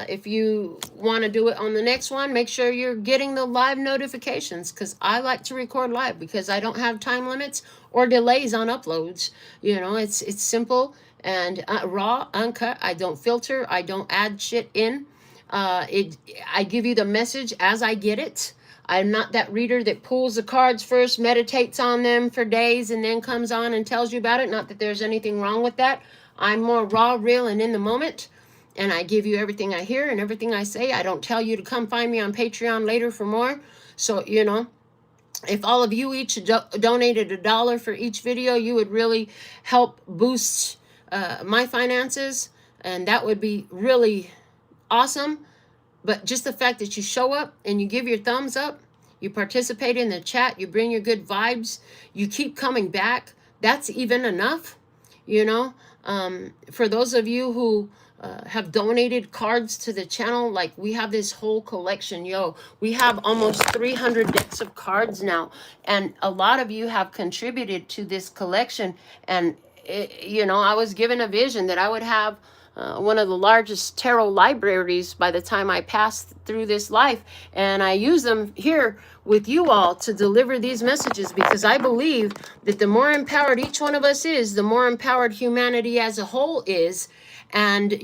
If you want to do it on the next one, make sure you're getting the live notifications because I like to record live because I don't have time limits or delays on uploads. It's simple and raw, uncut. I don't filter. I don't add shit in. I give you the message as I get it. I'm not that reader that pulls the cards first, meditates on them for days, and then comes on and tells you about it. Not that there's anything wrong with that. I'm more raw, real, and in the moment. And I give you everything I hear and everything I say. I don't tell you to come find me on Patreon later for more. So, if all of you each donated $1 for each video, you would really help boost my finances. And that would be really awesome. But just the fact that you show up and you give your thumbs up, you participate in the chat, you bring your good vibes, you keep coming back, that's even enough. For those of you who have donated cards to the channel, like we have this whole collection. We have almost 300 decks of cards now. And a lot of you have contributed to this collection. And, I was given a vision that I would have one of the largest tarot libraries by the time I passed through this life. And I use them here with you all to deliver these messages because I believe that the more empowered each one of us is, the more empowered humanity as a whole is. And,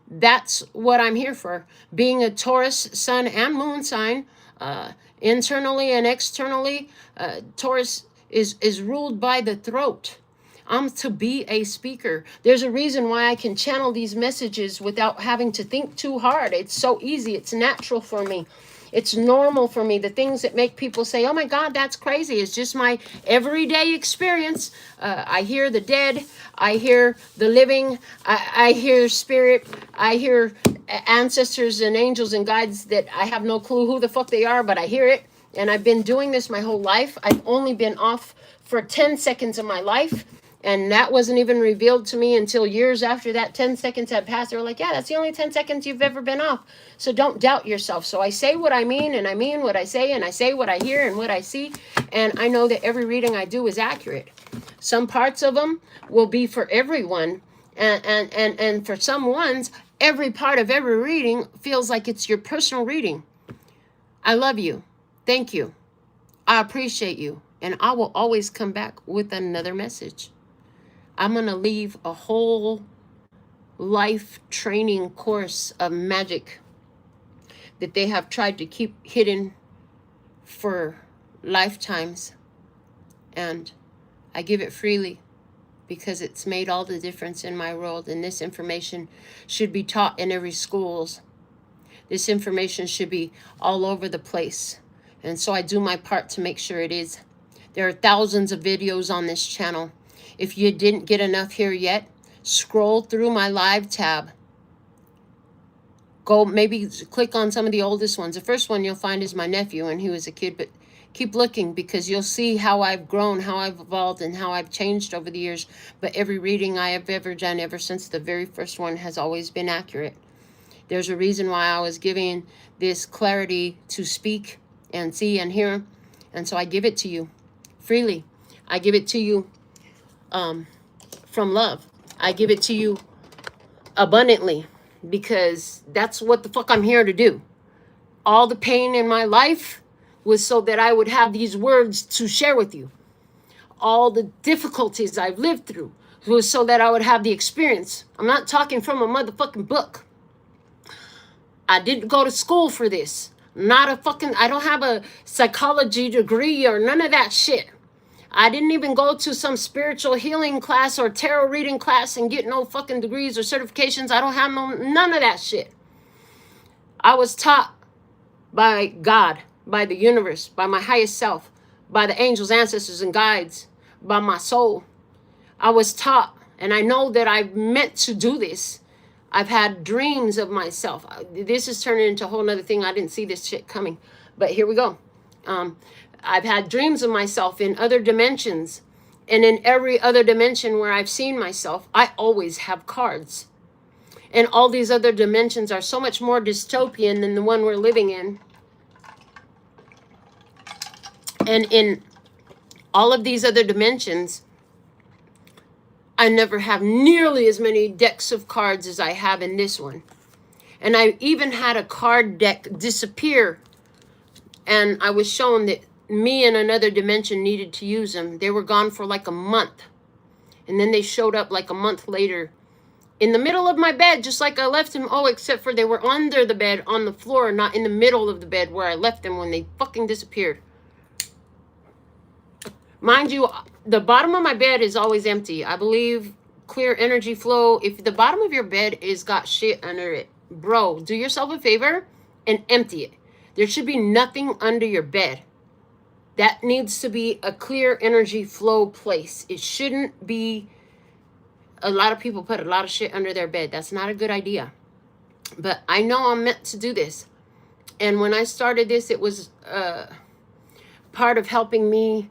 that's what I'm here for. Being a Taurus sun and moon sign, internally and externally, Taurus is ruled by the throat. I'm to be a speaker. There's a reason why I can channel these messages without having to think too hard. It's so easy. It's natural for me. It's normal for me. The things that make people say, oh my God, that's crazy. It's just my everyday experience. I hear the dead. I hear the living. I hear spirit. I hear ancestors and angels and guides that I have no clue who the fuck they are, but I hear it. And I've been doing this my whole life. I've only been off for 10 seconds of my life. And that wasn't even revealed to me until years after that 10 seconds had passed. They were like, yeah, that's the only 10 seconds you've ever been off. So don't doubt yourself. So I say what I mean, and I mean what I say, and I say what I hear and what I see. And I know that every reading I do is accurate. Some parts of them will be for everyone. And for some ones, every part of every reading feels like it's your personal reading. I love you. Thank you. I appreciate you. And I will always come back with another message. I'm going to leave a whole life training course of magic that they have tried to keep hidden for lifetimes. And I give it freely because it's made all the difference in my world. And this information should be taught in every schools. This information should be all over the place. And so I do my part to make sure it is. There are thousands of videos on this channel. If you didn't get enough here yet, scroll through my live tab. Go maybe click on some of the oldest ones. The first one you'll find is my nephew when he was a kid, but keep looking because you'll see how I've grown, how I've evolved, and how I've changed over the years. But every reading I have ever done, ever since the very first one, has always been accurate. There's a reason why I was giving this clarity to speak and see and hear. And so I give it to you freely. I give it to you from love. I give it to you abundantly because that's what the fuck I'm here to do. All the pain in my life was so that I would have these words to share with you. All the difficulties I've lived through was so that I would have the experience. I'm not talking from a motherfucking book. I didn't go to school for this. I don't have a psychology degree or none of that shit. I didn't even go to some spiritual healing class or tarot reading class and get no fucking degrees or certifications. I don't have none of that shit. I was taught by God, by the universe, by my highest self, by the angels, ancestors, and guides, by my soul. I was taught, and I know that I'm meant to do this. I've had dreams of myself. This is turning into a whole nother thing. I didn't see this shit coming, but here we go. I've had dreams of myself in other dimensions, and in every other dimension where I've seen myself, I always have cards. And all these other dimensions are so much more dystopian than the one we're living in. And in all of these other dimensions, I never have nearly as many decks of cards as I have in this one. And I even had a card deck disappear. And I was shown that me in another dimension needed to use them. They were gone for like a month. And then they showed up like a month later in the middle of my bed, just like I left them. Oh, except for they were under the bed on the floor, not in the middle of the bed where I left them when they fucking disappeared. Mind you, the bottom of my bed is always empty. I believe clear energy flow. If the bottom of your bed is got shit under it, bro, do yourself a favor and empty it. There should be nothing under your bed. That needs to be a clear energy flow place. It shouldn't be. A lot of people put a lot of shit under their bed. That's not a good idea. But I know I'm meant to do this. And when I started this, it was part of helping me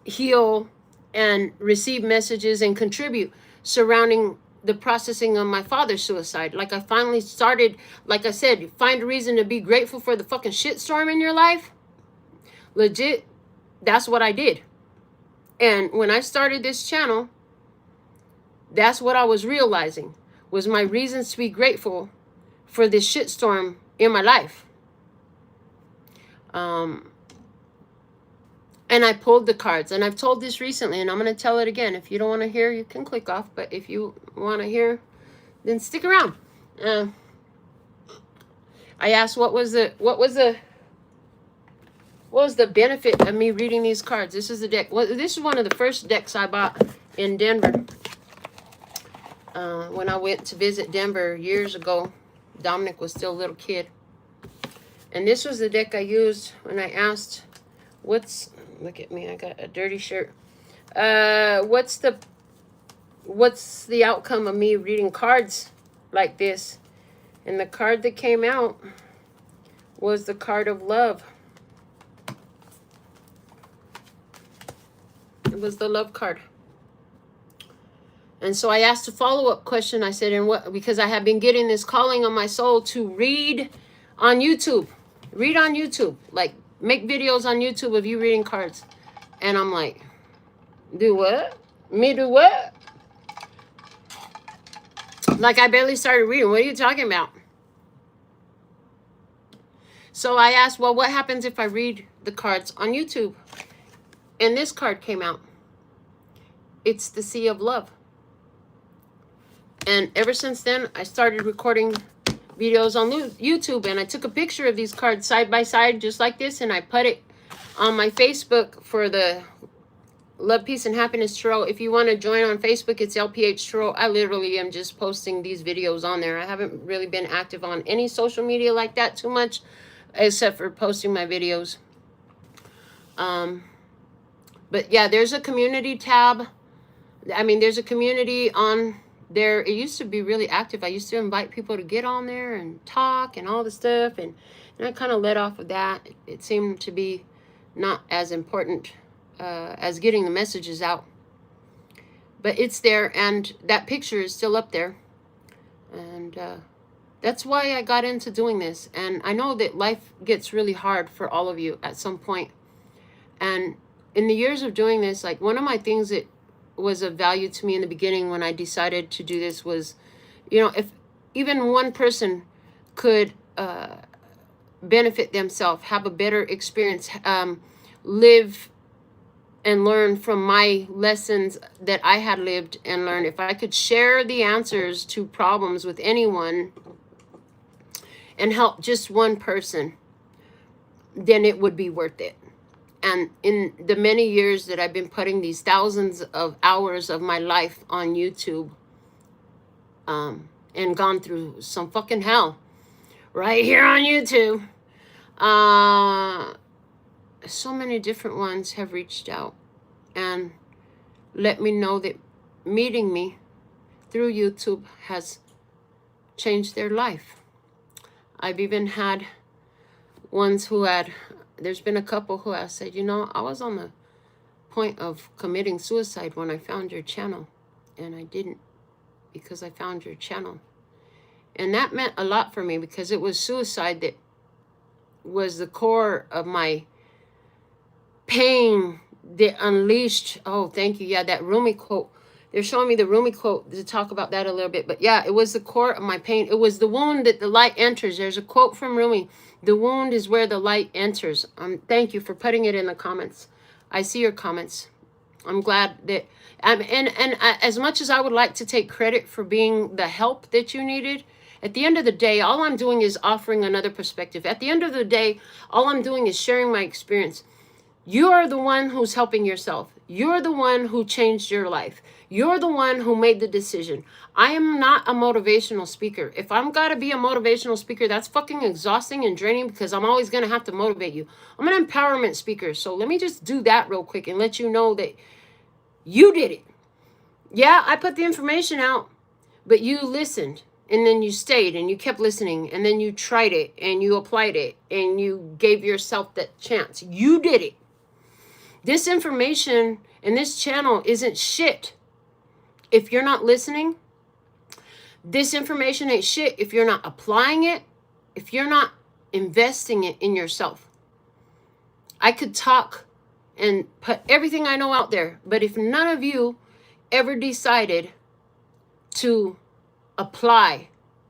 heal and receive messages and contribute surrounding the processing of my father's suicide. Like I finally started, like I said, find a reason to be grateful for the fucking shitstorm in your life. Legit, that's what I did. And when I started this channel, that's what I was realizing was my reasons to be grateful for this shitstorm in my life. And I pulled the cards, and I've told this recently, and I'm going to tell it again. If you don't want to hear, you can click off, but if you want to hear, then stick around. I asked what was the benefit of me reading these cards. This is the deck. Well, this is one of the first decks I bought in Denver. When I went to visit Denver years ago, Dominic was still a little kid. And this was the deck I used when I asked, what's, look at me, I got a dirty shirt. What's the outcome of me reading cards like this? And the card that came out was the card of love. It was the love card. And so I asked a follow-up question. I said, and what, because I have been getting this calling on my soul to read on YouTube. Read on YouTube. Like, make videos on YouTube of you reading cards. And I'm like, do what? Me do what? Like, I barely started reading. What are you talking about? So I asked, well, what happens if I read the cards on YouTube? And this card came out. It's the Sea of Love. And ever since then, I started recording videos on YouTube. And I took a picture of these cards side by side, just like this. And I put it on my Facebook for the Love, Peace, and Happiness Tarot. If you want to join on Facebook, it's LPHtarot. I literally am just posting these videos on there. I haven't really been active on any social media like that too much, except for posting my videos. But yeah, there's a community tab. I mean, there's a community on there. It used to be really active. I used to invite people to get on there and talk and all the stuff. And I kind of let off of that. It seemed to be not as important as getting the messages out. But it's there, and that picture is still up there. And that's why I got into doing this. And I know that life gets really hard for all of you at some point. And in the years of doing this, like, one of my things that was of value to me in the beginning when I decided to do this was, you know, if even one person could benefit themselves, have a better experience, live and learn from my lessons that I had lived and learned, if I could share the answers to problems with anyone and help just one person, then it would be worth it. And in the many years that I've been putting these thousands of hours of my life on YouTube, and gone through some fucking hell right here on YouTube, so many different ones have reached out and let me know that meeting me through YouTube has changed their life. I've even had ones who had, there's been a couple who have said, you know, I was on the point of committing suicide when I found your channel, and I didn't, because I found your channel. And that meant a lot for me, because it was suicide that was the core of my pain that unleashed. Oh, thank you. Yeah, that Rumi quote. They're showing me the Rumi quote to talk about that a little bit. But yeah, it was the core of my pain. It was the wound that the light enters. There's a quote from Rumi. The wound is where the light enters. Thank you for putting it in the comments. I see your comments. I'm glad that, as much as I would like to take credit for being the help that you needed, at the end of the day, all I'm doing is offering another perspective. At the end of the day, all I'm doing is sharing my experience. You are the one who's helping yourself. You're the one who changed your life. You're the one who made the decision. I am not a motivational speaker. If I'm got to be a motivational speaker, that's fucking exhausting and draining, because I'm always going to have to motivate you. I'm an empowerment speaker. So let me just do that real quick and let you know that you did it. Yeah, I put the information out, but you listened, and then you stayed and you kept listening, and then you tried it and you applied it and you gave yourself that chance. You did it. This information and this channel isn't shit if you're not listening. This information ain't shit if you're not applying it, if you're not investing it in yourself. I could talk and put everything I know out there, but if none of you ever decided to apply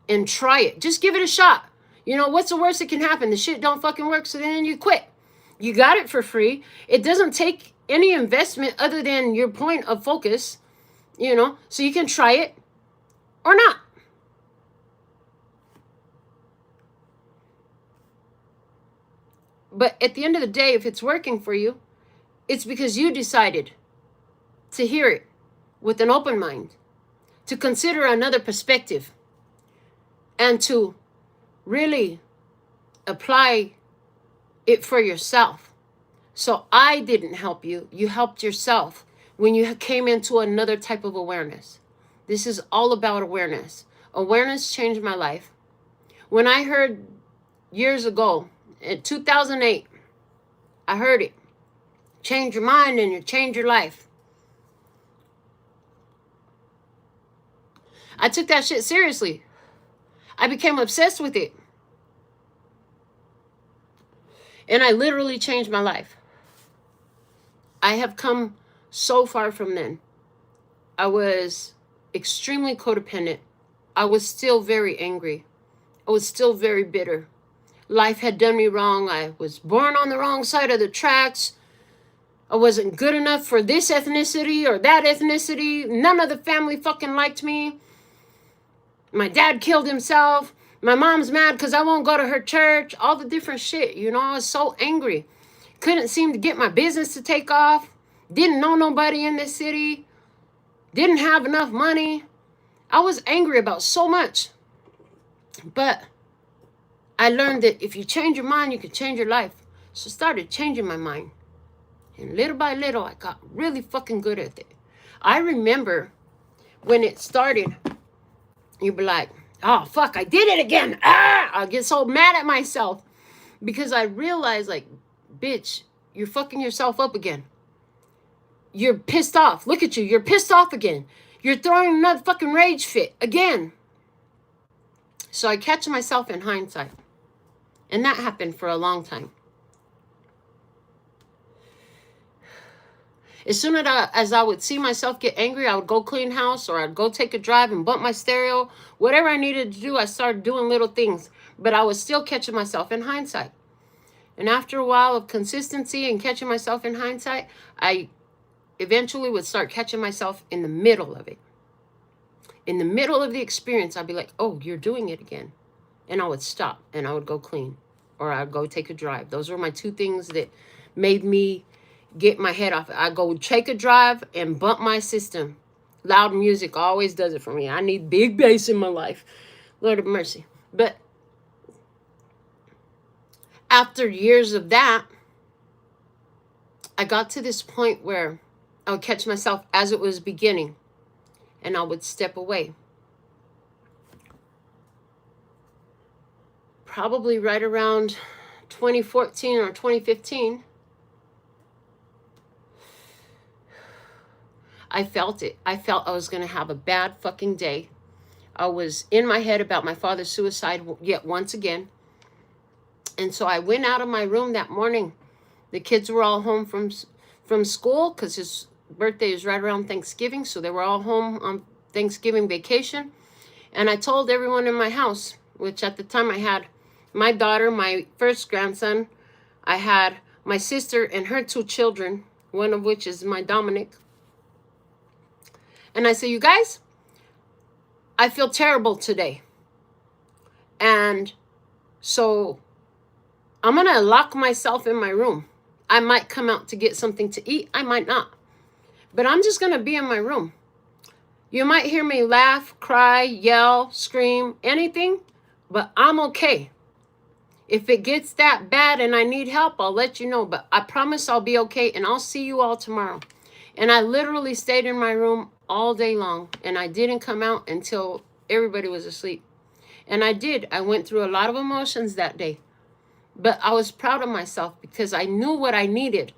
and try it, just give it a shot. You know, what's the worst that can happen? The shit don't fucking work, so then you quit. You got it for free. It doesn't take any investment other than your point of focus, you know, so you can try it or not. But at the end of the day, if it's working for you, it's because you decided to hear it. with an open mind, to consider another perspective, and to really apply it for yourself. So I didn't help you. You helped yourself when you came into another type of awareness. This is all about awareness. Awareness changed my life. When I heard years ago, in 2008, I heard it. Change your mind and you change your life. I took that shit seriously. I became obsessed with it. And I literally changed my life. I have come so far from then. I was extremely codependent. I was still very angry. I was still very bitter. Life had done me wrong. I was born on the wrong side of the tracks. I wasn't good enough for this ethnicity or that ethnicity. None of the family fucking liked me. My dad killed himself. My mom's mad because I won't go to her church. All the different shit, you know. I was so angry. Couldn't seem to get my business to take off. Didn't know nobody in this city. Didn't have enough money. I was angry about so much. But I learned that if you change your mind, you can change your life. So I started changing my mind. And little by little, I got really fucking good at it. I remember when it started, you'd be like, oh, fuck, I did it again. I get so mad at myself because I realized, like, bitch, you're fucking yourself up again. You're pissed off. Look at you. You're pissed off again. You're throwing another fucking rage fit again. So I catch myself in hindsight. And that happened for a long time. As soon as I would see myself get angry, I would go clean house or I'd go take a drive and bump my stereo. Whatever I needed to do, I started doing little things. But I was still catching myself in hindsight. And after a while of consistency and catching myself in hindsight, I eventually would start catching myself in the middle of it. In the middle of the experience, I'd be like, oh, you're doing it again. And I would stop and I would go clean or I'd go take a drive. Those were my two things that made me get my head off. I go take a drive and bump my system. Loud music always does it for me. I need big bass in my life. Lord have mercy. But after years of that, I got to this point where I would catch myself as it was beginning and I would step away. Probably right around 2014 or 2015, I felt it. I felt I was going to have a bad fucking day. I was in my head about my father's suicide yet once again. And so I went out of my room that morning. The kids were all home from school because his birthday is right around Thanksgiving. So they were all home on Thanksgiving vacation. And I told everyone in my house, which at the time I had my daughter, my first grandson. I had my sister and her two children, one of which is my Dominic. And I said, you guys, I feel terrible today. And so I'm going to lock myself in my room. I might come out to get something to eat. I might not. But I'm just going to be in my room. You might hear me laugh, cry, yell, scream, anything. But I'm okay. If it gets that bad and I need help, I'll let you know. But I promise I'll be okay. And I'll see you all tomorrow. And I literally stayed in my room all day long. And I didn't come out until everybody was asleep. And I did. I went through a lot of emotions that day. But I was proud of myself because I knew what I needed.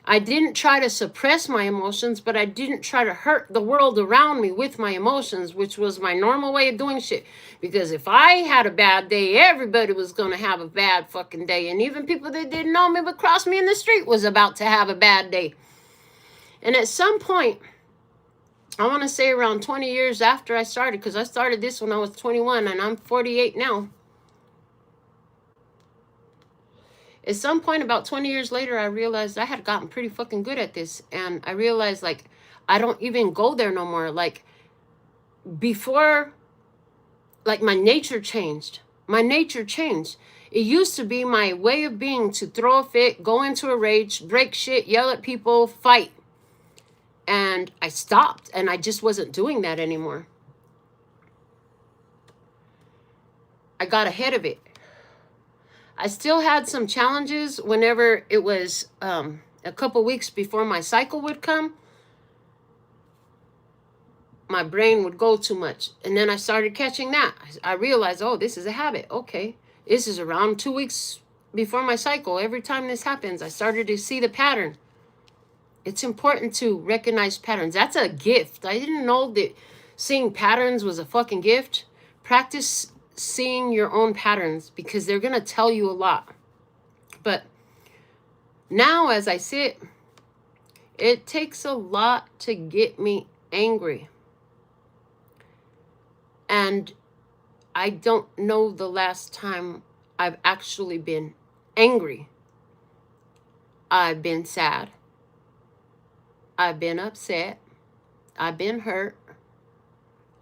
I didn't try to suppress my emotions, but I didn't try to hurt the world around me with my emotions, which was my normal way of doing shit. Because if I had a bad day, everybody was going to have a bad fucking day. And even people that didn't know me but crossed me in the street was about to have a bad day. And at some point, I want to say around 20 years after I started, because I started this when I was 21 and I'm 48 now. At some point about 20 years later, I realized I had gotten pretty fucking good at this. And I realized, like, I don't even go there no more. Like, before, like, my nature changed. My nature changed. It used to be my way of being to throw a fit, go into a rage, break shit, yell at people, fight. And I stopped, and I just wasn't doing that anymore. I got ahead of it. I still had some challenges whenever it was a couple weeks before my cycle would come. My brain would go too much. And then I started catching that. I realized, oh, this is a habit. Okay. This is around 2 weeks before my cycle. Every time this happens, I started to see the pattern. It's important to recognize patterns. That's a gift. I didn't know that seeing patterns was a fucking gift. Practice seeing your own patterns because they're going to tell you a lot. But now as I sit, it takes a lot to get me angry. And I don't know the last time I've actually been angry. I've been sad. I've been upset. I've been hurt.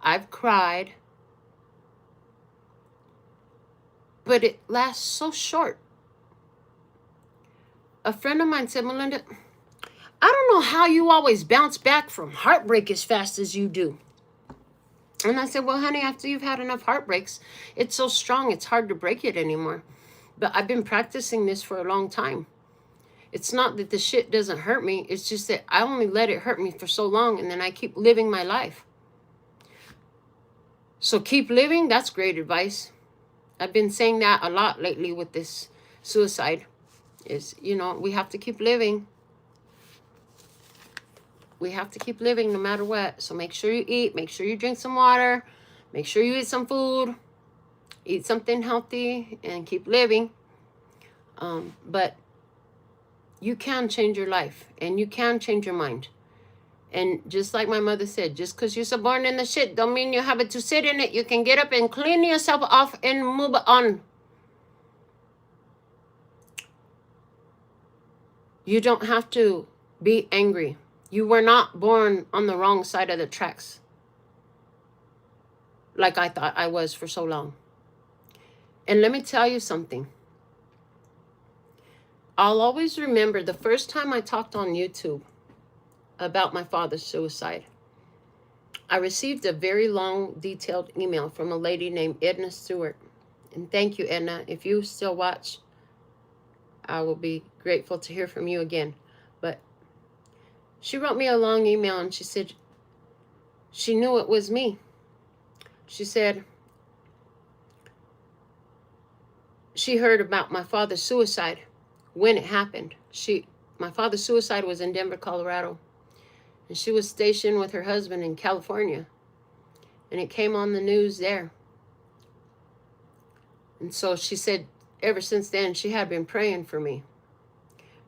I've cried. But it lasts so short. A friend of mine said, Melinda, I don't know how you always bounce back from heartbreak as fast as you do. And I said, well, honey, after you've had enough heartbreaks, it's so strong, it's hard to break it anymore. But I've been practicing this for a long time. It's not that the shit doesn't hurt me. It's just that I only let it hurt me for so long, and then I keep living my life. So keep living. That's great advice. I've been saying that a lot lately with this suicide. Is, you know, we have to keep living. We have to keep living no matter what. So make sure you eat. Make sure you drink some water. Make sure you eat some food. Eat something healthy and keep living. But you can change your life. And you can change your mind. And just like my mother said, just because you're so born in the shit don't mean you have to sit in it. You can get up and clean yourself off and move on. You don't have to be angry. You were not born on the wrong side of the tracks, like I thought I was for so long. And let me tell you something. I'll always remember the first time I talked on YouTube about my father's suicide. I received a very long, detailed email from a lady named Edna Stewart. And thank you, Edna. If you still watch, I will be grateful to hear from you again. But she wrote me a long email and she said she knew it was me. She said she heard about my father's suicide when it happened. My father's suicide was in Denver, Colorado. And she was stationed with her husband in California. And it came on the news there. And so she said ever since then she had been praying for me.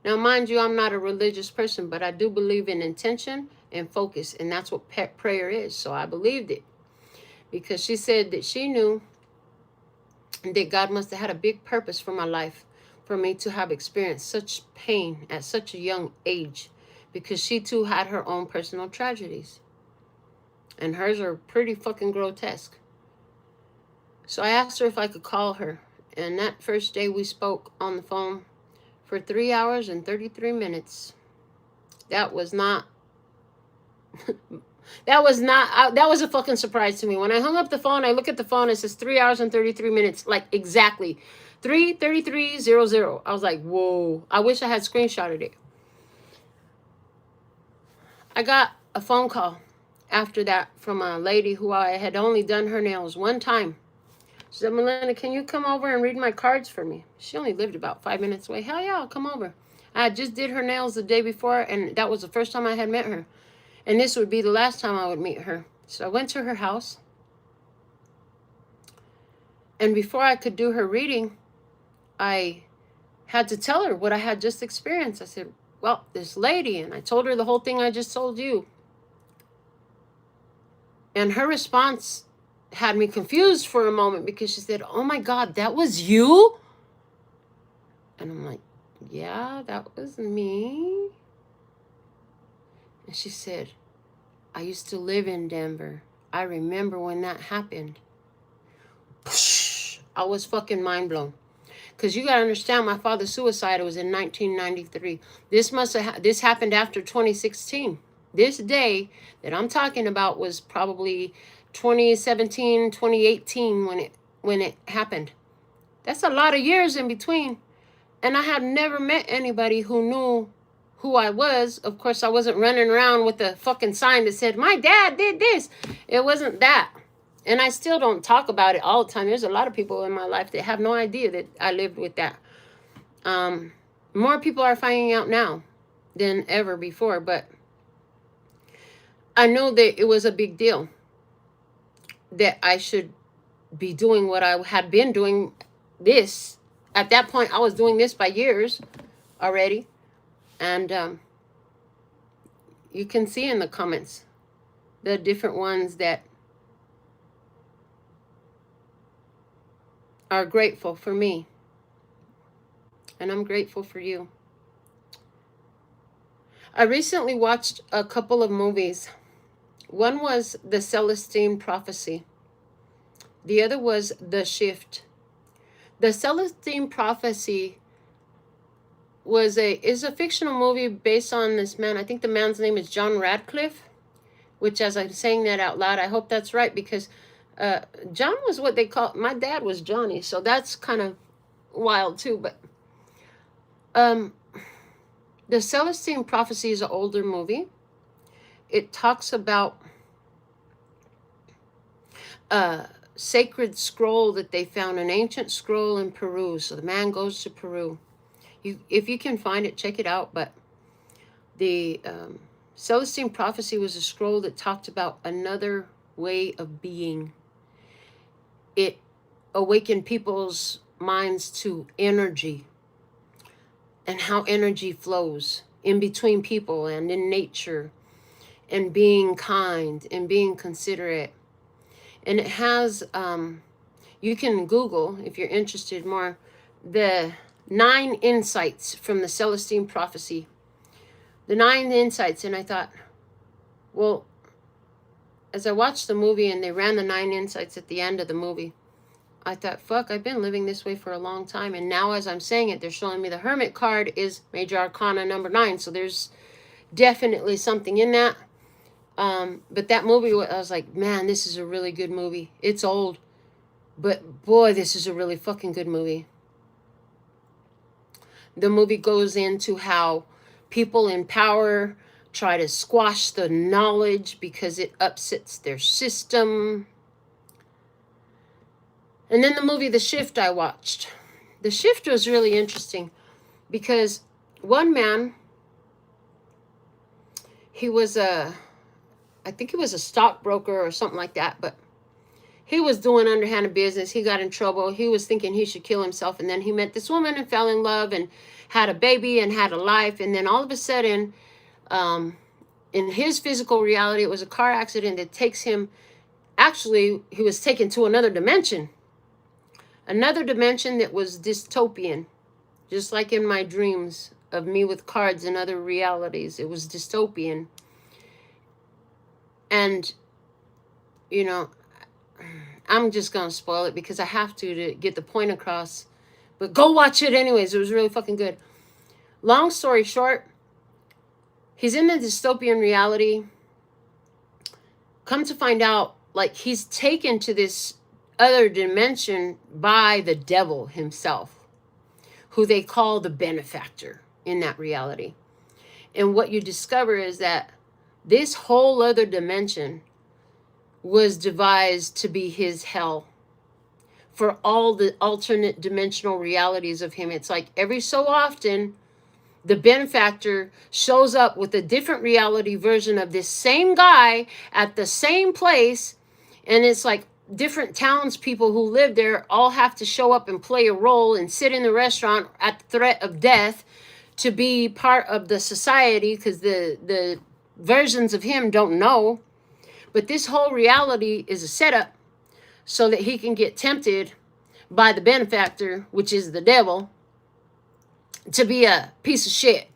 Now, mind you, I'm not a religious person, but I do believe in intention and focus. And that's what prayer is. So I believed it. Because she said that she knew that God must have had a big purpose for my life. For me to have experienced such pain at such a young age. Because she too had her own personal tragedies. And hers are pretty fucking grotesque. So I asked her if I could call her. And that first day we spoke on the phone for 3 hours and 33 minutes. That was a fucking surprise to me. When I hung up the phone, I look at the phone, it says 3 hours and 33 minutes, like exactly 3:33:00. I was like, whoa, I wish I had screenshotted it. I got a phone call after that from a lady who I had only done her nails one time. She said, Melinda, can you come over and read my cards for me? She only lived about 5 minutes away. Hell yeah, I'll come over. I just did her nails the day before, and that was the first time I had met her. And this would be the last time I would meet her. So I went to her house. And before I could do her reading, I had to tell her what I had just experienced. I said, well, this lady, and I told her the whole thing I just told you. And her response had me confused for a moment because she said, oh my God, that was you? And I'm like, yeah, that was me. And she said, I used to live in Denver. I remember when that happened. I was fucking mind blown. Because you got to understand, my father's suicide was in 1993. This happened after 2016. This day that I'm talking about was probably 2017, 2018 when it happened. That's a lot of years in between. And I had never met anybody who knew who I was. Of course, I wasn't running around with a fucking sign that said, my dad did this. It wasn't that. And I still don't talk about it all the time. There's a lot of people in my life that have no idea that I lived with that. More people are finding out now than ever before. But I know that it was a big deal. That I should be doing what I had been doing this. At that point, I was doing this by years already. And you can see in the comments the different ones that are grateful for me. And I'm grateful for you. I recently watched a couple of movies. One was The Celestine Prophecy. The other was The Shift. The Celestine Prophecy is a fictional movie based on this man. I think the man's name is John Radcliffe, which, as I'm saying that out loud, I hope that's right, because John was what they call, my dad was Johnny, so that's kind of wild too. But The Celestine Prophecy is an older movie. It talks about a sacred scroll that they found, an ancient scroll in Peru. So the man goes to Peru. If you can find it, check it out. But the Celestine Prophecy was a scroll that talked about another way of being. It awakened people's minds to energy and how energy flows in between people and in nature, and being kind and being considerate. And it has, you can Google, if you're interested more, the 9 insights from the Celestine Prophecy. The 9 insights. And I thought, well, as I watched the movie and they ran the 9 insights at the end of the movie, I thought, fuck, I've been living this way for a long time. And now as I'm saying it, they're showing me the Hermit card is Major Arcana number 9. So there's definitely something in that. But that movie, I was like, man, this is a really good movie. It's old, but boy, this is a really fucking good movie. The movie goes into how people in power try to squash the knowledge because it upsets their system. And then the movie The Shift I watched. The Shift was really interesting because one man, I think he was a stockbroker or something like that, but he was doing underhanded business. He got in trouble. He was thinking he should kill himself. And then he met this woman and fell in love and had a baby and had a life. And then all of a sudden, in his physical reality, it was a car accident that takes him, actually, he was taken to another dimension that was dystopian, just like in my dreams of me with cards and other realities. It was dystopian. And, you know, I'm just going to spoil it because I have to get the point across. But go watch it anyways. It was really fucking good. Long story short, he's in the dystopian reality. Come to find out, like, he's taken to this other dimension by the devil himself, who they call the benefactor in that reality. And what you discover is that this whole other dimension was devised to be his hell for all the alternate dimensional realities of him. It's like every so often, the benefactor shows up with a different reality version of this same guy at the same place. And it's like different townspeople who live there all have to show up and play a role and sit in the restaurant at the threat of death to be part of the society, because the versions of him don't know. But this whole reality is a setup so that he can get tempted by the benefactor, which is the devil, to be a piece of shit,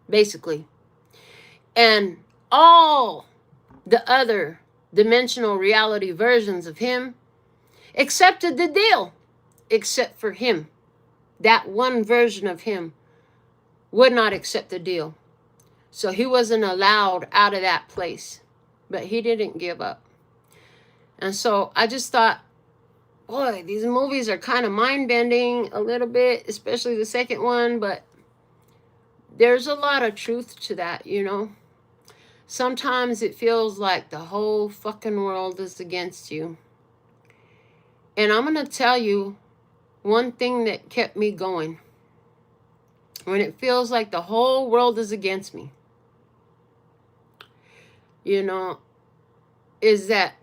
basically. And all the other dimensional reality versions of him accepted the deal, except for him. That one version of him would not accept the deal. So he wasn't allowed out of that place. But he didn't give up. And so I just thought, boy, these movies are kind of mind-bending a little bit, especially the second one, but there's a lot of truth to that, you know. Sometimes it feels like the whole fucking world is against you. And I'm going to tell you one thing that kept me going. When it feels like the whole world is against me, you know, is that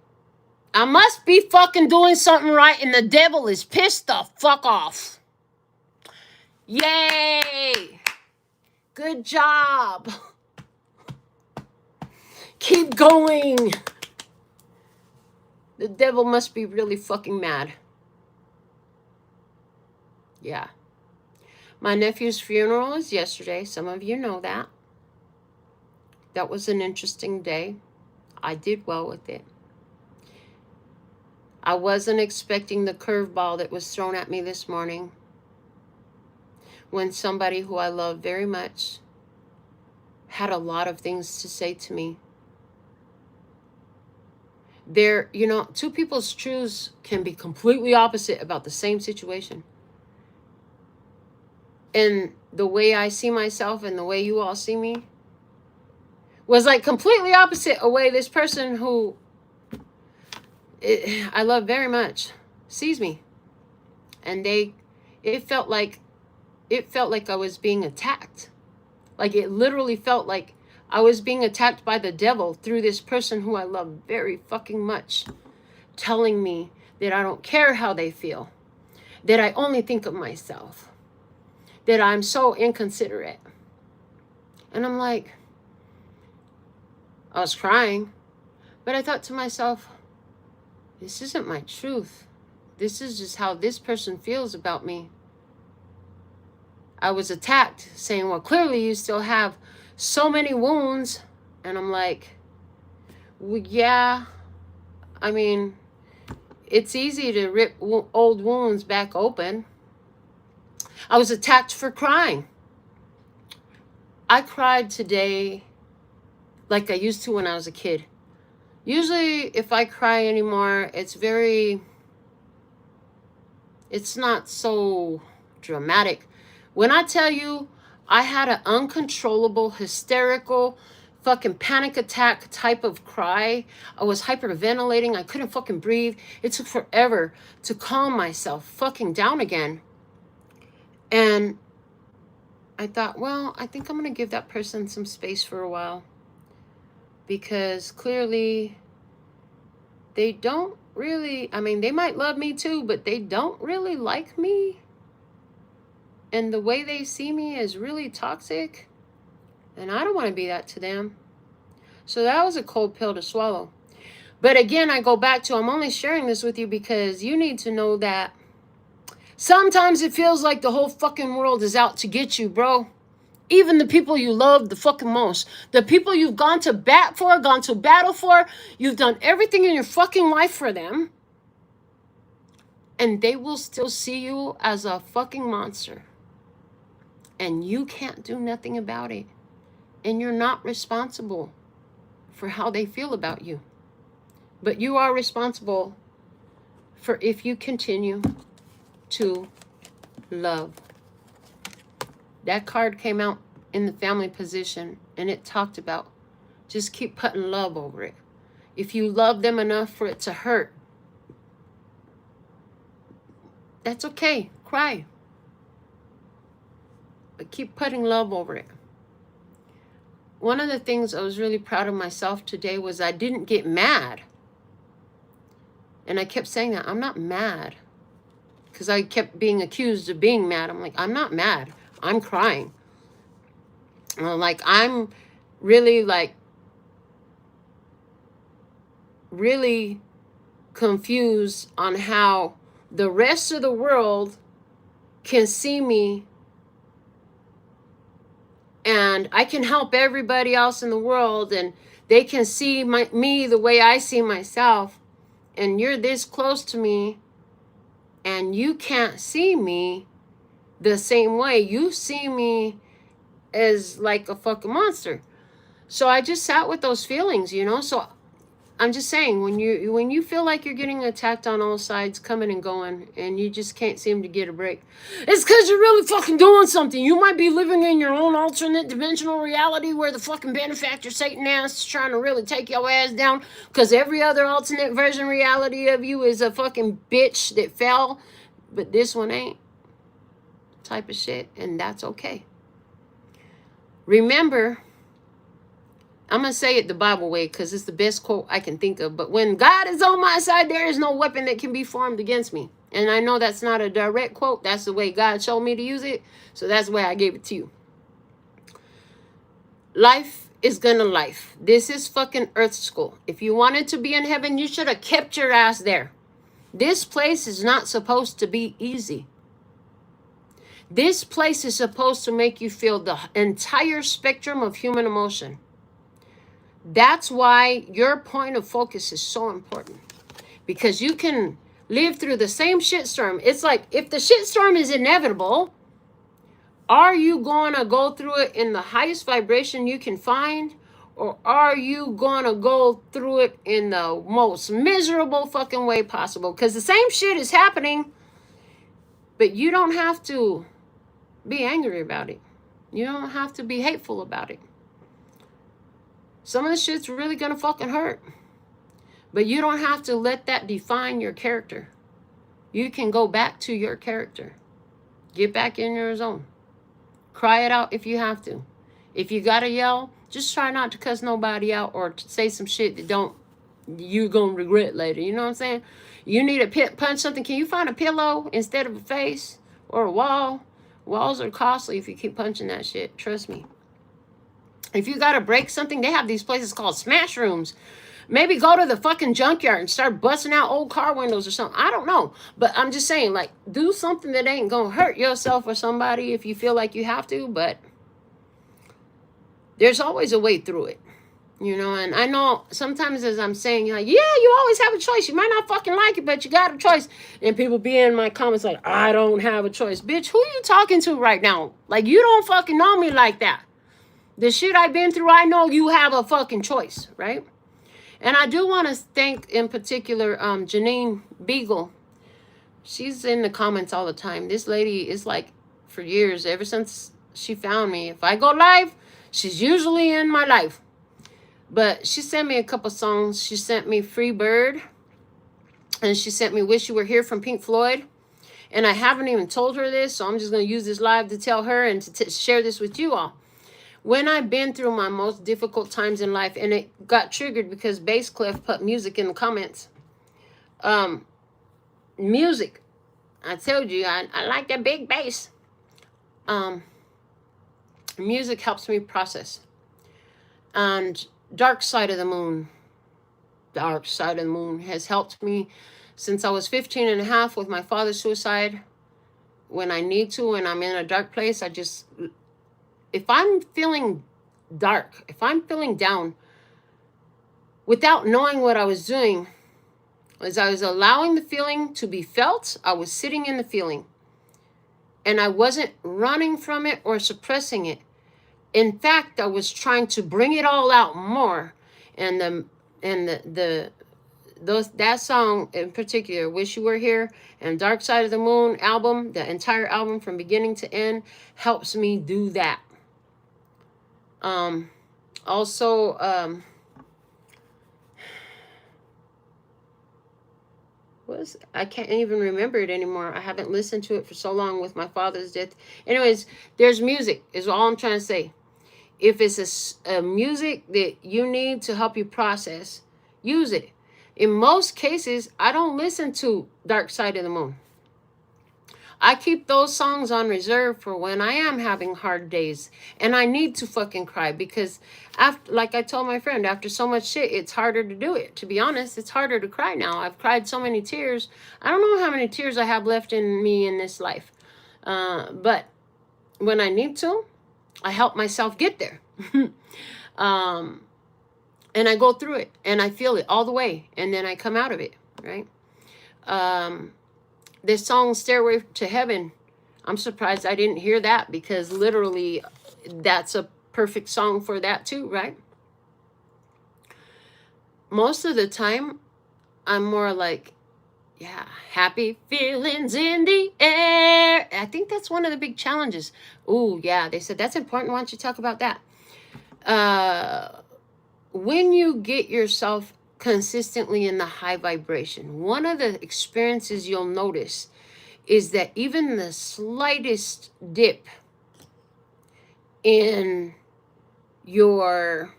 I must be fucking doing something right and the devil is pissed the fuck off. Yay! Good job. Keep going. The devil must be really fucking mad. Yeah. My nephew's funeral was yesterday. Some of you know that. That was an interesting day. I did well with it. I wasn't expecting the curveball that was thrown at me this morning when somebody who I love very much had a lot of things to say to me. There, you know, two people's truths can be completely opposite about the same situation. And the way I see myself and the way you all see me was like completely opposite a way this person who I love very much sees me. And it felt like I was being attacked. Like it literally felt like I was being attacked by the devil through this person who I love very fucking much, telling me that I don't care how they feel, that I only think of myself, that I'm so inconsiderate. And I'm like, I was crying, but I thought to myself, this isn't my truth. This is just how this person feels about me. I was attacked, saying, well, clearly you still have so many wounds. And I'm like, well, yeah, I mean, it's easy to rip old wounds back open. I was attacked for crying. I cried today like I used to when I was a kid. Usually if I cry anymore, it's not so dramatic. When I tell you I had an uncontrollable, hysterical, fucking panic attack type of cry. I was hyperventilating. I couldn't fucking breathe. It took forever to calm myself fucking down again. And I thought, well, I think I'm going to give that person some space for a while. Because clearly they don't really, I mean, they might love me too, but they don't really like me. And the way they see me is really toxic. And I don't want to be that to them. So that was a cold pill to swallow. But again, I go back to, I'm only sharing this with you because you need to know that sometimes it feels like the whole fucking world is out to get you, bro. Even the people you love the fucking most. The people you've gone to bat for, gone to battle for. You've done everything in your fucking life for them. And they will still see you as a fucking monster. And you can't do nothing about it. And you're not responsible for how they feel about you. But you are responsible for if you continue to love. That card came out in the family position and it talked about just keep putting love over it. If you love them enough for it to hurt, that's okay. Cry. But keep putting love over it. One of the things I was really proud of myself today was I didn't get mad. And I kept saying that. I'm not mad. Because I kept being accused of being mad. I'm like, I'm not mad. I'm crying. Like, I'm really confused on how the rest of the world can see me and I can help everybody else in the world and they can see me the way I see myself, and you're this close to me and you can't see me the same way. You see me as like a fucking monster. So I just sat with those feelings, you know. So I'm just saying, when you feel like you're getting attacked on all sides, coming and going, and you just can't seem to get a break, it's because you're really fucking doing something. You might be living in your own alternate dimensional reality where the fucking benefactor Satan ass is trying to really take your ass down, because every other alternate version reality of you is a fucking bitch that fell, but this one ain't, type of shit, and that's okay. Remember, I'm going to say it the Bible way because it's the best quote I can think of. But when God is on my side, there is no weapon that can be formed against me. And I know that's not a direct quote. That's the way God showed me to use it. So that's the way I gave it to you. Life is gonna life. This is fucking earth school. If you wanted to be in heaven, you should have kept your ass there. This place is not supposed to be easy. This place is supposed to make you feel the entire spectrum of human emotion. That's why your point of focus is so important, because you can live through the same shitstorm. It's like, if the shitstorm is inevitable, are you going to go through it in the highest vibration you can find, or are you going to go through it in the most miserable fucking way possible? Because the same shit is happening, but you don't have to be angry about it. You don't have to be hateful about it. Some of the shit's really gonna fucking hurt. But you don't have to let that define your character. You can go back to your character. Get back in your zone. Cry it out if you have to. If you gotta yell, just try not to cuss nobody out or to say some shit that you're gonna regret later. You know what I'm saying? You need to punch something. Can you find a pillow instead of a face or a wall? Walls are costly if you keep punching that shit. Trust me. If you got to break something, they have these places called smash rooms. Maybe go to the fucking junkyard and start busting out old car windows or something. I don't know. But I'm just saying, like, do something that ain't going to hurt yourself or somebody if you feel like you have to. But there's always a way through it. You know, and I know sometimes as I'm saying, like, yeah, you always have a choice. You might not fucking like it, but you got a choice. And people be in my comments like, I don't have a choice. Bitch, who you talking to right now? Like, you don't fucking know me like that. The shit I've been through, I know you have a fucking choice, right? And I do want to thank, in particular, Janine Beagle. She's in the comments all the time. This lady is like, for years, ever since she found me, if I go live, she's usually in my life. But she sent me a couple songs. She sent me Free Bird. And she sent me Wish You Were Here from Pink Floyd. And I haven't even told her this, so I'm just going to use this live to tell her and to share this with you all. When I've been through my most difficult times in life, and it got triggered because Bass Clef put music in the comments. Music. I told you, I like that big bass. Music helps me process. And Dark Side of the Moon has helped me since I was 15 and a half with my father's suicide. When I need to, when I'm in a dark place, if I'm feeling dark, if I'm feeling down, without knowing what I was doing, as I was allowing the feeling to be felt, I was sitting in the feeling. And I wasn't running from it or suppressing it. In fact, I was trying to bring it all out more. And that song in particular, Wish You Were Here, and Dark Side of the Moon album, the entire album from beginning to end, helps me do that. I can't even remember it anymore. I haven't listened to it for so long with my father's death. Anyways, there's music is all I'm trying to say. If it's a music that you need to help you process, use it. In most cases, I don't listen to Dark Side of the Moon. I keep those songs on reserve for when I am having hard days and I need to fucking cry, because after, like I told my friend, after so much shit, it's harder to do it. To be honest, it's harder to cry now. I've cried so many tears. I don't know how many tears I have left in me in this life. But when I need to, I help myself get there. And I go through it and I feel it all the way. And then I come out of it, right? This song, Stairway to Heaven, I'm surprised I didn't hear that, because literally that's a perfect song for that too, right? most of the time, I'm more like, yeah, happy feelings in the air. I think that's one of the big challenges. Oh, yeah, they said that's important. Why don't you talk about that? When you get yourself consistently in the high vibration, one of the experiences you'll notice is that even the slightest dip in your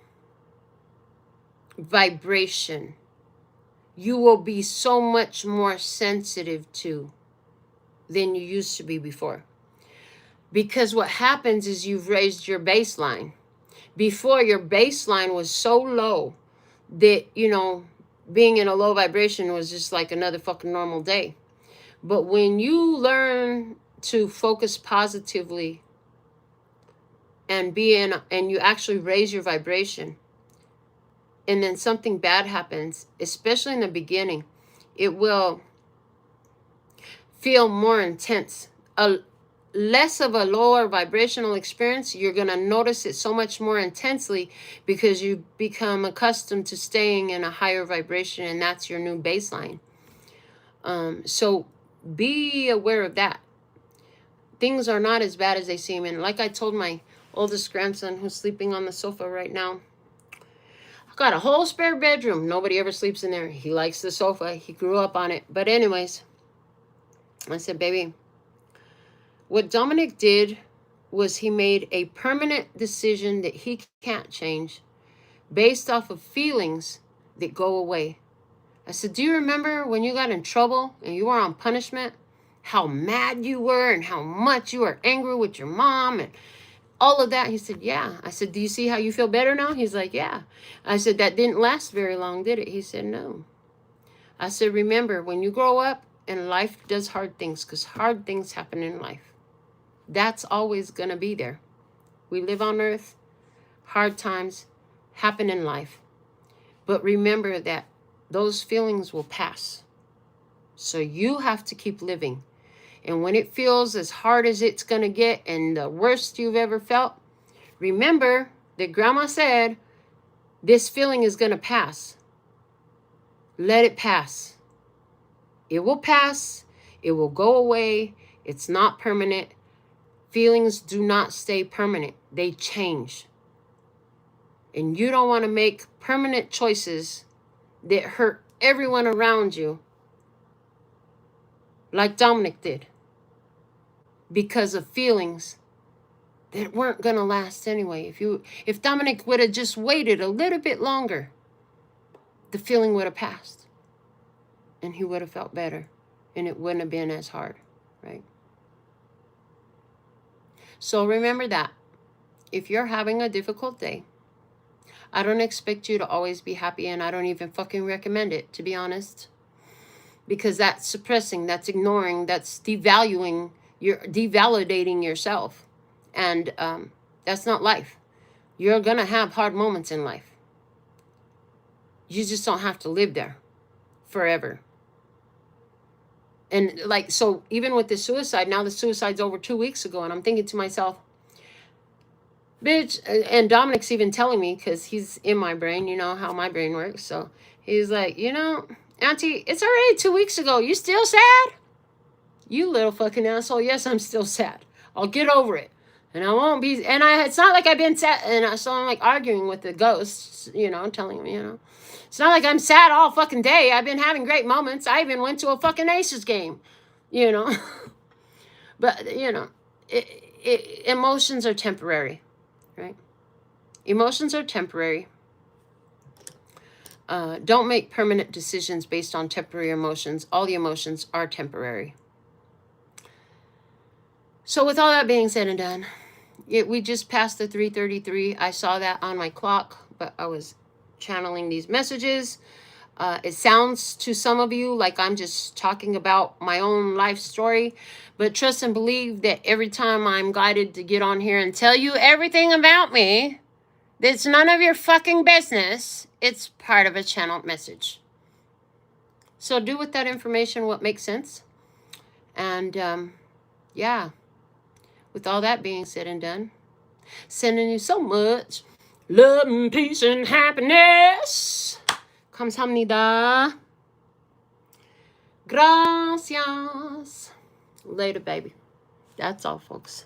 vibration, you will be so much more sensitive to than you used to be before. Because what happens is you've raised your baseline. Before, your baseline was so low that, being in a low vibration was just like another fucking normal day. But when you learn to focus positively and and you actually raise your vibration, and then something bad happens, especially in the beginning, it will feel more intense. Less of a lower vibrational experience, you're going to notice it so much more intensely because you become accustomed to staying in a higher vibration, and that's your new baseline. So be aware of that. Things are not as bad as they seem. And like I told my oldest grandson, who's sleeping on the sofa right now, I've got a whole spare bedroom. Nobody ever sleeps in there. He likes the sofa. He grew up on it. But anyways, I said, baby, what Dominic did was he made a permanent decision that he can't change based off of feelings that go away. I said, do you remember when you got in trouble and you were on punishment? How mad you were and how much you were angry with your mom and all of that? He said, yeah. I said, do you see how you feel better now? He's like, yeah. I said, that didn't last very long, did it? He said, no. I said, remember, when you grow up and life does hard things, because hard things happen in life, that's always going to be there. We live on earth. Hard times happen in life. But remember that those feelings will pass. So you have to keep living. And when it feels as hard as it's going to get and the worst you've ever felt, remember that Grandma said, this feeling is going to pass. Let it pass. It will pass. It will go away. It's not permanent. Feelings do not stay permanent. They change. And you don't want to make permanent choices that hurt everyone around you like Dominic did because of feelings that weren't going to last anyway. If Dominic would have just waited a little bit longer, the feeling would have passed and he would have felt better and it wouldn't have been as hard, right? So remember that if you're having a difficult day, I don't expect you to always be happy, and I don't even fucking recommend it, to be honest, because that's suppressing, that's ignoring, that's devaluing, you're devalidating yourself, and that's not life. You're gonna have hard moments in life. You just don't have to live there forever. And so even with the suicide, now the suicide's over 2 weeks ago, and I'm thinking to myself, bitch, and Dominic's even telling me, because he's in my brain, you know how my brain works. So he's like, Auntie, it's already 2 weeks ago. You still sad? You little fucking asshole. Yes, I'm still sad. I'll get over it. And I won't be, it's not like I've been sad. And so I'm like arguing with the ghosts, telling me, it's not like I'm sad all fucking day. I've been having great moments. I even went to a fucking Aces game, But, emotions are temporary. Right? Emotions are temporary. Don't make permanent decisions based on temporary emotions. All the emotions are temporary. So with all that being said and done, we just passed the 3:33. I saw that on my clock, but I was channeling these messages. It sounds to some of you like I'm just talking about my own life story, but trust and believe that every time I'm guided to get on here and tell you everything about me, it's none of your fucking business. It's part of a channeled message. So do with that information what makes sense. And with all that being said and done, sending you so much love and peace and happiness. 감사합니다. Gracias. Later, baby. That's all, folks.